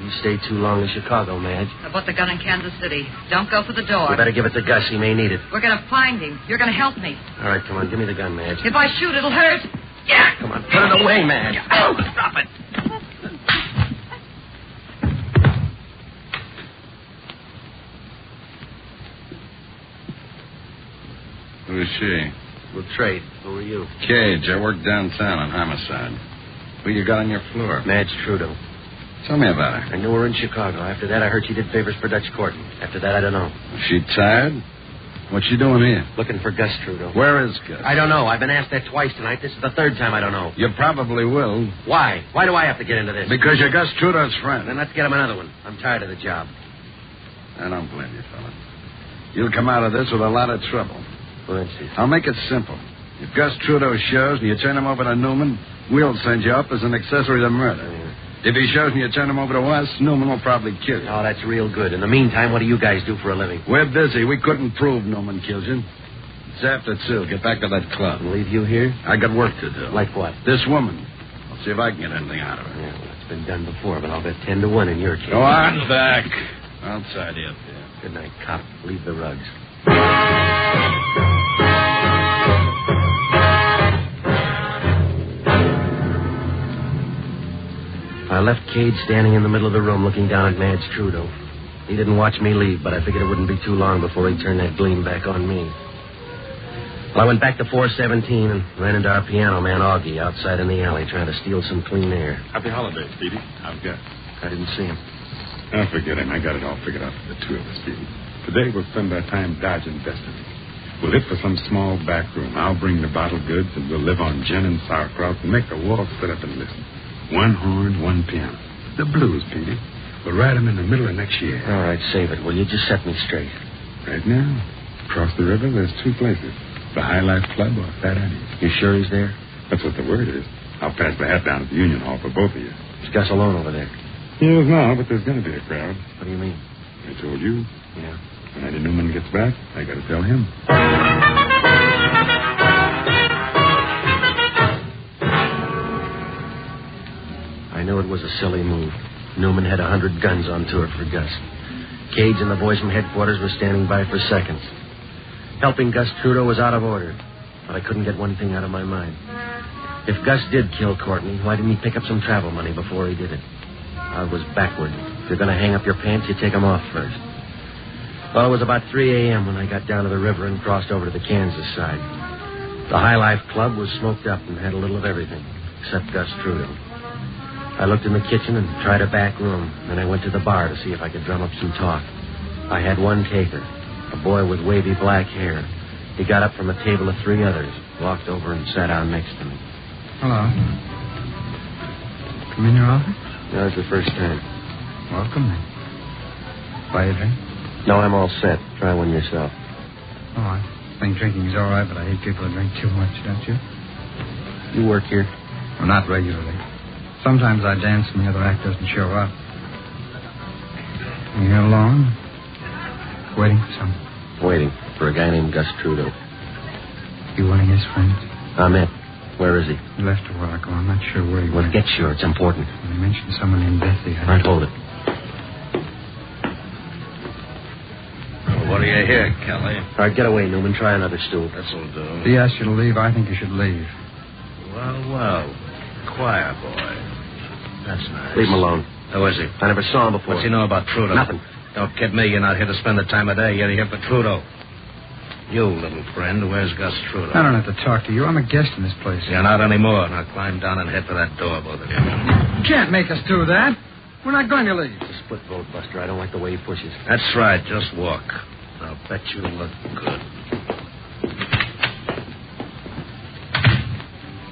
You stay too long in Chicago, Madge. I bought the gun in Kansas City. Don't go for the door. You better give it to Gus. He may need it. We're going to find him. You're going to help me. All right, come on. Give me the gun, Madge. If I shoot, it'll hurt. Yeah. Come on. Put it away, Madge. Oh, stop it. Who's she? We'll trade. Who are you? Cage. I work downtown on homicide. Who you got on your floor? Madge Trudeau. Tell me about her. I knew her in Chicago. After that, I heard she did favors for Dutch Courtney. After that, I don't know. Is she tired? What's she doing here? Looking for Gus Trudeau. Where is Gus? I don't know. I've been asked that twice tonight. This is the third time I don't know. You probably will. Why? Why do I have to get into this? Because you're Gus Trudeau's friend. Then let's get him another one. I'm tired of the job. I don't blame you, fella. You'll come out of this with a lot of trouble. For instance? I'll make it simple. If Gus Trudeau shows and you turn him over to Newman, we'll send you up as an accessory to murder. If he shows and you turn him over to us, Newman will probably kill you. Oh, that's real good. In the meantime, what do you guys do for a living? We're busy. We couldn't prove Newman killed you. It's after 2. Get back to that club. And leave you here? I got work to do. Like what? This woman. I'll see if I can get anything out of her. Yeah, well, it's been done before, but I'll bet 10-1 in your case. Go on back. I'll tidy up there. Good night, cop. Leave the rugs. I left Cade standing in the middle of the room looking down at Madge Trudeau. He didn't watch me leave, but I figured it wouldn't be too long before he turned that gleam back on me. Well, I went back to 417 and ran into our piano man, Augie, outside in the alley trying to steal some clean air. Happy holidays, Petey. How's Gus? I didn't see him. Oh, forget him. I got it all figured out for the two of us, Petey. Today we'll spend our time dodging destiny. We'll hit for some small back room. I'll bring the bottled goods, and we'll live on gin and sauerkraut and make the walls sit up and listen. One horn, one piano. The blues, Petey. We'll write them in the middle of next year. All right, save it. Will you just set me straight? Right now, across the river, there's 2 places. The High Life Club or Fat Eddie's. You sure he's there? That's what the word is. I'll pass the hat down at the Union Hall for both of you. Is Gus alone over there? He is now, but there's going to be a crowd. What do you mean? I told you. Yeah. When Eddie Newman gets back, I got to tell him. I knew it was a silly move. Newman had 100 guns on tour for Gus. Cage and the boys from headquarters were standing by for seconds. Helping Gus Trudeau was out of order, but I couldn't get one thing out of my mind. If Gus did kill Courtney, why didn't he pick up some travel money before he did it? I was backward. If you're going to hang up your pants, you take them off first. Well, it was about 3 a.m. when I got down to the river and crossed over to the Kansas side. The High Life Club was smoked up and had a little of everything, except Gus Trudeau. I looked in the kitchen and tried a back room. Then I went to the bar to see if I could drum up some talk. I had one taker, a boy with wavy black hair. He got up from a table of 3 others, walked over and sat down next to me. Hello. Come in your office? No, it's the first time. Welcome, then. Buy a drink? No, I'm all set. Try one yourself. Oh, I think drinking's all right, but I hate people who drink too much, don't you? You work here? Well, not regularly. Sometimes I dance and the other act doesn't show up. You here alone? Waiting for someone? Waiting for a guy named Gus Trudeau. You one of his friends? I'm it. Where is he? He left a while ago. I'm not sure where he Well, went. get sure. It's important. He mentioned someone named Bessie. All right, hold it. What do you hear, Kelly? All right, get away, Newman. Try another stool. This'll do. If he asked you to leave, I think you should leave. Well. Choir boy. That's nice. Leave him alone. Who is he? I never saw him before. What's he know about Trudeau? Nothing. Don't kid me. You're not here to spend the time of day. You're here for Trudeau. You, little friend, where's Gus Trudeau? I don't have to talk to you. I'm a guest in this place. You're not anymore. Now climb down and head for that door, both of you. You can't make us do that. We're not going to leave. It's a split vote, Buster. I don't like the way he pushes. That's right. Just walk. I'll bet you look good.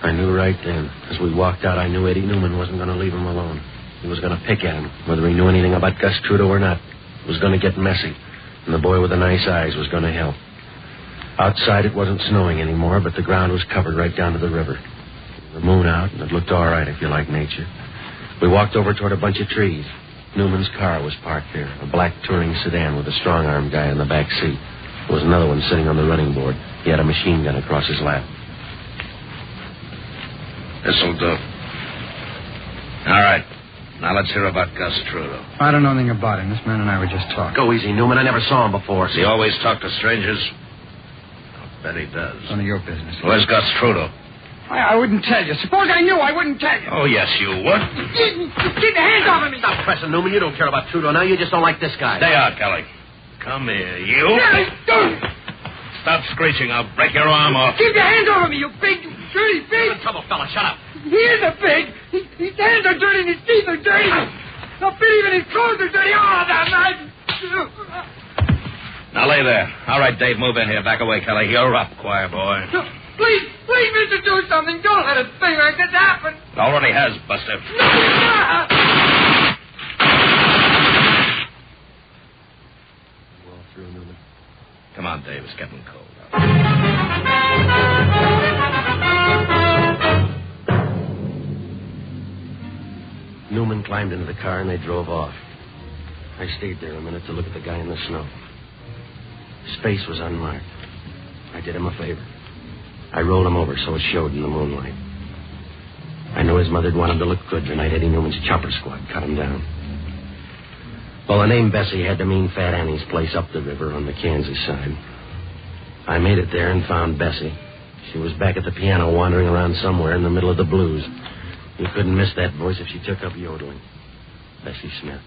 I knew right then. As we walked out, I knew Eddie Newman wasn't going to leave him alone. He was going to pick at him, whether he knew anything about Gus Trudeau or not. It was going to get messy, and the boy with the nice eyes was going to help. Outside, it wasn't snowing anymore, but the ground was covered right down to the river. The moon out, and it looked all right if you like nature. We walked over toward a bunch of trees. Newman's car was parked there, a black touring sedan with a strong-armed guy in the back seat. There was another one sitting on the running board. He had a machine gun across his lap. This'll do. All right. Now let's hear about Gus Trudeau. I don't know anything about him. This man and I were just talking. Go easy, Newman. I never saw him before. Does he always talk to strangers? I'll bet he does. None of your business. Where's Gus Trudeau? I wouldn't tell you. Suppose I knew, I wouldn't tell you. Oh, yes, you would. Keep the hands off of me. Stop pressing, Newman. You don't care about Trudeau now. You just don't like this guy. Stay out, Kelly. Come here, you. Don't. Stop screeching. I'll break your arm off. Keep your hands off of me, you big, dirty pig. You're in trouble, fella. Shut up. He is a pig. His hands are dirty and his teeth are dirty. The fit even his clothes are dirty. Oh, that man. Now lay there. All right, Dave, move in here. Back away, Kelly. You're up, choir boy. Please, mister, do something. Don't let a thing like this happen. It already has, Buster. Well, through, Newman. Come on, Dave. It's getting cold. Newman climbed into the car and they drove off. I stayed there a minute to look at the guy in the snow. His face was unmarked. I did him a favor. I rolled him over so it showed in the moonlight. I knew his mother'd want him to look good the night Eddie Newman's chopper squad cut him down. Well, the name Bessie had to mean Fat Annie's place up the river on the Kansas side. I made it there and found Bessie. She was back at the piano wandering around somewhere in the middle of the blues. You couldn't miss that voice if she took up yodeling. Bessie Smith.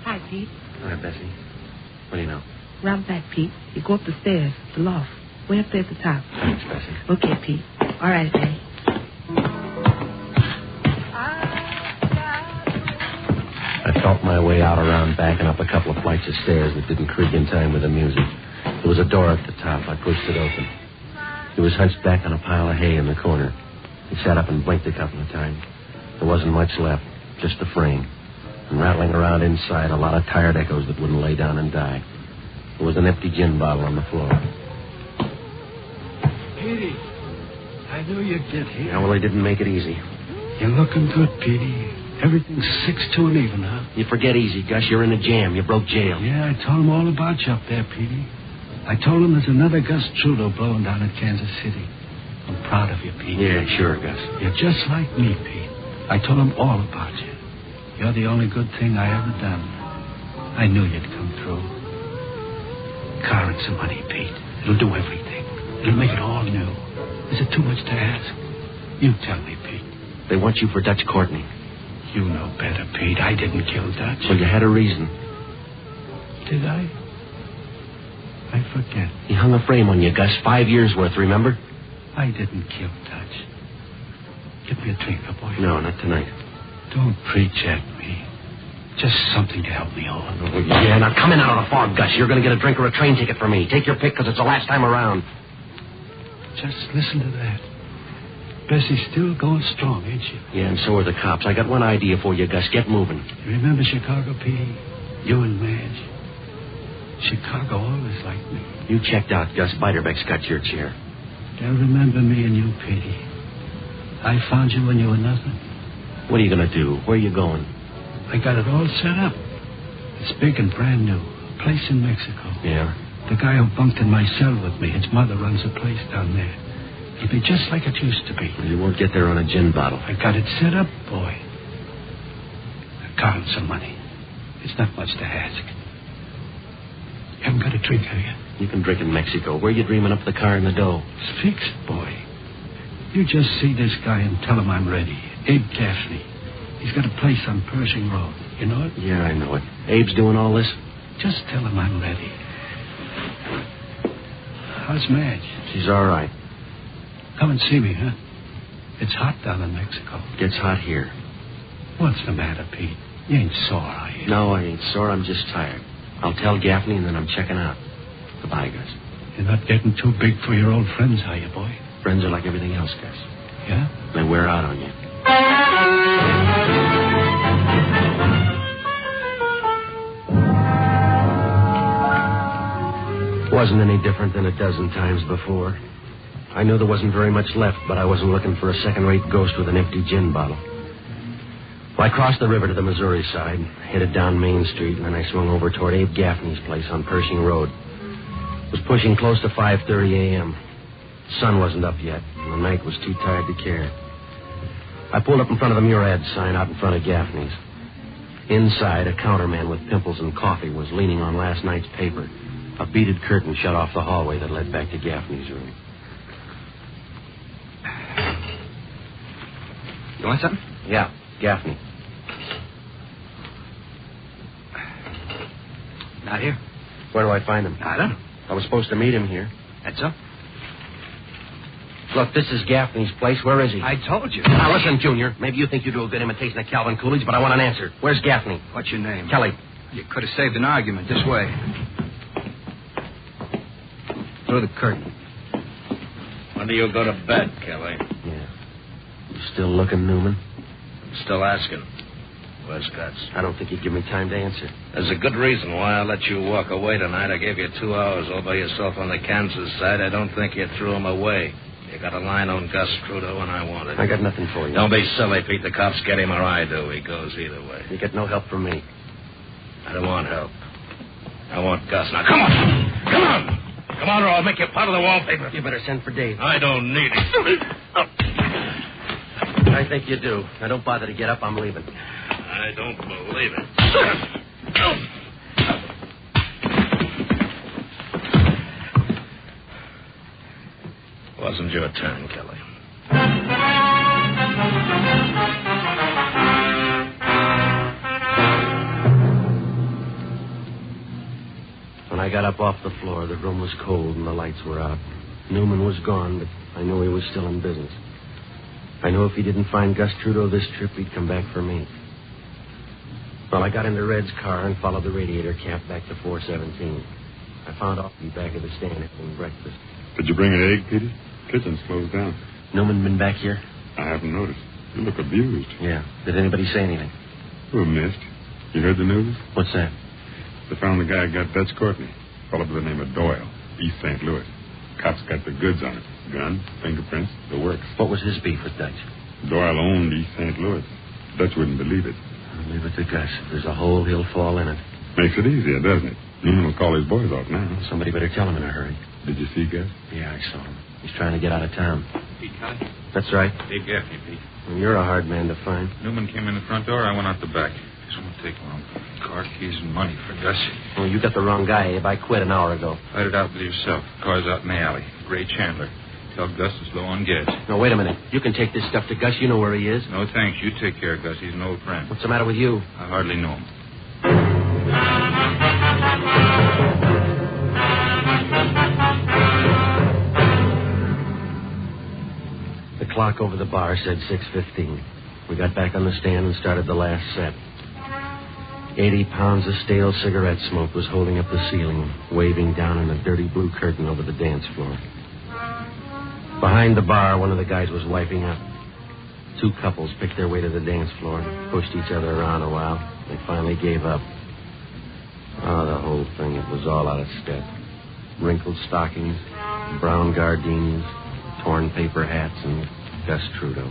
Hi, Pete. Hi, Bessie. What do you know? Round back, Pete. You go up the stairs, the loft. Way up there at the top. Thanks, Bessie. Okay, Pete. All right, Daddy. I felt my way out around back and up a couple of flights of stairs that didn't creak in time with the music. There was a door at the top. I pushed it open. He was hunched back on a pile of hay in the corner. He sat up and blinked a couple of times. There wasn't much left, just the frame. And rattling around inside, a lot of tired echoes that wouldn't lay down and die. There was an empty gin bottle on the floor. Petey, I knew you'd get here. Yeah, well, they didn't make it easy. You're looking good, Petey. Everything's 6 to an even, huh? You forget easy, Gus. You're in a jam. You broke jail. Yeah, I told him all about you up there, Petey. I told him there's another Gus Trudeau blowing down at Kansas City. I'm proud of you, Pete. Yeah, sure, Gus. You're just like me, Pete. I told him all about you. You're the only good thing I ever done. I knew you'd come through. Car and some money, Pete. It'll do everything. It'll make it all new. Is it too much to ask? You tell me, Pete. They want you for Dutch Courtney. You know better, Pete. I didn't kill Dutch. Well, you had a reason. Did I? I forget. He hung a frame on you, Gus. 5 years' worth, remember? I didn't kill Dutch. Give me a drink, boy. No, not tonight. Don't preach at me. Just something to help me over. Oh, yeah, now come in out of the fog, Gus. You're going to get a drink or a train ticket for me. Take your pick, because it's the last time around. Just listen to that. Bessie's still going strong, ain't she? Yeah, and so are the cops. I got one idea for you, Gus. Get moving. You remember Chicago, Petey? You and Madge. Chicago always liked me. You checked out, Gus. Biderbeck's got your chair. They'll remember me and you, Petey. I found you when you were nothing. What are you going to do? Where are you going? I got it all set up. It's big and brand new. A place in Mexico. Yeah? The guy who bunked in my cell with me, his mother runs a place down there. It'll be just like it used to be. You won't get there on a gin bottle. I got it set up, boy. A car and some money. It's not much to ask. You haven't got a drink, have you? You can drink in Mexico. Where are you dreaming up the car and the dough? It's fixed, boy. You just see this guy and tell him I'm ready. Abe Gaffney. He's got a place on Pershing Road. You know it? Yeah, I know it. Abe's doing all this? Just tell him I'm ready. How's Madge? She's all right. Come and see me, huh? It's hot down in Mexico. Gets hot here. What's the matter, Pete? You ain't sore, are you? No, I ain't sore. I'm just tired. I'll tell Gaffney, and then I'm checking out. Goodbye, Gus. You're not getting too big for your old friends, are you, boy? Friends are like everything else, Gus. Yeah? They wear out on you. Wasn't any different than a dozen times before. I knew there wasn't very much left, but I wasn't looking for a second-rate ghost with an empty gin bottle. Well, I crossed the river to the Missouri side, headed down Main Street, and then I swung over toward Abe Gaffney's place on Pershing Road. It was pushing close to 5:30 a.m. The sun wasn't up yet, and the night was too tired to care. I pulled up in front of the Murad sign out in front of Gaffney's. Inside, a counterman with pimples and coffee was leaning on last night's paper. A beaded curtain shut off the hallway that led back to Gaffney's room. You want something? Yeah, Gaffney. Not here. Where do I find him? I don't know. I was supposed to meet him here. That's so? Look, this is Gaffney's place. Where is he? I told you. Now, listen, Junior. Maybe you think you do a good imitation of Calvin Coolidge, but I want an answer. Where's Gaffney? What's your name? Kelly. You could have saved an argument this way. Through the curtain. When do you go to bed, Kelly? Yeah. You still looking, Newman? Still asking. Where's Gus? I don't think you'd give me time to answer. There's a good reason why I let you walk away tonight. I gave you 2 hours all by yourself on the Kansas side. I don't think you threw him away. You got a line on Gus Trudeau, and I want it. I got nothing for you. Don't be silly, Pete. The cops get him or I do. He goes either way. You get no help from me. I don't want help. I want Gus. Now, come on! Come on! Come on, or I'll make you part of the wallpaper. You better send for Dave. I don't need it. I think you do. Now, don't bother to get up. I'm leaving. I don't believe it. Wasn't your turn, Kelly. When I got up off the floor, the room was cold and the lights were out. Newman was gone, but I knew he was still in business. I knew if he didn't find Gus Trudeau this trip, he'd come back for me. Well, I got into Red's car and followed the radiator cap back to 417. I found Offie back at the stand having breakfast. Did you bring an egg, Petey? Kitchen's closed down. Newman been back here? I haven't noticed. You look abused. Yeah. Did anybody say anything? Who missed? You heard the news? What's that? They found the guy who got Dutch Courtney. A fellow by the name of Doyle, East St. Louis. Cops got the goods on it. Gun, fingerprints, the works. What was his beef with Dutch? Doyle owned East St. Louis. Dutch wouldn't believe it. I'll leave it to Gus. If there's a hole, he'll fall in it. Makes it easier, doesn't it? Newman will call his boys off now. Somebody better tell him in a hurry. Did you see Gus? Yeah, I saw him. He's trying to get out of town. Pete Kelly? That's right. Dave Gaffney, Pete. Well, you're a hard man to find. Newman came in the front door. I went out the back. This won't take long. Car, keys, and money for Gus. Well, you got the wrong guy, Abe. I quit an hour ago. Fight it out with yourself. Car's out in the alley. Gray Chandler. Tell Gus it's low on gas. No, wait a minute. You can take this stuff to Gus. You know where he is. No, thanks. You take care of Gus. He's an old friend. What's the matter with you? I hardly know him. The clock over the bar said 6:15. We got back on the stand and started the last set. 80 pounds of stale cigarette smoke was holding up the ceiling, waving down in a dirty blue curtain over the dance floor. Behind the bar, one of the guys was wiping up. 2 couples picked their way to the dance floor, pushed each other around a while. They finally gave up. Oh, the whole thing, it was all out of step. Wrinkled stockings, brown gardenias, torn paper hats, and Gus Trudeau.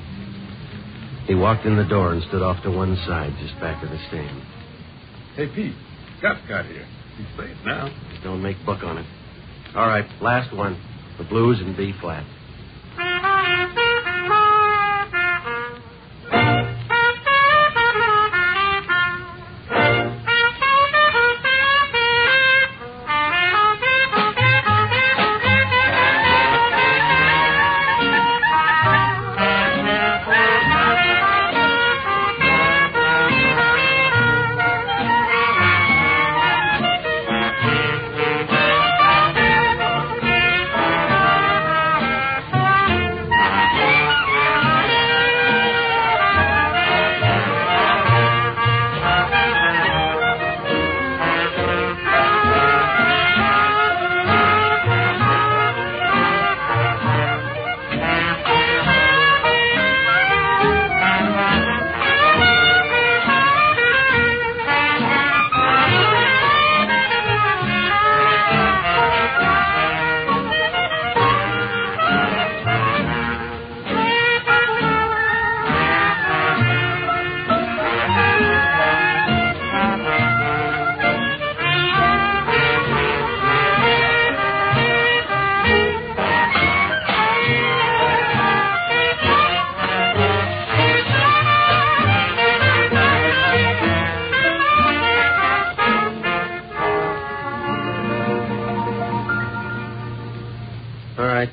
He walked in the door and stood off to one side, just back of the stand. Hey, Pete, Gus got here. He's safe now. Don't make book on it. All right, last one. The blues in B flat.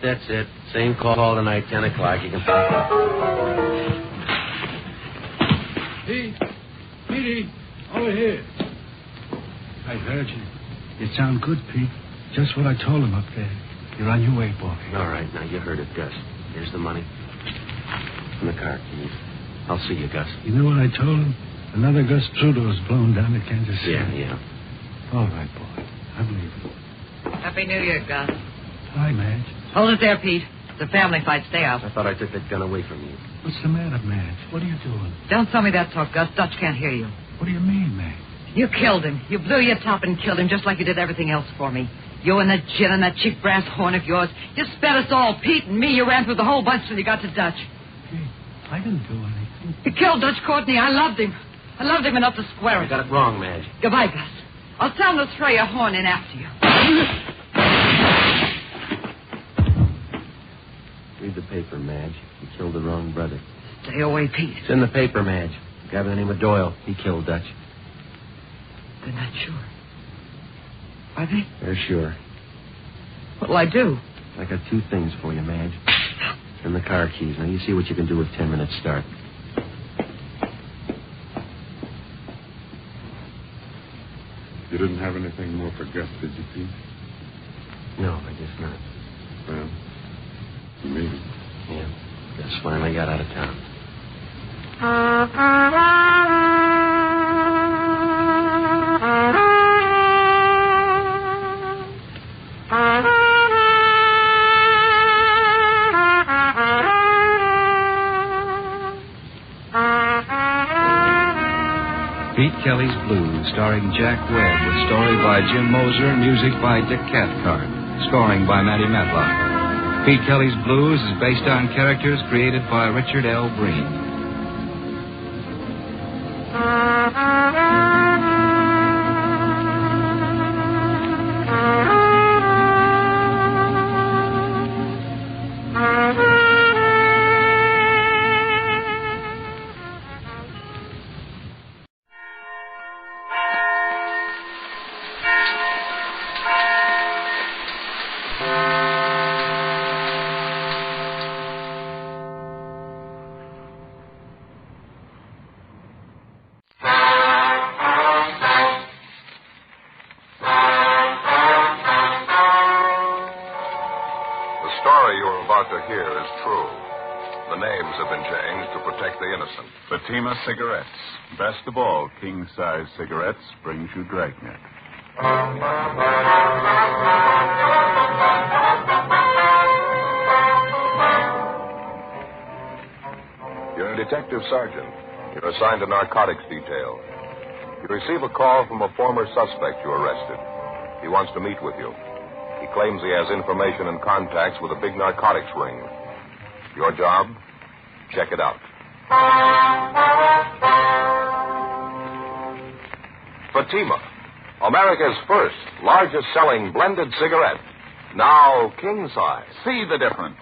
That's it. Same call tonight, 10 o'clock. You can pop up. Petey, over here. I heard you. You sound good, Pete. Just what I told him up there. You're on your way, boy. All right, now you heard it, Gus. Here's the money. And the car keys. I'll see you, Gus. You know what I told him? Another Gus Trudeau's blown down to Kansas City. Yeah. All right, boy. I'm leaving. Happy New Year, Gus. Hi, Madge. Hold it there, Pete. It's a family fight. Stay out. I thought I took that gun away from you. What's the matter, Madge? What are you doing? Don't tell me that talk, Gus. Dutch can't hear you. What do you mean, Madge? You killed him. You blew your top and killed him just like you did everything else for me. You and that gin and that cheap brass horn of yours. You spent us all, Pete and me. You ran through the whole bunch till you got to Dutch. Pete, I didn't do anything. You killed Dutch Courtney. I loved him. I loved him enough to square it. You got it wrong, Madge. Goodbye, Gus. I'll tell him to throw your horn in after you. Read the paper, Madge. You killed the wrong brother. Stay away, Pete. It's in the paper, Madge. A guy by the name of Doyle. He killed Dutch. They're not sure. Are they? They're sure. What'll I do? I got two things for you, Madge. And the car keys. Now, you see what you can do with 10 minutes start. You didn't have anything more for Gus, did you, Pete? No, I guess not. Well, maybe. Yeah. Gus finally got out of town. Pete Kelly's Blues, starring Jack Webb, with story by Jim Moser, music by Dick Cathcart, scoring by Matty Matlock. Pete Kelly's Blues is based on characters created by Richard L. Breen. Cigarettes. Best of all, king-size cigarettes brings you Dragnet. You're a detective sergeant. You're assigned to narcotics detail. You receive a call from a former suspect you arrested. He wants to meet with you. He claims he has information and contacts with a big narcotics ring. Your job? Check it out. Fatima, America's first, largest-selling blended cigarette. Now king size. See the difference.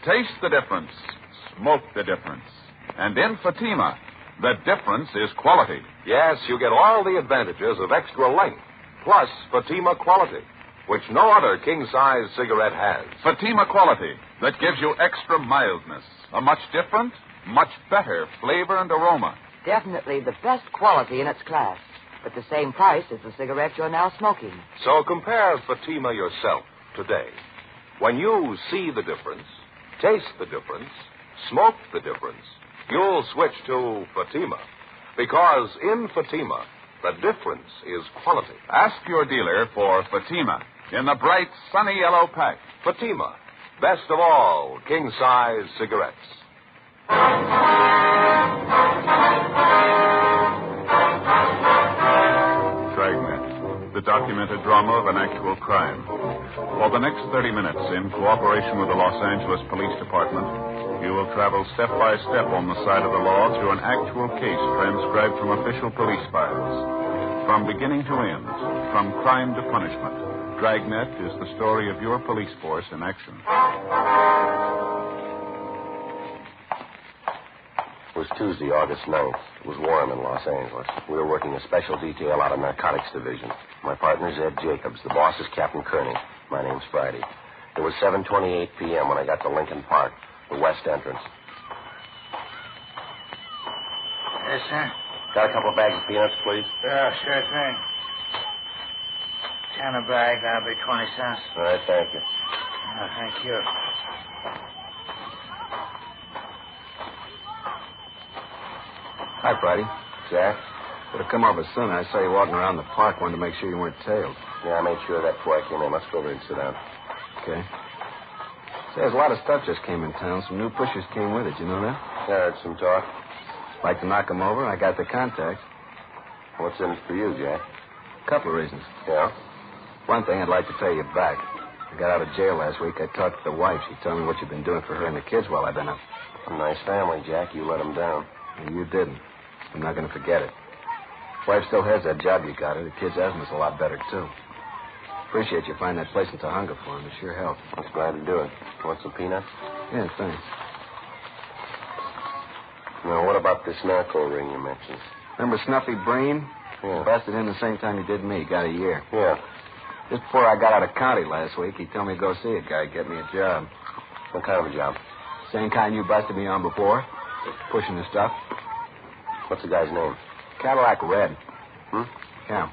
Taste the difference. Smoke the difference. And in Fatima, the difference is quality. Yes, you get all the advantages of extra length, plus Fatima quality, which no other king-size cigarette has. Fatima quality that gives you extra mildness, a much different, much better flavor and aroma. Definitely the best quality in its class, but the same price as the cigarette you're now smoking. So compare Fatima yourself today. When you see the difference, taste the difference, smoke the difference, you'll switch to Fatima. Because in Fatima, the difference is quality. Ask your dealer for Fatima in the bright, sunny yellow pack. Fatima, best of all king-size cigarettes. Dragnet, the documented drama of an actual crime. For the next 30 minutes, in cooperation with the Los Angeles Police Department, you will travel step by step on the side of the law through an actual case transcribed from official police files. From beginning to end, from crime to punishment, Dragnet is the story of your police force in action. It was Tuesday, August 9th. It was warm in Los Angeles. We were working a special detail out of Narcotics Division. My partner's Ed Jacobs. The boss is Captain Kearney. My name's Friday. It was 7:28 p.m. when I got to Lincoln Park, the west entrance. Yes, sir. Got a couple of bags of peanuts, please? Yeah, sure thing. 10 a bag, that'll be 20 cents. All right, thank you. Oh, thank you. Hi, Friday. Jack. Would have come over sooner. I saw you walking around the park. Wanted to make sure you weren't tailed. Yeah, I made sure of that before I came in. Let's go over and sit down. Okay. Say, there's a lot of stuff just came in town. Some new pushers came with it. You know that? Yeah, I heard some talk. Like to knock them over? I got the contacts. What's in it for you, Jack? A couple of reasons. Yeah? One thing I'd like to tell you back. I got out of jail last week. I talked to the wife. She told me what you've been doing for her and the kids while I've been up. A nice family, Jack. You let them down. And you didn't. I'm not going to forget it. Wife still has that job you got her. The kids' asthma's a lot better, too. Appreciate you finding that place in Tahunga for him. It sure helped. I was glad to do it. Want some peanuts? Yeah, thanks. Now, what about this narco ring you mentioned? Remember Snuffy Breen? Yeah. Busted in the same time he did me. Got a year. Yeah. Just before I got out of county last week, he told me to go see a guy, get me a job. What kind of a job? Same kind you busted me on before. Pushing the stuff. What's the guy's name? Cadillac Red. Yeah.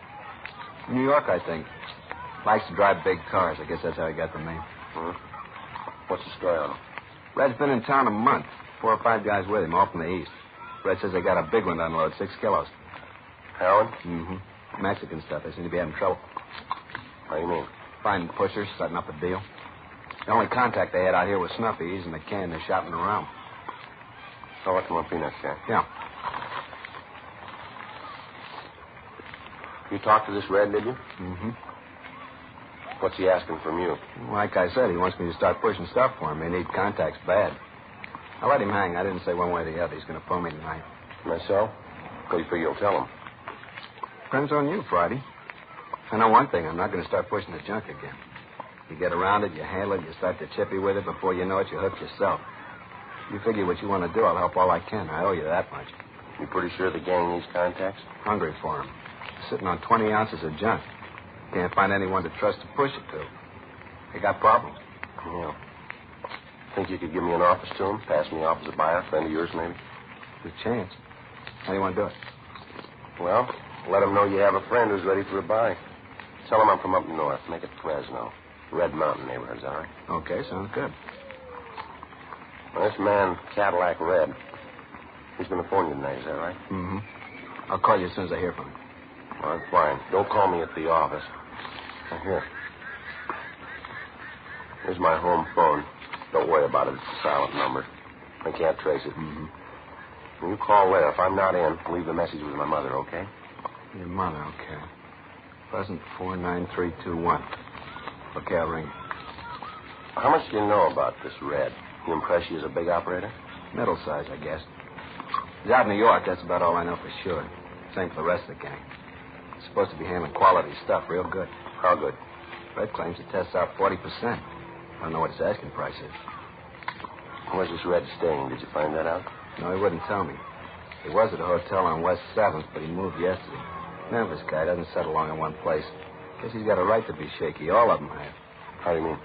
New York, I think. Likes to drive big cars. I guess that's how he got the name. What's the story on him? Red's been in town a month. 4 or 5 guys with him, all from the east. Red says they got a big one to unload, 6 kilos. Heroin? Mm-hmm. Mexican stuff. They seem to be having trouble. How do you mean? Finding pushers, setting up a deal. The only contact they had out here was Snuffy's, and the can they're shopping around. So what's more peanuts, Jack? Yeah. You talked to this Red, did you? Mm-hmm. What's he asking from you? Like I said, he wants me to start pushing stuff for him. They need contacts bad. I let him hang. I didn't say one way or the other. He's going to phone me tonight. Myself? What do you figure you'll tell him? Depends on you, Friday. I know one thing. I'm not going to start pushing the junk again. You get around it, you handle it, you start to chippy with it. Before you know it, you hook yourself. You figure what you want to do, I'll help all I can. I owe you that much. You pretty sure the gang needs contacts? Hungry for them. Sitting on 20 ounces of junk. Can't find anyone to trust to push it to. They got problems. Yeah. Think you could give me an office to him? Pass me off as a buyer? Friend of yours, maybe? Good chance. How do you want to do it? Well, let him know you have a friend who's ready for a buy. Tell him I'm from up north. Make it Fresno. Red Mountain neighborhood's all right. Okay, sounds good. Well, this man, Cadillac Red, he's going to phone you tonight, is that right? Mm-hmm. I'll call you as soon as I hear from him. All right, fine. Don't call me at the office. Now, here. Here's my home phone. Don't worry about it. It's a silent number. I can't trace it. Mm-hmm. When you call there, if I'm not in, leave a message with my mother, okay? Your mother, okay. Pleasant 49321. Okay, I'll ring. How much do you know about this Red? You impress you as a big operator? Middle size, I guess. He's out in New York, that's about all I know for sure. Same for the rest of the gang. He's supposed to be handling quality stuff real good. How good? Red claims he tests out 40%. I don't know what his asking price is. Where's this Red staying? Did you find that out? No, he wouldn't tell me. He was at a hotel on West 7th, but he moved yesterday. Memphis guy doesn't settle long in one place. Guess he's got a right to be shaky. All of them have. How do you mean?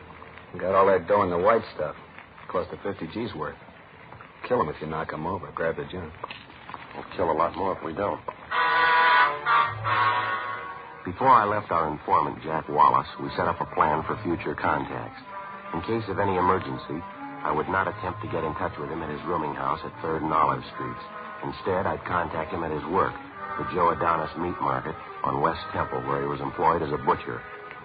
He got all that dough in the white stuff. Close to 50 G's worth. Kill him if you knock him over. Grab the junk. We'll kill a lot more if we don't. Before I left our informant, Jack Wallace, we set up a plan for future contacts. In case of any emergency, I would not attempt to get in touch with him at his rooming house at 3rd and Olive Streets. Instead, I'd contact him at his work, the Joe Adonis Meat Market on West Temple, where he was employed as a butcher.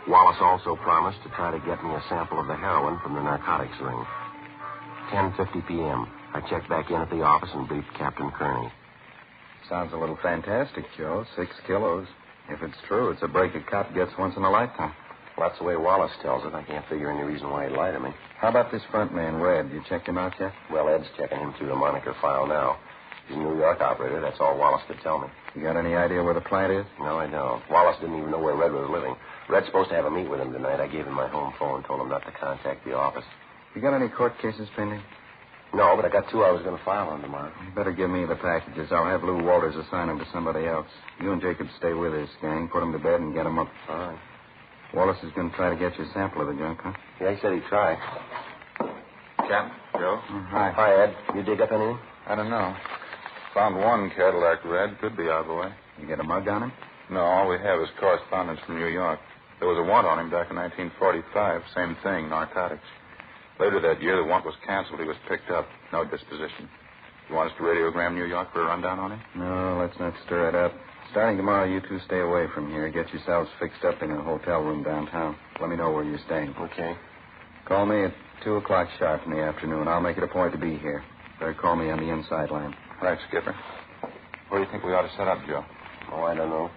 Wallace also promised to try to get me a sample of the heroin from the narcotics ring. 10:50 p.m. I checked back in at the office and briefed Captain Kearney. Sounds a little fantastic, Joe. 6 kilos. If it's true, it's a break a cop gets once in a lifetime. Well, that's the way Wallace tells it. I can't figure any reason why he'd lie to me. How about this front man, Red? You checked him out yet? Well, Ed's checking him through the moniker file now. He's a New York operator. That's all Wallace could tell me. You got any idea where the plant is? No, I don't. Wallace didn't even know where Red was living. Red's supposed to have a meet with him tonight. I gave him my home phone, told him not to contact the office. You got any court cases pending? No, but I got 2 I was going to file on tomorrow. You better give me the packages. I'll have Lou Walters assign them to somebody else. You and Jacob stay with this gang, put them to bed, and get them up. All right. Wallace is going to try to get you a sample of the junk, huh? Yeah, he said he'd try. Cap, Joe? Hi. Hi, Ed. You dig up anything? I don't know. Found one Cadillac Red. Could be out of the way. You get a mug on him? No, all we have is correspondence from New York. There was a warrant on him back in 1945. Same thing, narcotics. Later that year, the warrant was canceled. He was picked up. No disposition. You want us to radiogram New York for a rundown on him? No, let's not stir it up. Starting tomorrow, you two stay away from here. Get yourselves fixed up in a hotel room downtown. Let me know where you're staying. Okay. Call me at 2 o'clock sharp in the afternoon. I'll make it a point to be here. Better call me on the inside line. Right, Skipper. Where do you think we ought to set up, Joe? Oh, I don't know.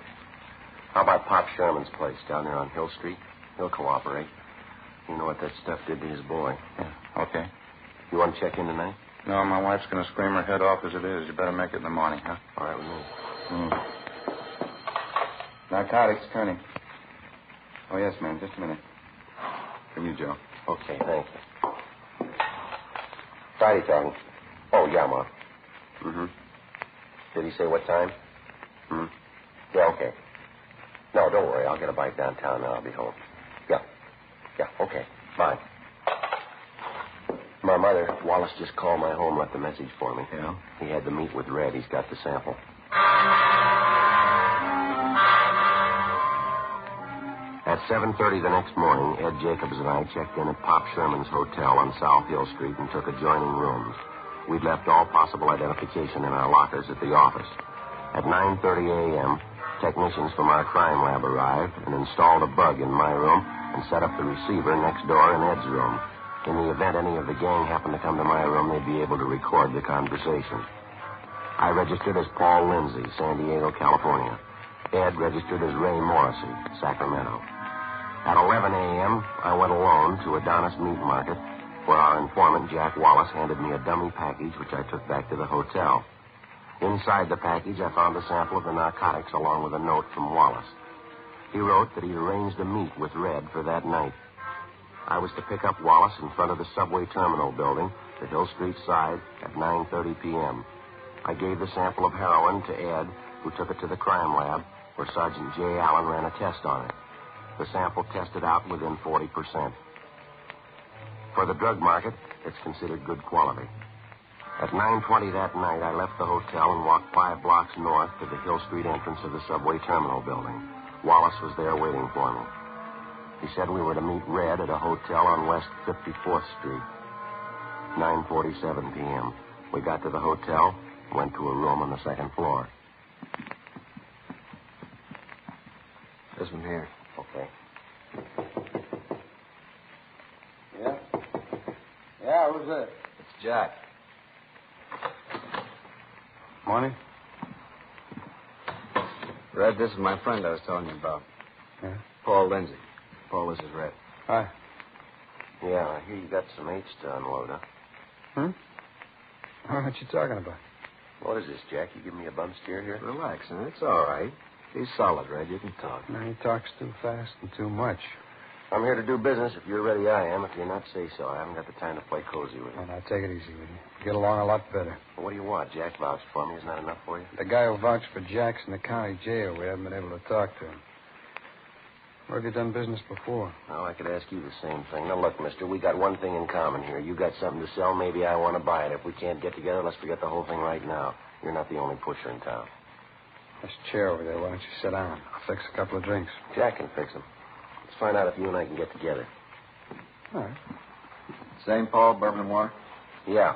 How about Pop Sherman's place down there on Hill Street? He'll cooperate. You know what that stuff did to his boy. Yeah, okay. You want to check in tonight? No, my wife's going to scream her head off as it is. You better make it in the morning, huh? All right with me. Narcotics, Kearney. Oh, yes, ma'am. Just a minute. From you, Joe. Okay, thank you. Friday talking. Oh, yeah, Ma. Mm-hmm. Did he say what time? Hmm. Yeah, okay. No, don't worry. I'll get a bite downtown and I'll be home. Yeah, okay. Bye. My mother, Wallace just called my home, left a message for me. Yeah? He had to meet with Red. He's got the sample. At 7:30 the next morning, Ed Jacobs and I checked in at Pop Sherman's Hotel on South Hill Street and took adjoining rooms. We'd left all possible identification in our lockers at the office. At 9:30 a.m., technicians from our crime lab arrived and installed a bug in my room and set up the receiver next door in Ed's room. In the event any of the gang happened to come to my room, they'd be able to record the conversation. I registered as Paul Lindsay, San Diego, California. Ed registered as Ray Morrissey, Sacramento. At 11 a.m., I went alone to Adonis Meat Market, where our informant, Jack Wallace, handed me a dummy package, which I took back to the hotel. Inside the package, I found a sample of the narcotics along with a note from Wallace. He wrote that he'd arranged a meet with Red for that night. I was to pick up Wallace in front of the subway terminal building, the Hill Street side, at 9:30 p.m. I gave the sample of heroin to Ed, who took it to the crime lab, where Sergeant J. Allen ran a test on it. The sample tested out within 40%. For the drug market, it's considered good quality. At 9:20 that night, I left the hotel and walked 5 blocks north to the Hill Street entrance of the subway terminal building. Wallace was there waiting for me. He said we were to meet Red at a hotel on West 54th Street. 9:47 p.m. We got to the hotel, went to a room on the second floor. This one here. Okay. Yeah? Yeah, who's that? It's Jack. Morning. Red, this is my friend I was telling you about. Yeah? Paul Lindsay. Paul, this is Red. Hi. Yeah, I hear you got some H to unload, huh? What you talking about? What is this, Jack? You giving me a bum steer here? Relax, and it's all right. He's solid, Red. You can talk. No, he talks too fast and too much. I'm here to do business. If you're ready, I am. If you're not, say so. I haven't got the time to play cozy with you. Well, now, take it easy with you. Get along a lot better. Well, what do you want? Jack vouched for me. Isn't that enough for you? The guy who vouched for Jack's in the county jail. We haven't been able to talk to him. Where have you done business before? Well, I could ask you the same thing. Now, look, mister, we got one thing in common here. You got something to sell. Maybe I want to buy it. If we can't get together, let's forget the whole thing right now. You're not the only pusher in town. There's a chair over there. Why don't you sit down? I'll fix a couple of drinks. Jack can fix them. Let's find out if you and I can get together. All right. St. Paul, bourbon and water? Yeah.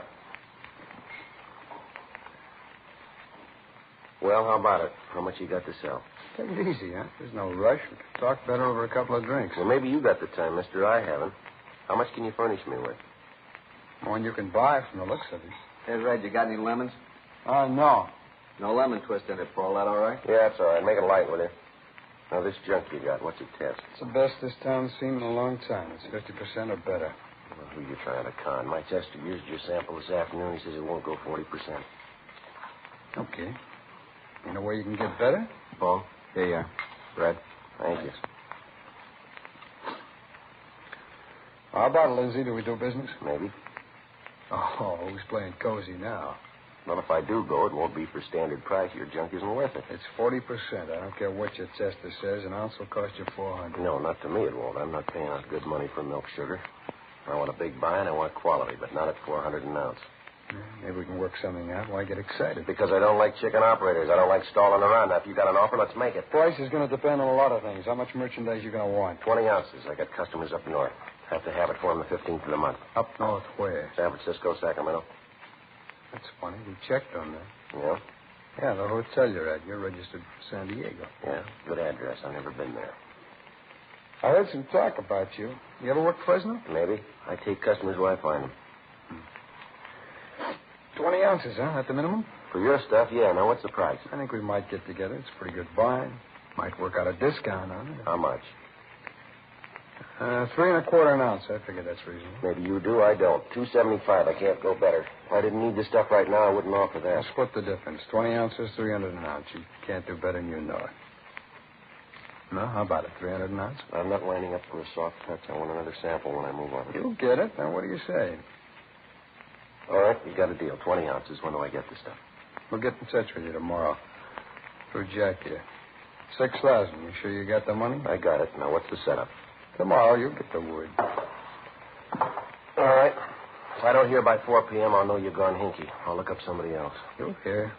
Well, how about it? How much you got to sell? Take it easy, huh? There's no rush. We can talk better over a couple of drinks. Well, maybe you got the time, mister. I haven't. How much can you furnish me with? More than you can buy from the looks of it. Hey, Red, you got any lemons? No. No lemon twist in it, Paul. That all right? Yeah, that's all right. Make it light with it. Now, this junk you got, what's it test? It's the best this town's seen in a long time. It's 50% or better. Well, who you trying to con? My tester used your sample this afternoon. He says it won't go 40%. Okay. You know where you can get better? Paul? Here you are. Red? Thank you. How about it, Lindsay? Do we do business? Maybe. Oh, who's playing cozy now? Well, if I do go, it won't be for standard price. Your junk isn't worth it. It's 40%. I don't care what your tester says. An ounce will cost you $400. No, not to me it won't. I'm not paying out good money for milk sugar. I want a big buy and I want quality, but not at $400 an ounce. Maybe we can work something out. Why get excited? Because I don't like chicken operators. I don't like stalling around. Now, if you got an offer, let's make it. Price is going to depend on a lot of things. How much merchandise you going to want? 20 ounces. I got customers up north. Have to have it for them the 15th of the month. Up north where? San Francisco, Sacramento. That's funny. We checked on that. Yeah? Yeah, the hotel you're at. You're registered for San Diego. Yeah, good address. I've never been there. I heard some talk about you. You ever work Fresno? Maybe. I take customers where I find them. 20 ounces, huh? At the minimum? For your stuff, yeah. Now, what's the price? I think we might get together. It's a pretty good buy. Might work out a discount on it. How much? 3 1/4 an ounce. I figure that's reasonable. Maybe you do. I don't. $2.75. I can't go better. If I didn't need this stuff right now, I wouldn't offer that. I'll split the difference. 20 ounces, 300 an ounce. You can't do better than you know it. No? How about it? 300 an ounce? I'm not lining up for a soft touch. I want another sample when I move on. You'll get it. Now, what do you say? All right, you got a deal. 20 ounces. When do I get the stuff? We'll get in touch with you tomorrow. Through Jack here. 6,000. You sure you got the money? I got it. Now, what's the setup? Tomorrow, you'll get the word. All right. If I don't hear by 4 p.m., I'll know you've gone hinky. I'll look up somebody else. You'll hear.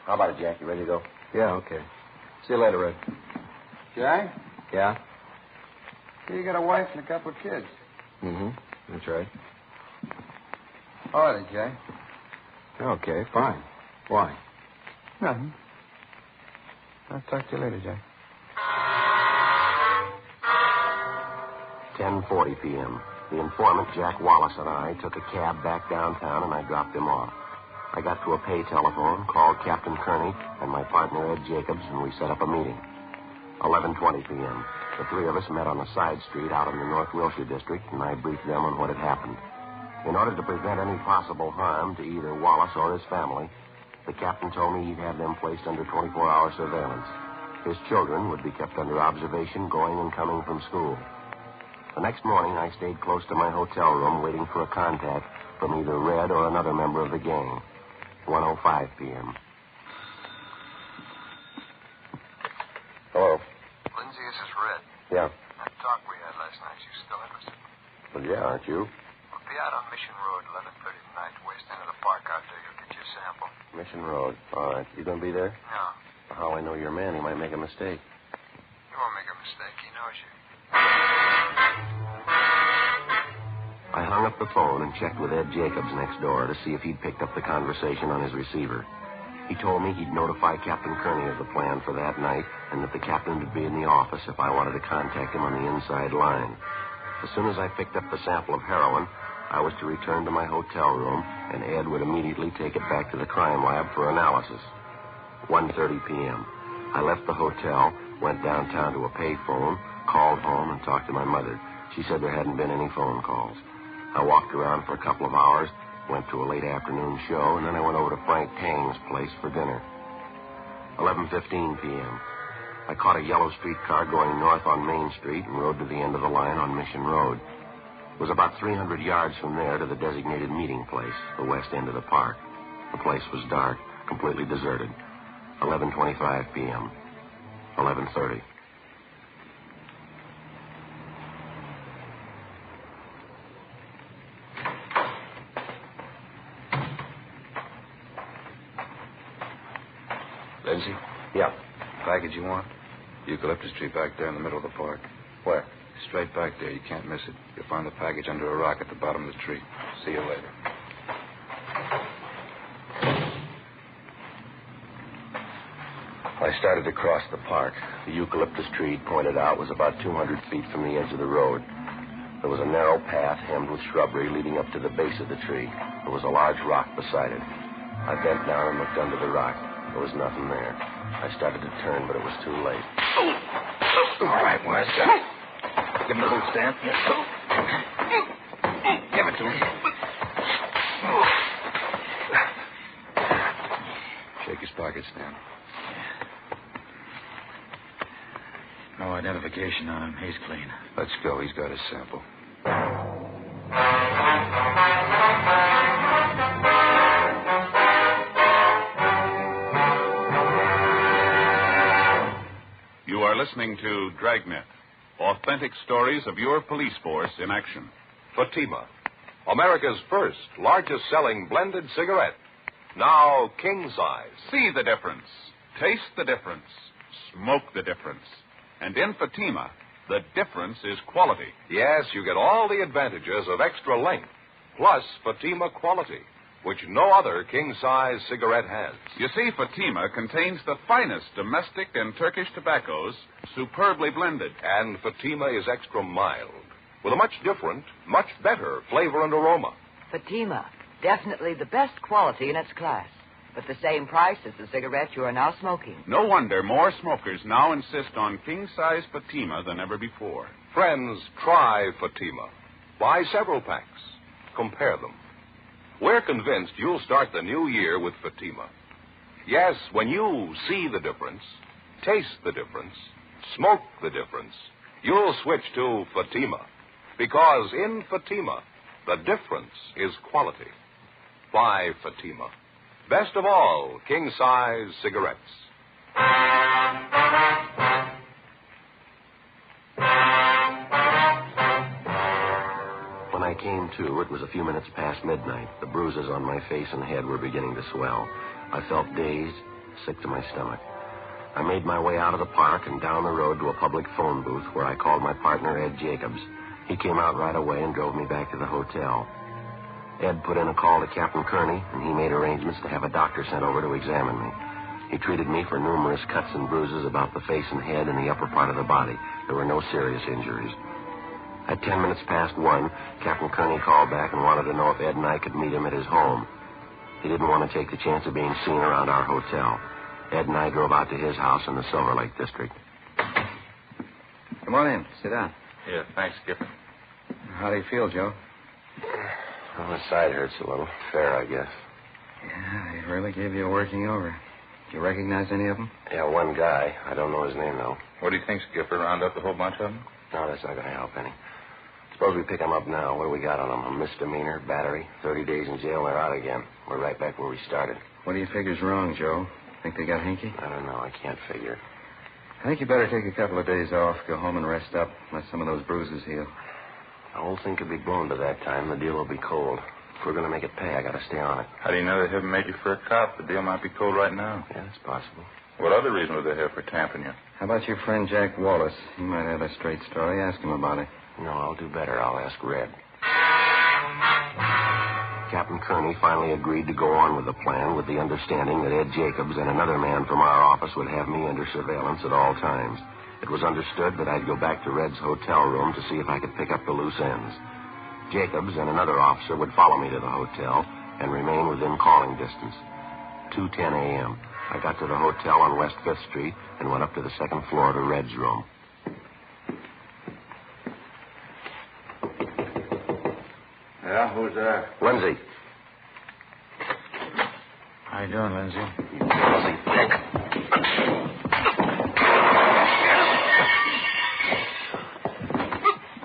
How about it, Jack? You ready to go? Yeah, okay. See you later, Red. Jack? Yeah? You got a wife and a couple of kids. Mm-hmm. That's right. All right, Jack. Okay, fine. Why? Nothing. I'll talk to you later, Jack. 10:40 p.m. The informant, Jack Wallace, and I took a cab back downtown, and I dropped him off. I got to a pay telephone, called Captain Kearney and my partner, Ed Jacobs, and we set up a meeting. 11:20 p.m. The three of us met on a side street out in the North Wilshire district, and I briefed them on what had happened. In order to prevent any possible harm to either Wallace or his family, the captain told me he'd have them placed under 24-hour surveillance. His children would be kept under observation going and coming from school. The next morning, I stayed close to my hotel room waiting for a contact from either Red or another member of the gang. 1:05 p.m. Hello. Lindsay, this is Red. Yeah. That talk we had last night, you still interested? Well, yeah, aren't you? We'll be out on Mission Road, 11:30 tonight, west end of the park out there. You'll get your sample. Mission Road. All right. You going to be there? No. How I know your man? He might make a mistake. You won't make a mistake. He knows you. I hung up the phone and checked with Ed Jacobs next door to see if he'd picked up the conversation on his receiver. He told me he'd notify Captain Kearney of the plan for that night and that the captain would be in the office if I wanted to contact him on the inside line. As soon as I picked up the sample of heroin, I was to return to my hotel room, and Ed would immediately take it back to the crime lab for analysis. 1:30 p.m. I left the hotel, went downtown to a payphone, called home, and talked to my mother. She said there hadn't been any phone calls. I walked around for a couple of hours, Went to a late afternoon show, and then I went over to Frank Tang's place for dinner. 11:15 p.m. I caught a yellow streetcar going north on Main Street and rode to the end of the line on Mission Road. It was about 300 yards from there to the designated meeting place, the west end of the park. The place was dark, completely deserted. 11:25 p.m. 11:30. Lindsay? Yeah. Package you want? Eucalyptus tree back there in the middle of the park. Where? Straight back there. You can't miss it. You'll find the package under a rock at the bottom of the tree. See you later. I started to cross the park. The eucalyptus tree pointed out was about 200 feet from the edge of the road. There was a narrow path hemmed with shrubbery leading up to the base of the tree. There was a large rock beside it. I bent down and looked under the rock. There was nothing there. I started to turn, but it was too late. All right, where's that? Give him the boot stand. Give it to him. Shake his pocket, Stan. No identification on him. He's clean. Let's go. He's got his sample. You are listening to Dragnet, authentic stories of your police force in action. Fatima, America's first, largest-selling blended cigarette. Now king size. See the difference. Taste the difference. Smoke the difference. And in Fatima, the difference is quality. Yes, you get all the advantages of extra length, plus Fatima quality, which no other king-size cigarette has. You see, Fatima contains the finest domestic and Turkish tobaccos, superbly blended. And Fatima is extra mild, with a much different, much better flavor and aroma. Fatima, definitely the best quality in its class, but the same price as the cigarette you are now smoking. No wonder more smokers now insist on king-size Fatima than ever before. Friends, try Fatima. Buy several packs. Compare them. We're convinced you'll start the new year with Fatima. Yes, when you see the difference, taste the difference, smoke the difference, you'll switch to Fatima. Because in Fatima, the difference is quality. Buy Fatima. Best of all, king-size cigarettes. When I came to, it was a few minutes past midnight. The bruises on my face and head were beginning to swell. I felt dazed, sick to my stomach. I made my way out of the park and down the road to a public phone booth where I called my partner, Ed Jacobs. He came out right away and drove me back to the hotel. Ed put in a call to Captain Kearney, and he made arrangements to have a doctor sent over to examine me. He treated me for numerous cuts and bruises about the face and head and the upper part of the body. There were no serious injuries. At 10 minutes past 1, Captain Kearney called back and wanted to know if Ed and I could meet him at his home. He didn't want to take the chance of being seen around our hotel. Ed and I drove out to his house in the Silver Lake district. Come on in. Sit down. Yeah, thanks, Skipper. How do you feel, Joe? Well, my side hurts a little. Fair, I guess. Yeah, they really gave you a working over. Do you recognize any of them? Yeah, one guy. I don't know his name, though. What do you think, Skipper? Round up the whole bunch of them? No, that's not going to help any. Suppose we pick him up now. What do we got on him? A misdemeanor, battery, 30 days in jail, and they're out again. We're right back where we started. What do you figure's wrong, Joe? Think they got hinky? I don't know. I can't figure. I think you better take a couple of days off, go home and rest up, let some of those bruises heal. The whole thing could be blown by that time. The deal will be cold. If we're going to make it pay, I got to stay on it. How do you know they haven't made you for a cop? The deal might be cold right now. Yeah, it's possible. What other reason would they have for tamping you? How about your friend Jack Wallace? He might have a straight story. Ask him about it. No, I'll do better. I'll ask Red. Captain Kearney finally agreed to go on with the plan with the understanding that Ed Jacobs and another man from our office would have me under surveillance at all times. It was understood that I'd go back to Red's hotel room to see if I could pick up the loose ends. Jacobs and another officer would follow me to the hotel and remain within calling distance. 2:10 a.m. I got to the hotel on West 5th Street and went up to the second floor to Red's room. Yeah, who's there? Lindsay. How you doing, Lindsay? You lousy dick.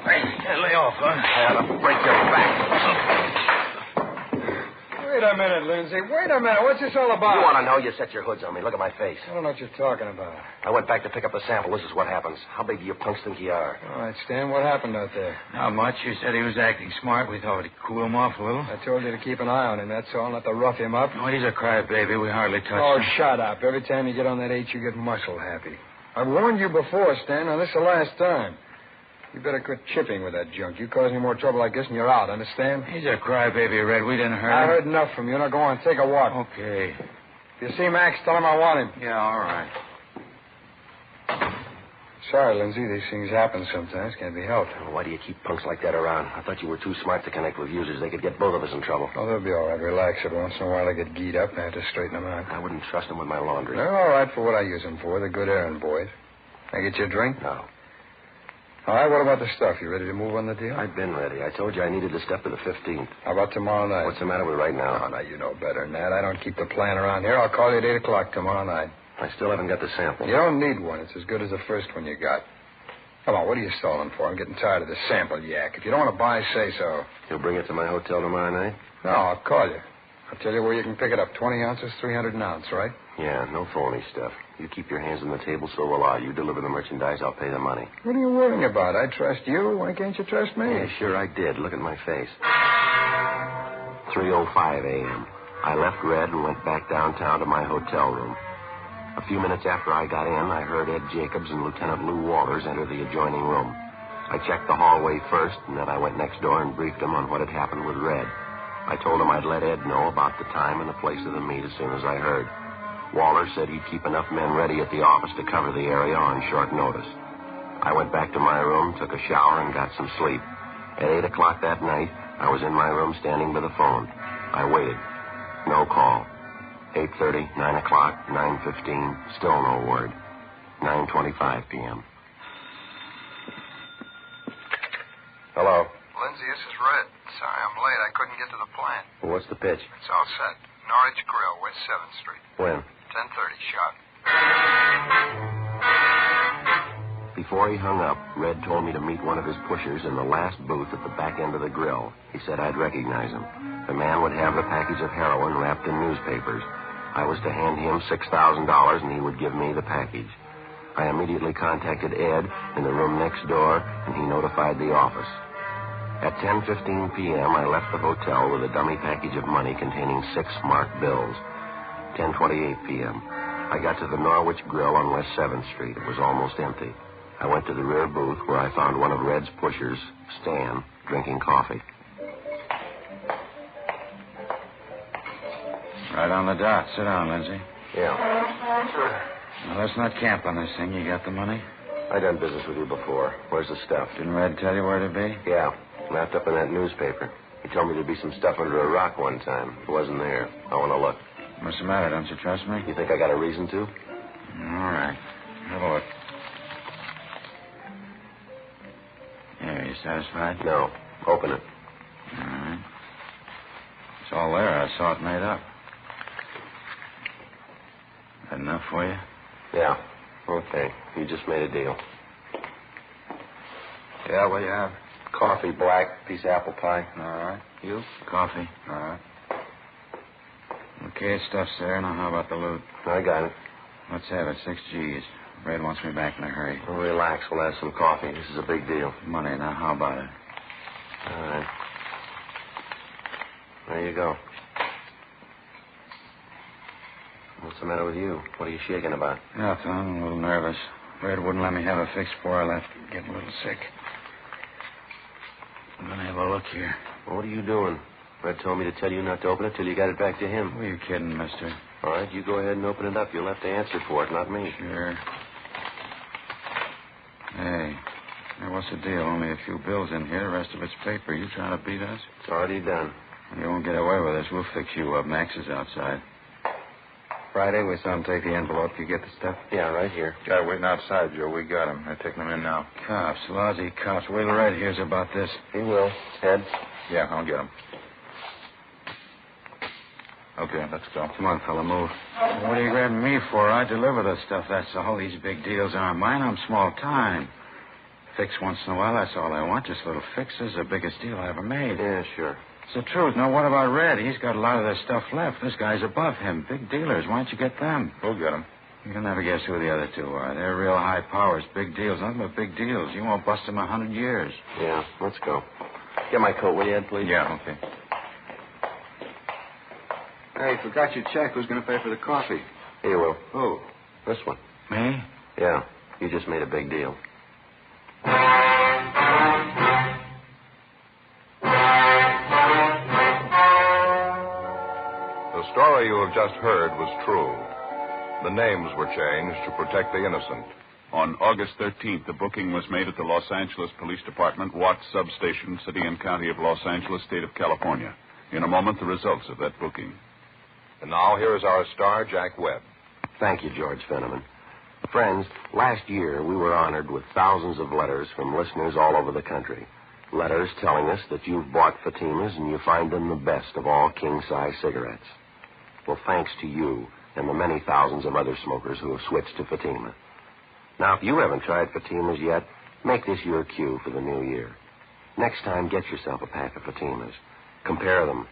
Hey, lay off, huh? I ought to break your back. Wait a minute, Lindsay. Wait a minute. What's this all about? You want to know? You set your hoods on me. Look at my face. I don't know what you're talking about. I went back to pick up the sample. This is what happens. How big do you punks think you are? All right, Stan, what happened out there? Not much. You said he was acting smart. We thought we'd cool him off a little. I told you to keep an eye on him, that's all, not to rough him up. Oh, he's a crybaby. We hardly touched Oh, him. shut up. Every time you get on that H, you get muscle happy. I've warned you before, Stan. Now, this is the last time. You better quit chipping with that junk. You cause me more trouble like this and you're out, understand? He's a crybaby, Red. We didn't hurt him. I heard enough from you. Now go on, take a walk. Okay. If you see Max, tell him I want him. Yeah, all right. Sorry, Lindsay. These things happen sometimes. Can't be helped. Why do you keep punks like that around? I thought you were too smart to connect with users. They could get both of us in trouble. Oh, they'll be all right. Relax it. Once in a while, they get geed up and I have to straighten them out. I wouldn't trust them with my laundry. They're all right for what I use them for. They're good errand boys. Can I get you a drink? No. All right, what about the stuff? You ready to move on the deal? I've been ready. I told you I needed to step to the 15th. How about tomorrow night? What's the matter with right now? Oh, now, you know better than that. I don't keep the plan around here. I'll call you at 8 o'clock tomorrow night. I still haven't got the sample. You don't need one. It's as good as the first one you got. Come on, what are you stalling for? I'm getting tired of this sample yak. If you don't want to buy, say so. You'll bring it to my hotel tomorrow night? No, I'll call you. I'll tell you where you can pick it up. 20 ounces, 300 an ounce, right? Yeah, no phony stuff. You keep your hands on the table, so will I. You deliver the merchandise, I'll pay the money. What are you worrying about? I trust you. Why can't you trust me? Yeah, sure I did. Look at my face. 3:05 a.m. I left Red and went back downtown to my hotel room. A few minutes after I got in, I heard Ed Jacobs and Lieutenant Lou Walters enter the adjoining room. I checked the hallway first, and then I went next door and briefed them on what had happened with Red. I told him I'd let Ed know about the time and the place of the meet as soon as I heard. Walters said he'd keep enough men ready at the office to cover the area on short notice. I went back to my room, took a shower, and got some sleep. At 8 o'clock that night, I was in my room standing by the phone. I waited. No call. 8:30, 9 o'clock, 9:15, still no word. 9:25 p.m. Hello. Lindsay, this is Red. Sorry I'm late. I couldn't get to the plant. Well, what's the pitch? It's all set. Norwich Grill, West 7th Street. When? 10:30 sharp. Before he hung up, Red told me to meet one of his pushers in the last booth at the back end of the grill. He said I'd recognize him. The man would have the package of heroin wrapped in newspapers. I was to hand him $6,000 and he would give me the package. I immediately contacted Ed in the room next door and he notified the office. At 10:15 p.m., I left the hotel with a dummy package of money containing 6 marked bills. 10:28 p.m. I got to the Norwich Grill on West 7th Street. It was almost empty. I went to the rear booth where I found one of Red's pushers, Stan, drinking coffee. Right on the dot. Sit down, Lindsay. Yeah. Now, let's not camp on this thing. You got the money? I done business with you before. Where's the stuff? Didn't Red tell you where to be? Yeah. Wrapped up in that newspaper. He told me there'd be some stuff under a rock one time. It wasn't there. I want to look. What's the matter? Don't you trust me? You think I got a reason to? All right. Have a look. There, you satisfied? No. Open it. All right. It's all there. I saw it made up. That enough for you? Yeah. Okay. You just made a deal. Yeah, what do you have? Coffee, black, piece of apple pie. All right. You? Coffee. All right. Okay, stuff's there. Now, how about the loot? I got it. Let's have it. 6 G's. Red wants me back in a hurry. Well, relax. We'll have some coffee. This is a big deal. Money. Now, how about it? All right. There you go. What's the matter with you? What are you shaking about? Nothing. I'm a little nervous. Red wouldn't let me have it fixed before I left. Getting a little sick. I'm going to have a look here. Well, what are you doing? Red told me to tell you not to open it till you got it back to him. Who are you kidding, mister? All right, you go ahead and open it up. You'll have to answer for it, not me. Sure. Hey, now what's the deal? Only a few bills in here. The rest of it's paper. You trying to beat us? It's already done. You won't get away with this. We'll fix you up. Max is outside. Friday, we saw him take the envelope. You get the stuff? Yeah, right here. Guy waiting outside, Joe. We got him. They're taking him in now. Cops, lousy cops. Wait till Red hears about this. He will. Ted? Yeah, I'll get him. Okay, let's go. Come on, fella, move. What are you grabbing me for? I deliver the stuff, that's all. These big deals aren't mine. I'm small time. Fix once in a while, that's all I want. Just little fixes, the biggest deal I ever made. Yeah, sure. It's the truth. Now, what about Red? He's got a lot of their stuff left. This guy's above him. Big dealers. Why don't you get them? We'll get them. You'll never guess who the other two are. They're real high powers. Big deals. Nothing but big deals. You won't bust them 100 years. Yeah, let's go. Get my coat, will you, Ed, please? Yeah, okay. Hey, forgot your check. Who's going to pay for the coffee? Here you will. Who? This one. Me? Yeah, you just made a big deal. The story you have just heard was true. The names were changed to protect the innocent. On August 13th, the booking was made at the Los Angeles Police Department, Watts Substation, City and County of Los Angeles, State of California. In a moment, the results of that booking. And now here is our star, Jack Webb. Thank you, George Fenneman. Friends, last year we were honored with thousands of letters from listeners all over the country. Letters telling us that you've bought Fatimas and you find them the best of all king-size cigarettes. Well, thanks to you and the many thousands of other smokers who have switched to Fatima. Now, if you haven't tried Fatimas yet, make this your cue for the new year. Next time, get yourself a pack of Fatimas. Compare them.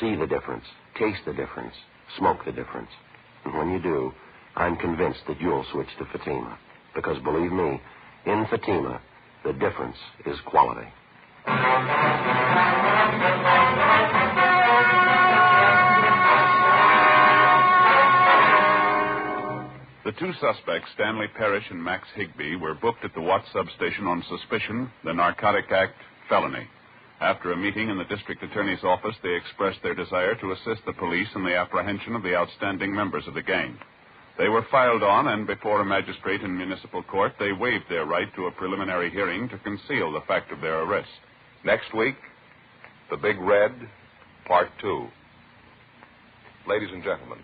See the difference. Taste the difference. Smoke the difference. And when you do, I'm convinced that you'll switch to Fatima. Because believe me, in Fatima, the difference is quality. The two suspects, Stanley Parrish and Max Higbee, were booked at the Watts substation on suspicion, the Narcotic Act, felony. After a meeting in the district attorney's office, they expressed their desire to assist the police in the apprehension of the outstanding members of the gang. They were filed on, and before a magistrate in municipal court, they waived their right to a preliminary hearing to conceal the fact of their arrest. Next week, The Big Red, Part 2. Ladies and gentlemen,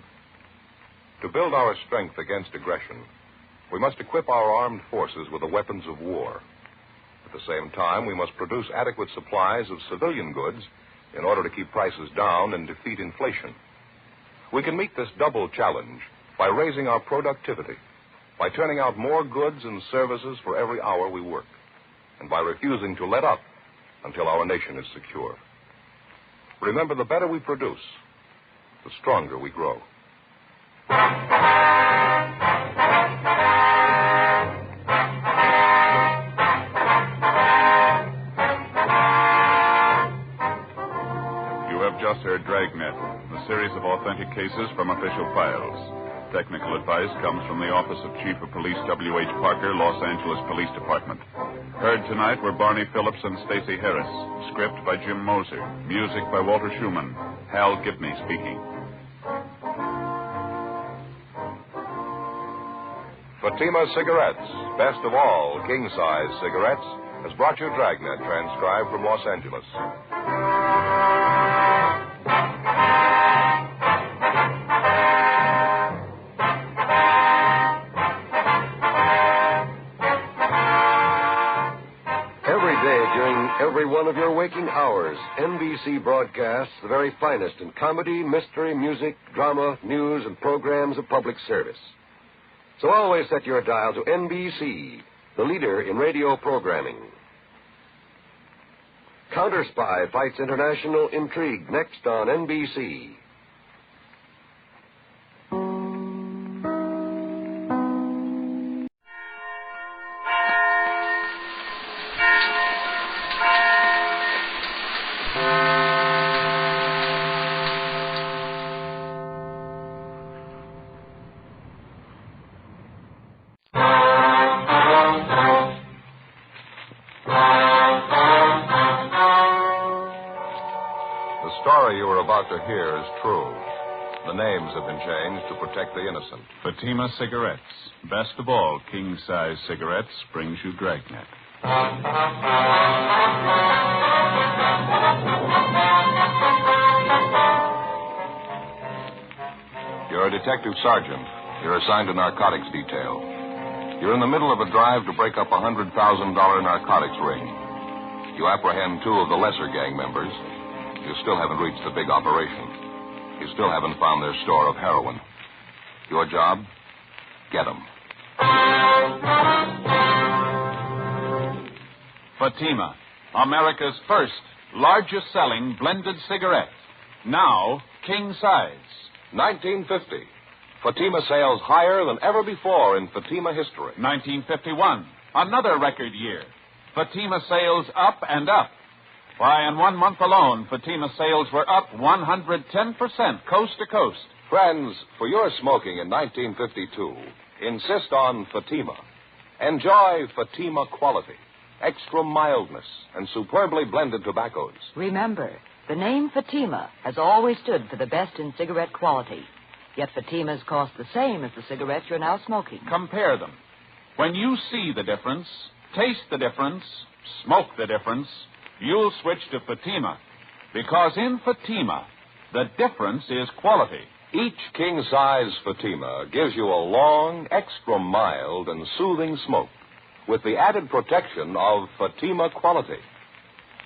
to build our strength against aggression, we must equip our armed forces with the weapons of war. At the same time, we must produce adequate supplies of civilian goods in order to keep prices down and defeat inflation. We can meet this double challenge by raising our productivity, by turning out more goods and services for every hour we work, and by refusing to let up until our nation is secure. Remember, the better we produce, the stronger we grow. You have just heard Dragnet, a series of authentic cases from official files. Technical advice comes from the Office of Chief of Police W.H. Parker, Los Angeles Police Department. Heard tonight were Barney Phillips and Stacey Harris. Script by Jim Moser. Music by Walter Schumann. Hal Gibney speaking. Fatima Cigarettes, best of all king-size cigarettes, has brought you Dragnet, transcribed from Los Angeles. Every one of your waking hours, NBC broadcasts the very finest in comedy, mystery, music, drama, news, and programs of public service. So always set your dial to NBC, the leader in radio programming. Counter Spy fights international intrigue next on NBC. To hear is true. The names have been changed to protect the innocent. Fatima Cigarettes, best of all king-size cigarettes, brings you Dragnet. You're a detective sergeant. You're assigned to narcotics detail. You're in the middle of a drive to break up a $100,000 narcotics ring. You apprehend two of the lesser gang members. You still haven't reached the big operation. you still haven't found their store of heroin. Your job? Get them. Fatima, America's first, largest-selling blended cigarette. Now, king size. 1950. Fatima sales higher than ever before in Fatima history. 1951, another record year. Fatima sales up and up. Why, in 1 month alone, Fatima sales were up 110% coast to coast. Friends, for your smoking in 1952, insist on Fatima. Enjoy Fatima quality, extra mildness, and superbly blended tobaccos. Remember, the name Fatima has always stood for the best in cigarette quality. Yet Fatimas cost the same as the cigarettes you're now smoking. Compare them. When you see the difference, taste the difference, smoke the difference, you'll switch to Fatima. Because in Fatima, the difference is quality. Each king-size Fatima gives you a long, extra mild, and soothing smoke with the added protection of Fatima quality.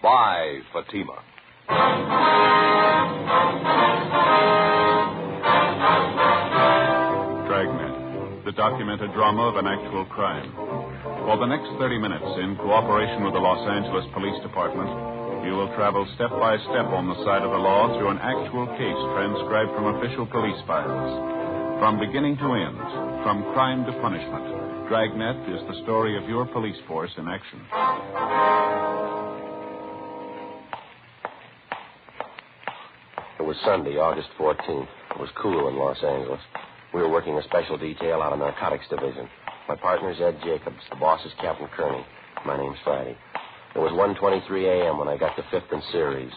Buy Fatima. Dragnet, the documented drama of an actual crime. For the next 30 minutes, in cooperation with the Los Angeles Police Department, you will travel step by step on the side of the law through an actual case transcribed from official police files. From beginning to end, from crime to punishment, Dragnet is the story of your police force in action. It was Sunday, August 14th. It was cool in Los Angeles. We were working a special detail out of Narcotics Division. My partner's Ed Jacobs. The boss is Captain Kearney. My name's Friday. It was 1:23 a.m. when I got to 5th and Ceres,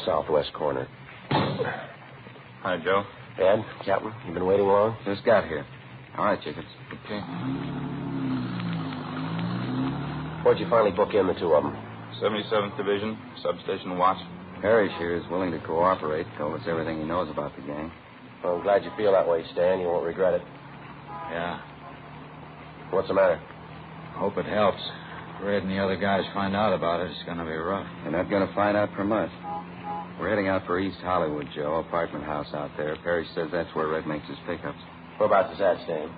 southwest corner. Hi, Joe. Ed, Captain, you been waiting long? Just got here. All right, Jacobs. Okay. Where'd you finally book in the two of them? 77th Division, substation watch. Parrish here is willing to cooperate. Told us everything he knows about the gang. Well, I'm glad you feel that way, Stan. You won't regret it. Yeah. What's the matter? Hope it helps. If Red and the other guys find out about it, it's going to be rough. They're not going to find out from us. We're heading out for East Hollywood, Joe. Apartment house out there. Parrish says that's where Red makes his pickups. Whereabouts is that, Stan?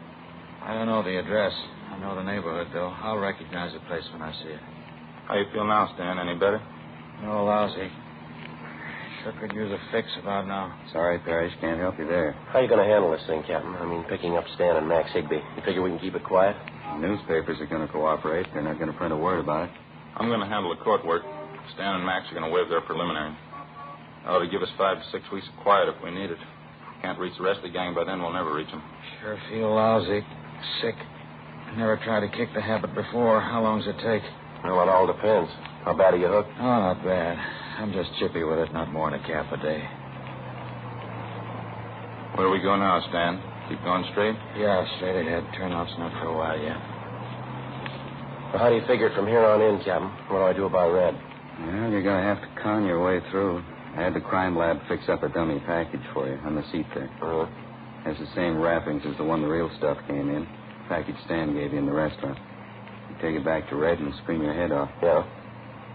I don't know the address. I know the neighborhood, though. I'll recognize the place when I see it. How you feel now, Stan? Any better? No, lousy. Sure could use a fix about now. Sorry, Parrish. Can't help you there. How you going to handle this thing, Captain? I mean, picking up Stan and Max Higby. You figure we can keep it quiet? The newspapers are going to cooperate. They're not going to print a word about it. I'm going to handle the court work. Stan and Max are going to waive their preliminary. Oh, to give us 5 to 6 weeks of quiet if we need it. Can't reach the rest of the gang by then, we'll never reach them. Sure feel lousy. Sick. Never tried to kick the habit before. How long does it take? Well, it all depends. How bad are you hooked? Oh, not bad. I'm just chippy with it, not more than a cap a day. Where do we go now, Stan? Keep going straight? Yeah, straight ahead. Turnout's not for a while yet. Well, how do you figure it from here on in, Captain? What do I do about Red? Well, you're going to have to con your way through. I had the crime lab fix up a dummy package for you on the seat there. Uh-huh. Has the same wrappings as the one the real stuff came in. Package Stan gave you in the restaurant. You take it back to Red and scream your head off. Yeah?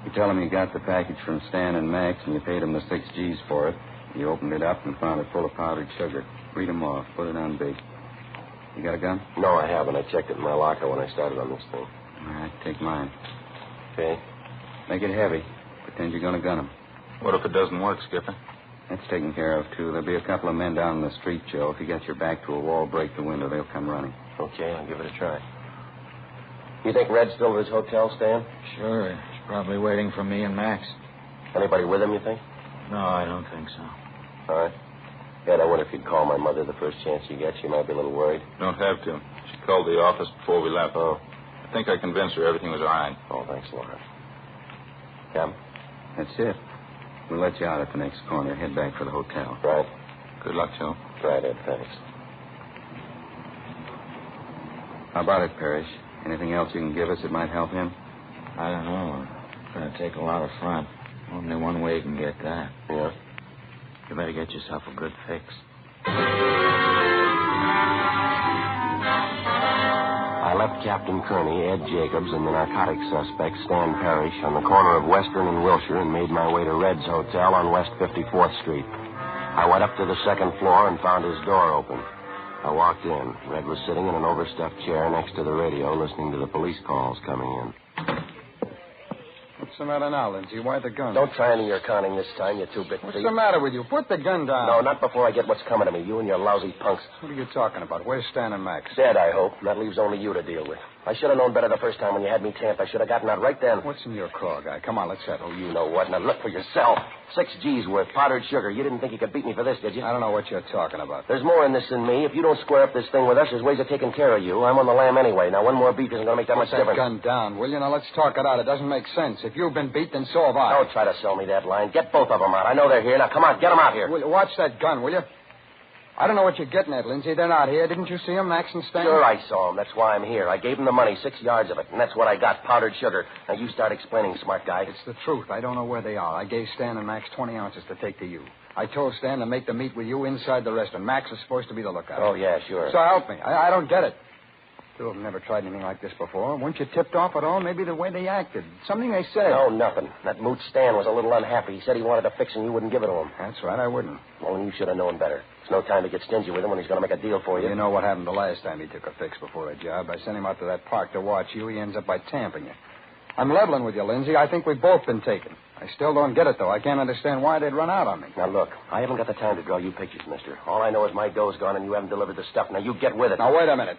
You tell him you got the package from Stan and Max and you paid him the 6 G's for it. You opened it up and found it full of powdered sugar. Read them off. Put it on big. You got a gun? No, I haven't. I checked it in my locker when I started on this thing. All right, take mine. Okay. Make it heavy. Pretend you're going to gun him. What if it doesn't work, Skipper? That's taken care of, too. There'll be a couple of men down in the street, Joe. If you got your back to a wall, break the window. They'll come running. Okay, I'll give it a try. You think Red's still at his hotel, Stan? Sure. He's probably waiting for me and Max. Anybody with him, you think? No, I don't think so. All right. Ed, I wonder if you'd call my mother the first chance you get. She might be a little worried. Don't have to. She called the office before we left. Oh. I think I convinced her everything was all right. Oh, thanks a lot. Captain? That's it. We'll let you out at the next corner. Head back for the hotel. Right. Good luck, Joe. Right, Ed. Thanks. How about it, Parrish? Anything else you can give us that might help him? I don't know. It's going to take a lot of front. Only one way you can get that. Yeah? You better get yourself a good fix. I left Captain Kearney, Ed Jacobs, and the narcotics suspect, Stan Parrish, on the corner of Western and Wilshire and made my way to Red's Hotel on West 54th Street. I went up to the second floor and found his door open. I walked in. Red was sitting in an overstuffed chair next to the radio, listening to the police calls coming in. What's the matter now, Lindsay? Why the gun? Don't try any of your conning this time, you two-bit thief. What's the matter with you? Put the gun down. No, not before I get what's coming to me. You and your lousy punks. What are you talking about? Where's Stan and Max? Dead, I hope. That leaves only you to deal with. I should have known better the first time when you had me tamped. I should have gotten out right then. What's in your craw, guy? Come on, let's settle. Oh, you know what. Now look for yourself. 6 G's worth. Powdered sugar. You didn't think you could beat me for this, did you? I don't know what you're talking about. There's more in this than me. If you don't square up this thing with us, there's ways of taking care of you. I'm on the lam anyway. Now, one more beat isn't going to make that much difference. Put that gun down, will you? Now, let's talk it out. It doesn't make sense. If you've been beat, then so have I. Don't try to sell me that line. Get both of them out. I know they're here. Now, come on. Get them out here. Watch that gun, will you? I don't know what you're getting at, Lindsay. They're not here. Didn't you see them, Max and Stan? Sure, I saw them. That's why I'm here. I gave them the money, 6 yards of it, and that's what I got, powdered sugar. Now, you start explaining, smart guy. It's the truth. I don't know where they are. I gave Stan and Max 20 ounces to take to you. I told Stan to make the meet with you inside the restaurant. Max is supposed to be the lookout. Oh, yeah, sure. So help me. I don't get it. Two of them never tried anything like this before. Weren't you tipped off at all? Maybe the way they acted. Something they said. No, nothing. That mooch Stan was a little unhappy. He said he wanted to fix and you wouldn't give it to him. That's right, I wouldn't. Well, then you should have known better. There's no time to get stingy with him when he's going to make a deal for you. You know what happened the last time he took a fix before a job. I sent him out to that park to watch you. He ends up by tamping you. I'm leveling with you, Lindsay. I think we've both been taken. I still don't get it, though. I can't understand why they'd run out on me. Now, look, I haven't got the time to draw you pictures, mister. All I know is my dough's gone and you haven't delivered the stuff. Now, you get with it. Now, wait a minute.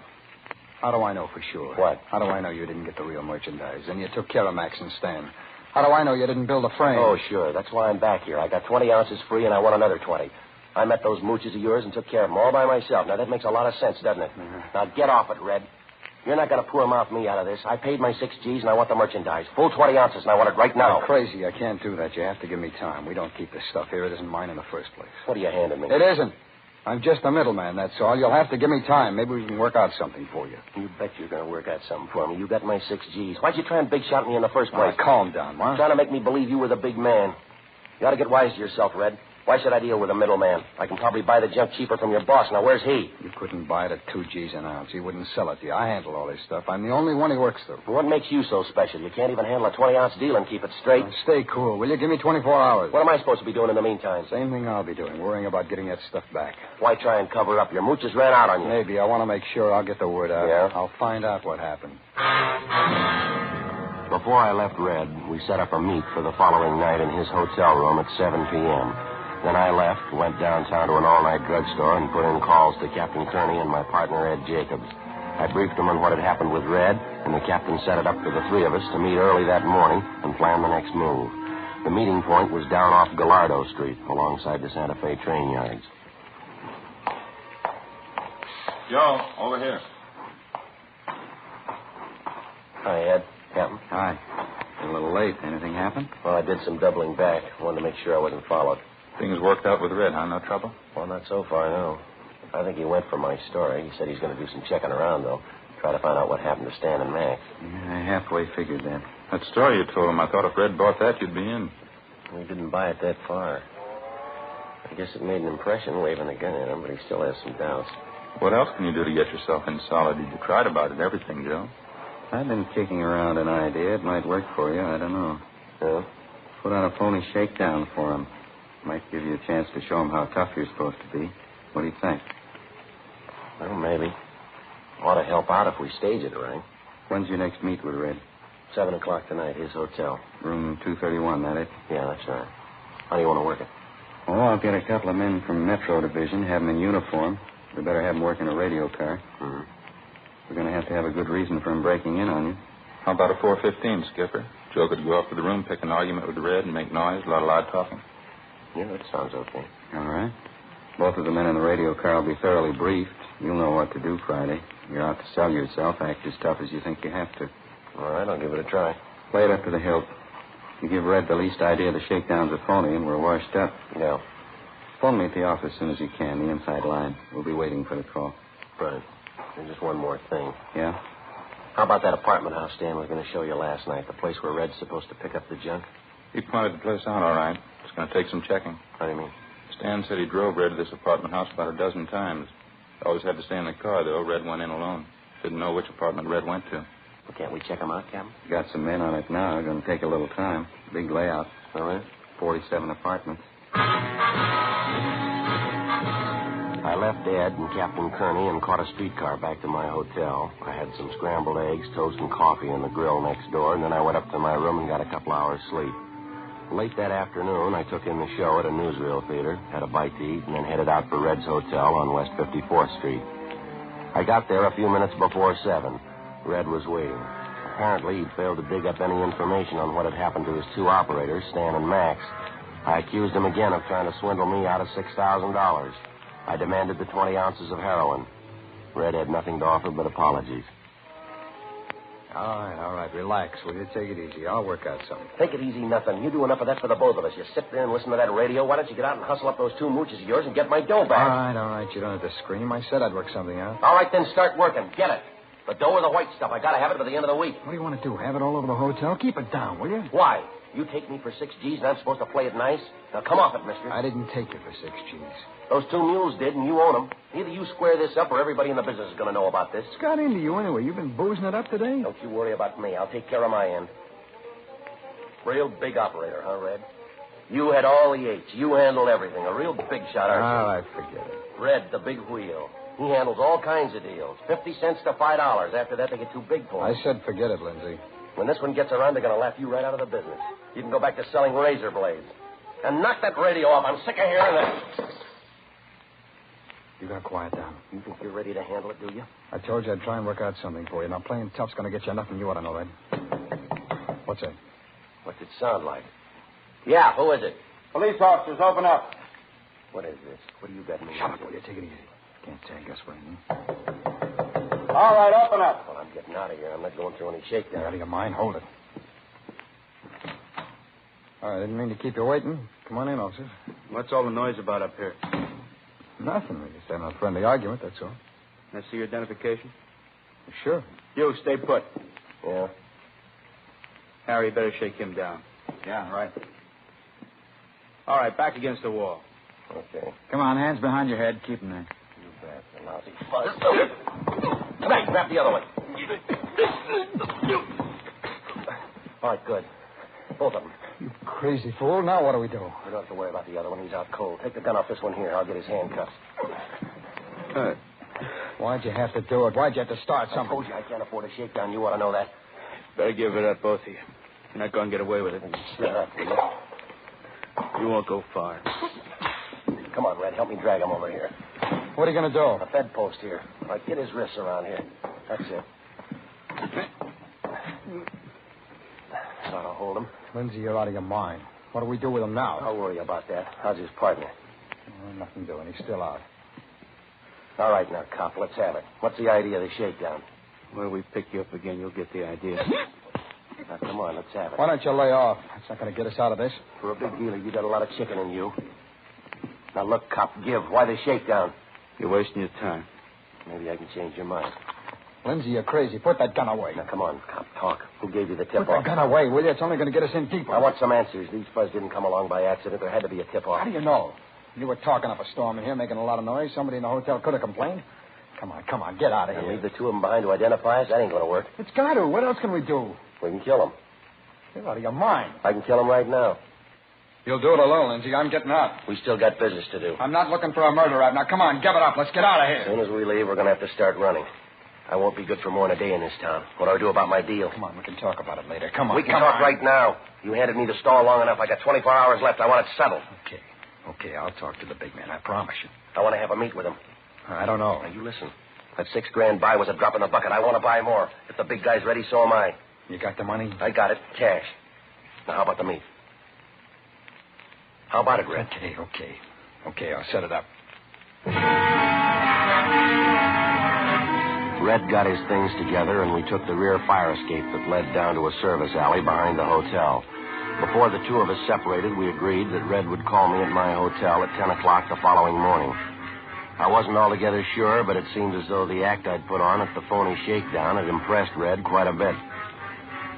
How do I know for sure? What? How do I know you didn't get the real merchandise and you took care of Max and Stan? How do I know you didn't build a frame? Oh, sure. That's why I'm back here. I got 20 ounces free and I want another 20. I met those mooches of yours and took care of them all by myself. Now, that makes a lot of sense, doesn't it? Mm-hmm. Now, get off it, Red. You're not going to poor mouth me out of this. I paid my 6 G's and I want the merchandise. Full 20 ounces and I want it right now. You're crazy. I can't do that. You have to give me time. We don't keep this stuff here. It isn't mine in the first place. What are you handing me? It isn't. I'm just a middleman, that's all. You'll have to give me time. Maybe we can work out something for you. You bet you're going to work out something for me. You got my 6 G's. Why'd you try and big shot me in the first place? Calm down, huh? Trying to make me believe you were the big man. You ought to get wise to yourself, Red. Why should I deal with a middleman? I can probably buy the junk cheaper from your boss. Now, where's he? You couldn't buy it at 2 G's an ounce. He wouldn't sell it to you. I handle all this stuff. I'm the only one he works through. What makes you so special? You can't even handle a 20-ounce deal and keep it straight. Stay cool, will you? Give me 24 hours. What am I supposed to be doing in the meantime? Same thing I'll be doing, worrying about getting that stuff back. Why try and cover up? Your mooches ran out on you. Maybe. I want to make sure I'll get the word out. Yeah? I'll find out what happened. Before I left Red, we set up a meet for the following night in his hotel room at 7 p.m. Then I left, went downtown to an all-night drugstore, and put in calls to Captain Kearney and my partner, Ed Jacobs. I briefed them on what had happened with Red, and the captain set it up for the 3 of us to meet early that morning and plan the next move. The meeting point was down off Gallardo Street, alongside the Santa Fe train yards. Joe, over here. Hi, Ed. Captain. Hi. You're a little late. Anything happen? Well, I did some doubling back. Wanted to make sure I wasn't followed. Things worked out with Red, huh? No trouble? Well, not so far, no. I think he went for my story. He said he's going to do some checking around, though. Try to find out what happened to Stan and Max. Yeah, I halfway figured that. That story you told him, I thought if Red bought that, you'd be in. He didn't buy it that far. I guess it made an impression waving a gun at him, but he still has some doubts. What else can you do to get yourself in solid? You tried about it, everything, Joe. I've been kicking around an idea. It might work for you. I don't know. Yeah? Put on a phony shakedown for him. Might give you a chance to show him how tough you're supposed to be. What do you think? Well, maybe. Ought to help out if we stage it right. When's your next meet with Red? 7 o'clock tonight, his hotel. Room 231, that it? Yeah, that's right. How do you want to work it? Oh, I'll get a couple of men from Metro Division, have them in uniform. We better have them working a radio car. Mm-hmm. We're going to have a good reason for him breaking in on you. How about a 415, Skipper? Joe could go up to the room, pick an argument with Red, and make noise, a lot of loud talking. Yeah, that sounds okay. All right. Both of the men in the radio car will be thoroughly briefed. You'll know what to do Friday. You're out to sell yourself. Act as tough as you think you have to. All right, I'll give it a try. Play it up to the hilt. You give Red the least idea the shakedown's a phony, and we're washed up. Yeah. Phone me at the office as soon as you can, the inside line. We'll be waiting for the call. Right. And just one more thing. Yeah? How about that apartment house Stan was going to show you last night, the place where Red's supposed to pick up the junk? He pointed the place out all right. It's going to take some checking. How do you mean? Stan said he drove Red to this apartment house about a dozen times. Always had to stay in the car, though. Red went in alone. Didn't know which apartment Red went to. Well, can't we check him out, Captain? Got some men on it now. Going to take a little time. Big layout. All right. 47 apartments. I left Ed and Captain Kearney and caught a streetcar back to my hotel. I had some scrambled eggs, toast, and coffee in the grill next door, and then I went up to my room and got a couple hours sleep. Late that afternoon, I took in the show at a newsreel theater, had a bite to eat, and then headed out for Red's Hotel on West 54th Street. I got there a few minutes before 7. Red was waiting. Apparently, he'd failed to dig up any information on what had happened to his two operators, Stan and Max. I accused him again of trying to swindle me out of $6,000. I demanded the 20 ounces of heroin. Red had nothing to offer but apologies. All right. Relax, will you? Take it easy. I'll work out something. Take it easy, nothing. You do enough of that for the both of us. You sit there and listen to that radio. Why don't you get out and hustle up those two mooches of yours and get my dough back? All right. You don't have to scream. I said I'd work something out. All right, then start working. Get it. The dough or the white stuff. I gotta have it by the end of the week. What do you want to do? Have it all over the hotel? Keep it down, will you? Why? You take me for 6 G's and I'm supposed to play it nice? Now come off it, mister. I didn't take you for 6 G's. Those two mules did, and you own them. Either you square this up or everybody in the business is going to know about this. What's got into you anyway? You've been boozing it up today? Don't you worry about me. I'll take care of my end. Real big operator, huh, Red? You had all the H's. You handled everything. A real big shot, aren't you? All right, forget it. Red, the big wheel. He handles all kinds of deals. 50 cents to $5. After that, they get too big for him. I said forget it, Lindsay. When this one gets around, they're going to laugh you right out of the business. You can go back to selling razor blades. And knock that radio off. I'm sick of hearing that. You gotta quiet down. You think you're ready to handle it, do you? I told you I'd try and work out something for you. Now, playing tough's gonna get you nothing you ought to know, Ed. What's that? What's it sound like? Yeah, who is it? Police officers, open up. What is this? What do you got in the Shut up, will you? Take it easy. Can't tag us, will you? All right, open up. Well, I'm getting out of here. I'm not going through any shakedown. You're out of your mind. Hold it. All right, I didn't mean to keep you waiting. Come on in, officers. What's all the noise about up here? Nothing. We're just having a friendly argument, that's all. Can I see your identification? Sure. You, stay put. Yeah? Harry, you better shake him down. Yeah, right. All right, back against the wall. Okay. Come on, hands behind your head. Keep them there. You bastard, lousy fuzz. Come back, grab the other one. All right, good. Both of them. You crazy fool. Now what do we do? You don't have to worry about the other one. He's out cold. Take the gun off this one here. I'll get his handcuffs. Why'd you have to do it? Why'd you have to start something? I told you I can't afford a shakedown. You ought to know that. Better give it up, both of you. You're not going to get away with it. Shut up, will you? You won't go far. Come on, Red. Help me drag him over here. What are you going to do? A bedpost here. All right, get his wrists around here. That's it. That'll hold him. Lindsay, you're out of your mind. What do we do with him now? Don't worry about that. How's his partner? Oh, nothing doing. He's still out. All right, now, cop, let's have it. What's the idea of the shakedown? When we pick you up again, you'll get the idea. Now, come on, let's have it. Why don't you lay off? That's not going to get us out of this. For a big dealer, you got a lot of chicken in you. Now, look, cop, give. Why the shakedown? You're wasting your time. Maybe I can change your mind. Lindsay, you're crazy. Put that gun away. Now, come on, cop, talk. Who gave you the Put tip-off? that gun away, will you? It's only going to get us in deeper. I want some answers. These fuzz didn't come along by accident. There had to be a tip-off. How do you know? You were talking up a storm in here, making a lot of noise. Somebody in the hotel could have complained. Come on, get out of here. Leave the two of them behind to identify us? That ain't going to work. It's got to. What else can we do? We can kill them. You're out of your mind. I can kill them right now. You'll do it alone, Lindsay. I'm getting out. We still got business to do. I'm not looking for a murder rap. Now, come on, give it up. Let's get out of As here. soon as we leave, we're going to have to start running. I won't be good for more than a day in this town. What do I do about my deal? Come on, we can talk about it later. Come on, We can talk right now. You handed me the stall long enough. I got 24 hours left. I want it settled. Okay, I'll talk to the big man. I promise you. I want to have a meet with him. I don't know. Now, you listen. That $6,000 buy was a drop in the bucket. I want to buy more. If the big guy's ready, so am I. You got the money? I got it. Cash. Now, how about the meet? How about it, Red? Okay, I'll set it up. Red got his things together, and we took the rear fire escape that led down to a service alley behind the hotel. Before the two of us separated, we agreed that Red would call me at my hotel at 10 o'clock the following morning. I wasn't altogether sure, but it seemed as though the act I'd put on at the phony shakedown had impressed Red quite a bit.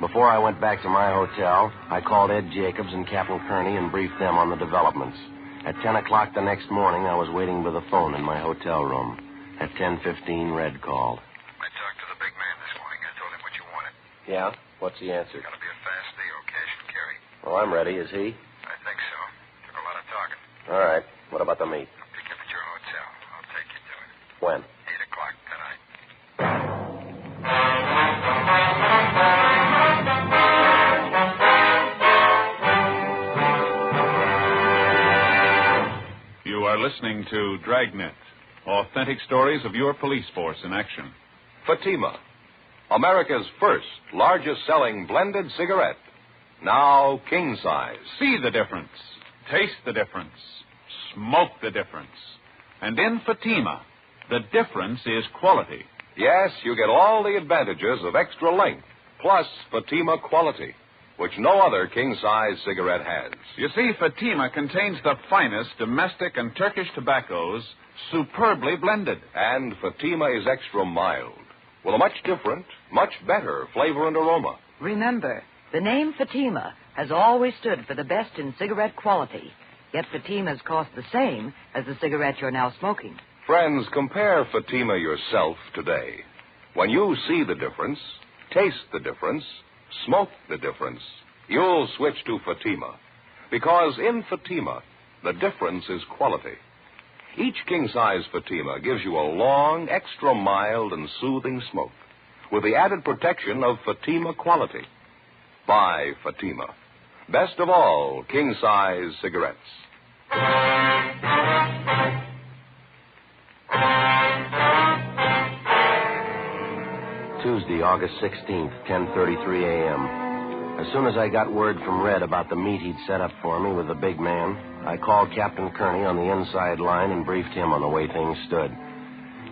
Before I went back to my hotel, I called Ed Jacobs and Captain Kearney and briefed them on the developments. At 10 o'clock the next morning, I was waiting by the phone in my hotel room. At 10:15, Red called. I talked to the big man this morning. I told him what you wanted. Yeah? What's the answer? It's going to be a fast deal, cash and carry. Well, I'm ready. Is he? I think so. Took a lot of talking. All right. What about the meet? I'll pick you up at your hotel. I'll take When? 8 o'clock tonight. You are listening to Dragnet, authentic stories of your police force in action. Fatima, America's first largest-selling blended cigarette. Now king size. See the difference. Taste the difference. Smoke the difference. And in Fatima, the difference is quality. Yes, you get all the advantages of extra length, plus Fatima quality, which no other king-size cigarette has. You see, Fatima contains the finest domestic and Turkish tobaccos, superbly blended. And Fatima is extra mild, with a much different, much better flavor and aroma. Remember, the name Fatima has always stood for the best in cigarette quality, yet Fatimas cost the same as the cigarette you're now smoking. Friends, compare Fatima yourself today. When you see the difference, taste the difference, smoke the difference, you'll switch to Fatima. Because in Fatima, the difference is quality. Each king-size Fatima gives you a long, extra mild and soothing smoke, with the added protection of Fatima quality. Buy Fatima. Best of all king-size cigarettes. Tuesday, August 16th, 10:33 a.m. As soon as I got word from Red about the meet he'd set up for me with the big man, I called Captain Kearney on the inside line and briefed him on the way things stood.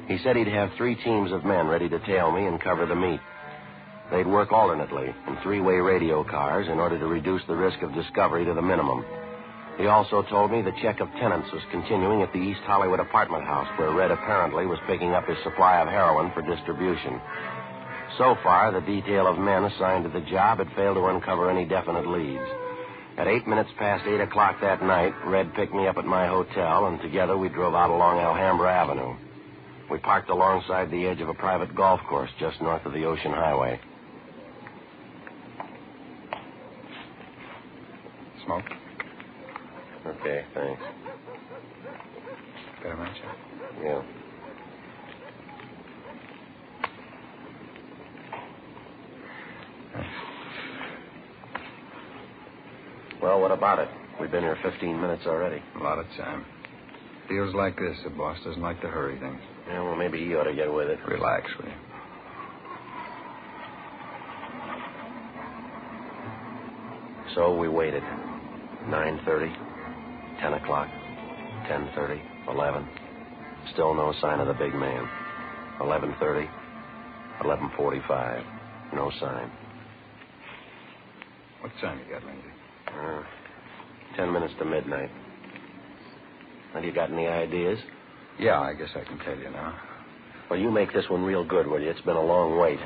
He said he'd have 3 teams of men ready to tail me and cover the meet. They'd work alternately in 3-way radio cars in order to reduce the risk of discovery to the minimum. He also told me the check of tenants was continuing at the East Hollywood apartment house, where Red apparently was picking up his supply of heroin for distribution. So far, the detail of men assigned to the job had failed to uncover any definite leads. At 8 minutes past 8 o'clock that night, Red picked me up at my hotel, and together we drove out along Alhambra Avenue. We parked alongside the edge of a private golf course just north of the Ocean Highway. Smoke? Okay, thanks. Better match it? Yeah. Well, what about it? We've been here 15 minutes already. A lot of time. Feels like this. The boss doesn't like to hurry things. Yeah, well, maybe he ought to get with it. Relax, will you? So we waited. 9:30, 10 o'clock, 10:30, 11. Still no sign of the big man. 11:30, 11:45. No sign. What time you got, Lindsay? 10 minutes to midnight. Have you got any ideas? Yeah, I guess I can tell you now. Well, you make this one real good, will you? It's been a long wait.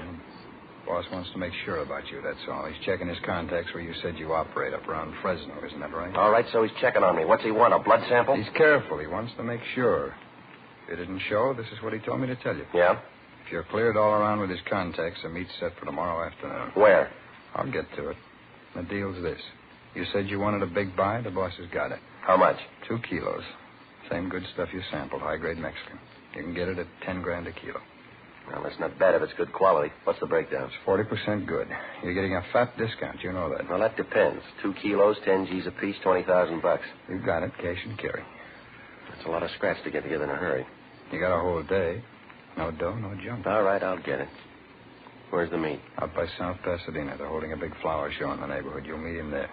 Boss wants to make sure about you, that's all. He's checking his contacts where you said you operate up around Fresno, isn't that right? All right, so he's checking on me. What's he want, a blood sample? He's careful. He wants to make sure. If it didn't show, this is what he told me to tell you. Yeah? If you're cleared all around with his contacts, the meet's set for tomorrow afternoon. Where? I'll get to it. The deal's this. You said you wanted a big buy. The boss has got it. How much? 2 kilos. Same good stuff you sampled, high-grade Mexican. You can get it at $10,000 a kilo. Well, that's not bad if it's good quality. What's the breakdown? It's 40% good. You're getting a fat discount. You know that. Well, that depends. 2 kilos, 10 G's apiece, $20,000. You've got it. Cash and carry. That's a lot of scratch to get together in a hurry. You got a whole day. No dough, no junk. All right, I'll get it. Where's the meet? Out by South Pasadena. They're holding a big flower show in the neighborhood. You'll meet him there.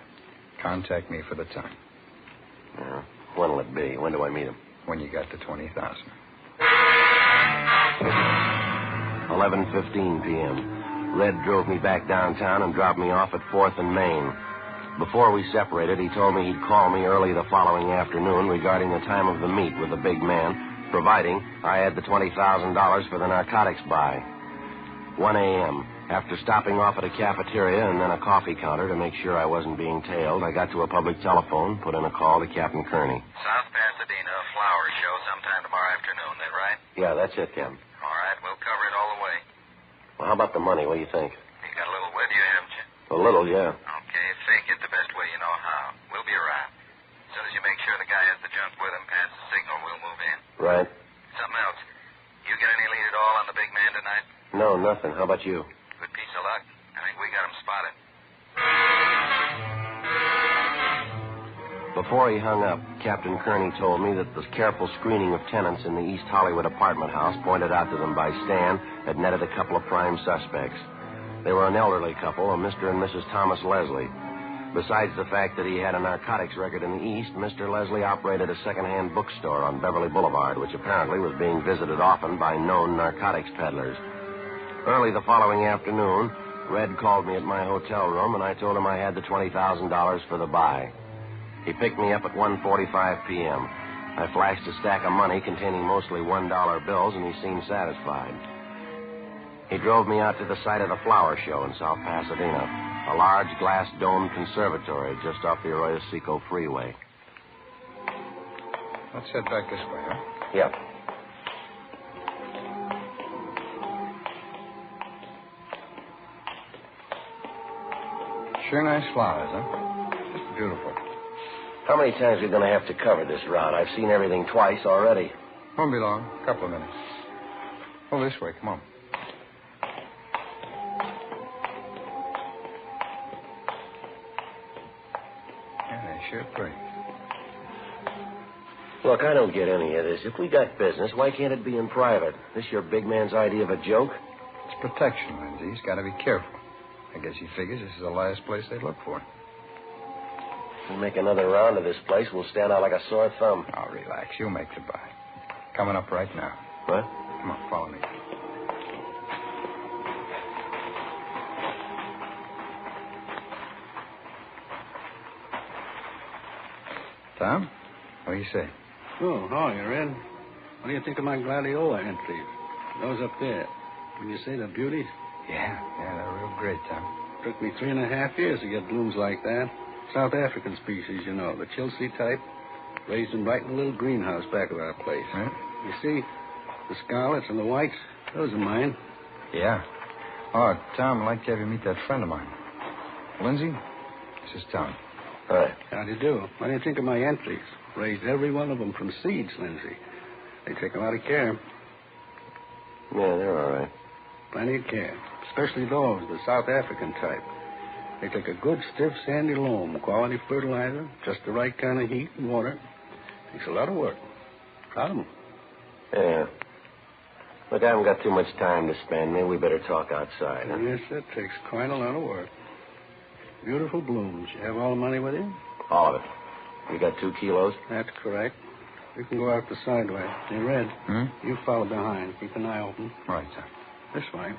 Contact me for the time. Yeah. When'll it be? When do I meet him? When you got to 20,000. 11:15 p.m. Red drove me back downtown and dropped me off at 4th and Main. Before we separated, he told me he'd call me early the following afternoon regarding the time of the meet with the big man, providing I had the $20,000 for the narcotics buy. 1 a.m. After stopping off at a cafeteria and then a coffee counter to make sure I wasn't being tailed, I got to a public telephone, put in a call to Captain Kearney. South Pasadena flower show sometime tomorrow afternoon, that right? Yeah, that's it, Captain. All right, we'll cover it all the way. Well, how about the money? What do you think? You got a little with you, haven't you? A little, yeah. Okay, fake it the best way you know how. We'll be around. As soon as you make sure the guy has the junk with him, pass the signal, we'll move in. Right. Something else. No, nothing. How about you? Good piece of luck. I think we got him spotted. Before he hung up, Captain Kearney told me that the careful screening of tenants in the East Hollywood apartment house pointed out to them by Stan had netted a couple of prime suspects. They were an elderly couple, a Mr. and Mrs. Thomas Leslie. Besides the fact that he had a narcotics record in the East, Mr. Leslie operated a second-hand bookstore on Beverly Boulevard, which apparently was being visited often by known narcotics peddlers. Early the following afternoon, Red called me at my hotel room, and I told him I had the $20,000 for the buy. He picked me up at 1:45 p.m. I flashed a stack of money containing mostly $1 bills, and he seemed satisfied. He drove me out to the site of the flower show in South Pasadena, a large glass-domed conservatory just off the Arroyo Seco freeway. Let's head back this way, huh? Yep. Sure nice flowers, huh? Just beautiful. How many times are we going to have to cover this route? I've seen everything twice already. Won't be long. A couple of minutes. Oh, this way. Come on. Yeah, they're sure pretty. Look, I don't get any of this. If we got business, why can't it be in private? This your big man's idea of a joke? It's protection, Lindsay. He's got to be careful. I guess he figures this is the last place they'd look for him. If we make another round of this place, we'll stand out like a sore thumb. Oh, relax. You'll make the buy. Coming up right now. What? Come on, follow me. Tom, what do you say? Oh, hi, Red. What do you think of my gladiola entries? Those up there. When you say they're beauties? Yeah, they're real great, Tom. Took me 3.5 years to get blooms like that. South African species, you know, the Chelsea type. Raised them right in a little greenhouse back of our place. Huh? You see, the scarlets and the whites, those are mine. Yeah. Oh, Tom, I'd like to have you meet that friend of mine. Lindsay, this is Tom. Hi. How do you do? What do you think of my entries? Raised every one of them from seeds, Lindsay. They take a lot of care. Yeah, they're all right. Plenty of care. Especially those, the South African type. They take a good, stiff, sandy loam, quality fertilizer, just the right kind of heat and water. Takes a lot of work. Got 'em. Yeah. Look, I haven't got too much time to spend. Maybe we better talk outside, huh? Yes, that takes quite a lot of work. Beautiful blooms. You have all the money with you? All of it. You got 2 kilos? That's correct. You can go out the side way. Hey, Red, you follow behind. Keep an eye open. All right, sir. This way.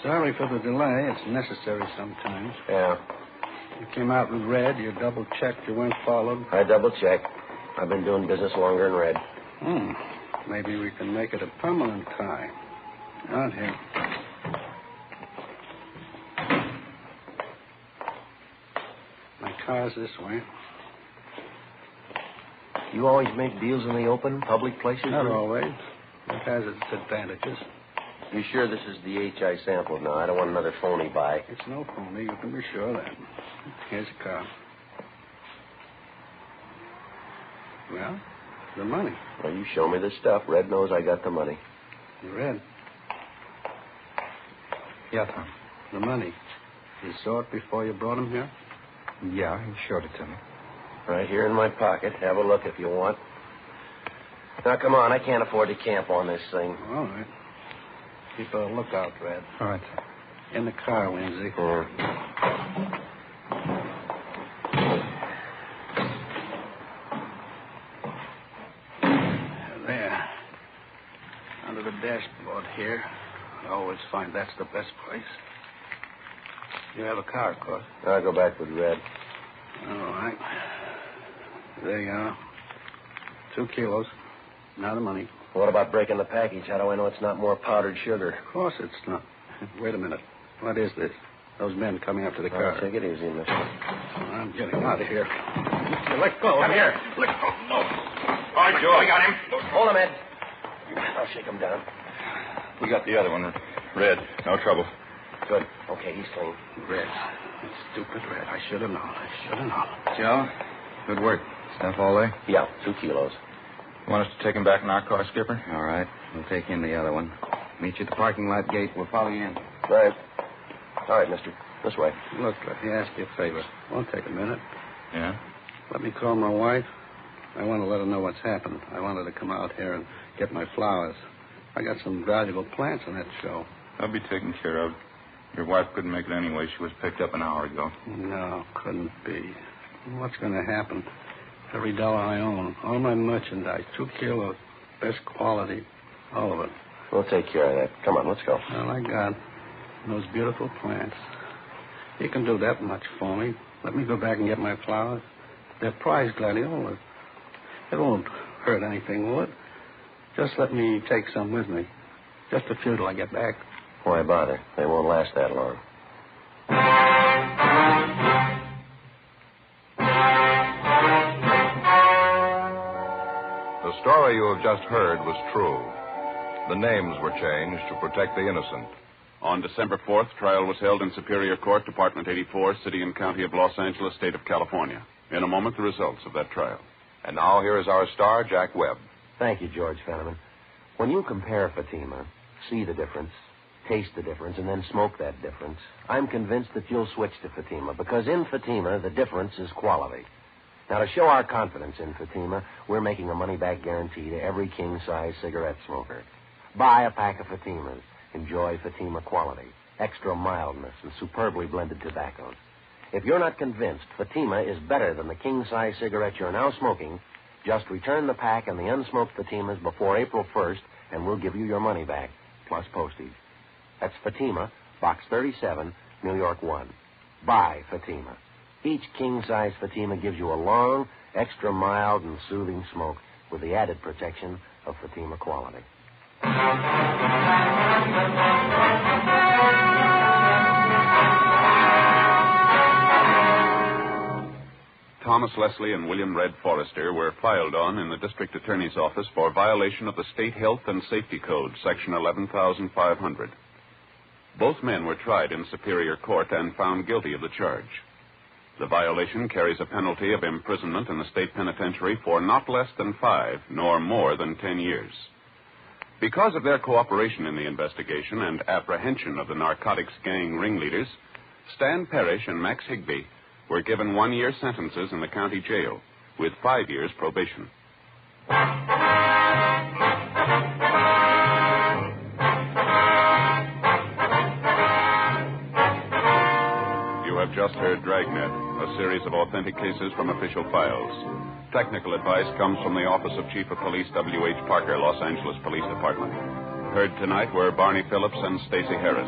Sorry for the delay. It's necessary sometimes. Yeah. You came out with Red. You double-checked you weren't followed. I double-checked. I've been doing business longer than Red. Maybe we can make it a permanent tie. Out here. My car's this way. You always make deals in the open, public places? Not always. It has its advantages. You sure this is the H I sampled now? I don't want another phony buy. It's no phony. You can be sure of that. Here's a car. Well, the money. Well, you show me the stuff. Red knows I got the money. Red. Yeah, Tom. The money. You saw it before you brought him here? Yeah, he showed it to me. Right here in my pocket. Have a look if you want. Now, come on. I can't afford to camp on this thing. All right. Keep a lookout, Red. All right. In the car, Lindsay. There. Under the dashboard here. I always find that's the best place. You have a car, of course. I'll go back with Red. All right. There you are. 2 kilos. Now the money. What about breaking the package? How do I know it's not more powdered sugar? Of course it's not. Wait a minute. What is this? Those men coming up to the car. Take it easy, mister. I'm getting out of here. Let go. Come here. Let go. No. All right, Joe, I got him. Hold him, Ed. I'll shake him down. We got the other one. Red. No trouble. Good. Okay, he's clean. Red. Stupid Red. I should have known. Joe, good work. Stuff all there? Yeah, 2 kilos. You want us to take him back in our car, Skipper? All right. We'll take in the other one. Meet you at the parking lot gate. We'll follow you in. Right. All right, mister. This way. Look, let me ask you a favor. Won't take a minute. Yeah? Let me call my wife. I want to let her know what's happened. I want her to come out here and get my flowers. I got some valuable plants in that show. That'll be taken care of. Your wife couldn't make it anyway. She was picked up an hour ago. No, couldn't be. What's going to happen? Every dollar I own, all my merchandise, 2 kilos, best quality, all of it. We'll take care of that. Come on, let's go. All I got, those beautiful plants. You can do that much for me. Let me go back and get my flowers. They're prize gladiolas. It won't hurt anything, will it? Just let me take some with me. Just a few till I get back. Why bother? They won't last that long. The story you have just heard was true. The names were changed to protect the innocent. On December 4th, trial was held in Superior Court, Department 84, City and County of Los Angeles, State of California. In a moment, the results of that trial. And now here is our star, Jack Webb. Thank you, George Fenneman. When you compare Fatima, see the difference, taste the difference, and then smoke that difference, I'm convinced that you'll switch to Fatima, because in Fatima, the difference is quality. Now, to show our confidence in Fatima, we're making a money-back guarantee to every king-size cigarette smoker. Buy a pack of Fatimas. Enjoy Fatima quality, extra mildness, and superbly blended tobaccos. If you're not convinced Fatima is better than the king-size cigarette you're now smoking, just return the pack and the unsmoked Fatimas before April 1st, and we'll give you your money back, plus postage. That's Fatima, Box 37, New York 1. Buy Fatima. Each king-size Fatima gives you a long, extra mild, and soothing smoke with the added protection of Fatima quality. Thomas Leslie and William Red Forrester were filed on in the district attorney's office for violation of the State Health and Safety Code, Section 11,500. Both men were tried in Superior Court and found guilty of the charge. The violation carries a penalty of imprisonment in the state penitentiary for not less than 5, nor more than 10 years. Because of their cooperation in the investigation and apprehension of the narcotics gang ringleaders, Stan Parrish and Max Higbee were given 1-year sentences in the county jail with 5 years probation. You have just heard Dragnet, a series of authentic cases from official files. Technical advice comes from the Office of Chief of Police W.H. Parker, Los Angeles Police Department. Heard tonight were Barney Phillips and Stacey Harris.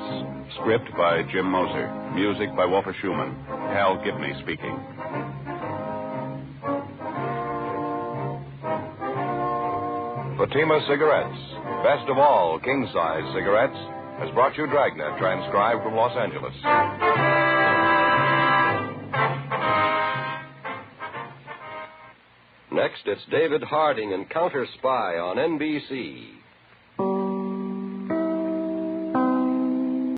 Script by Jim Moser. Music by Walter Schumann. Hal Gibney speaking. Fatima Cigarettes, best of all king-size cigarettes, has brought you Dragnet, transcribed from Los Angeles. Next, it's David Harding and Counter Spy on NBC.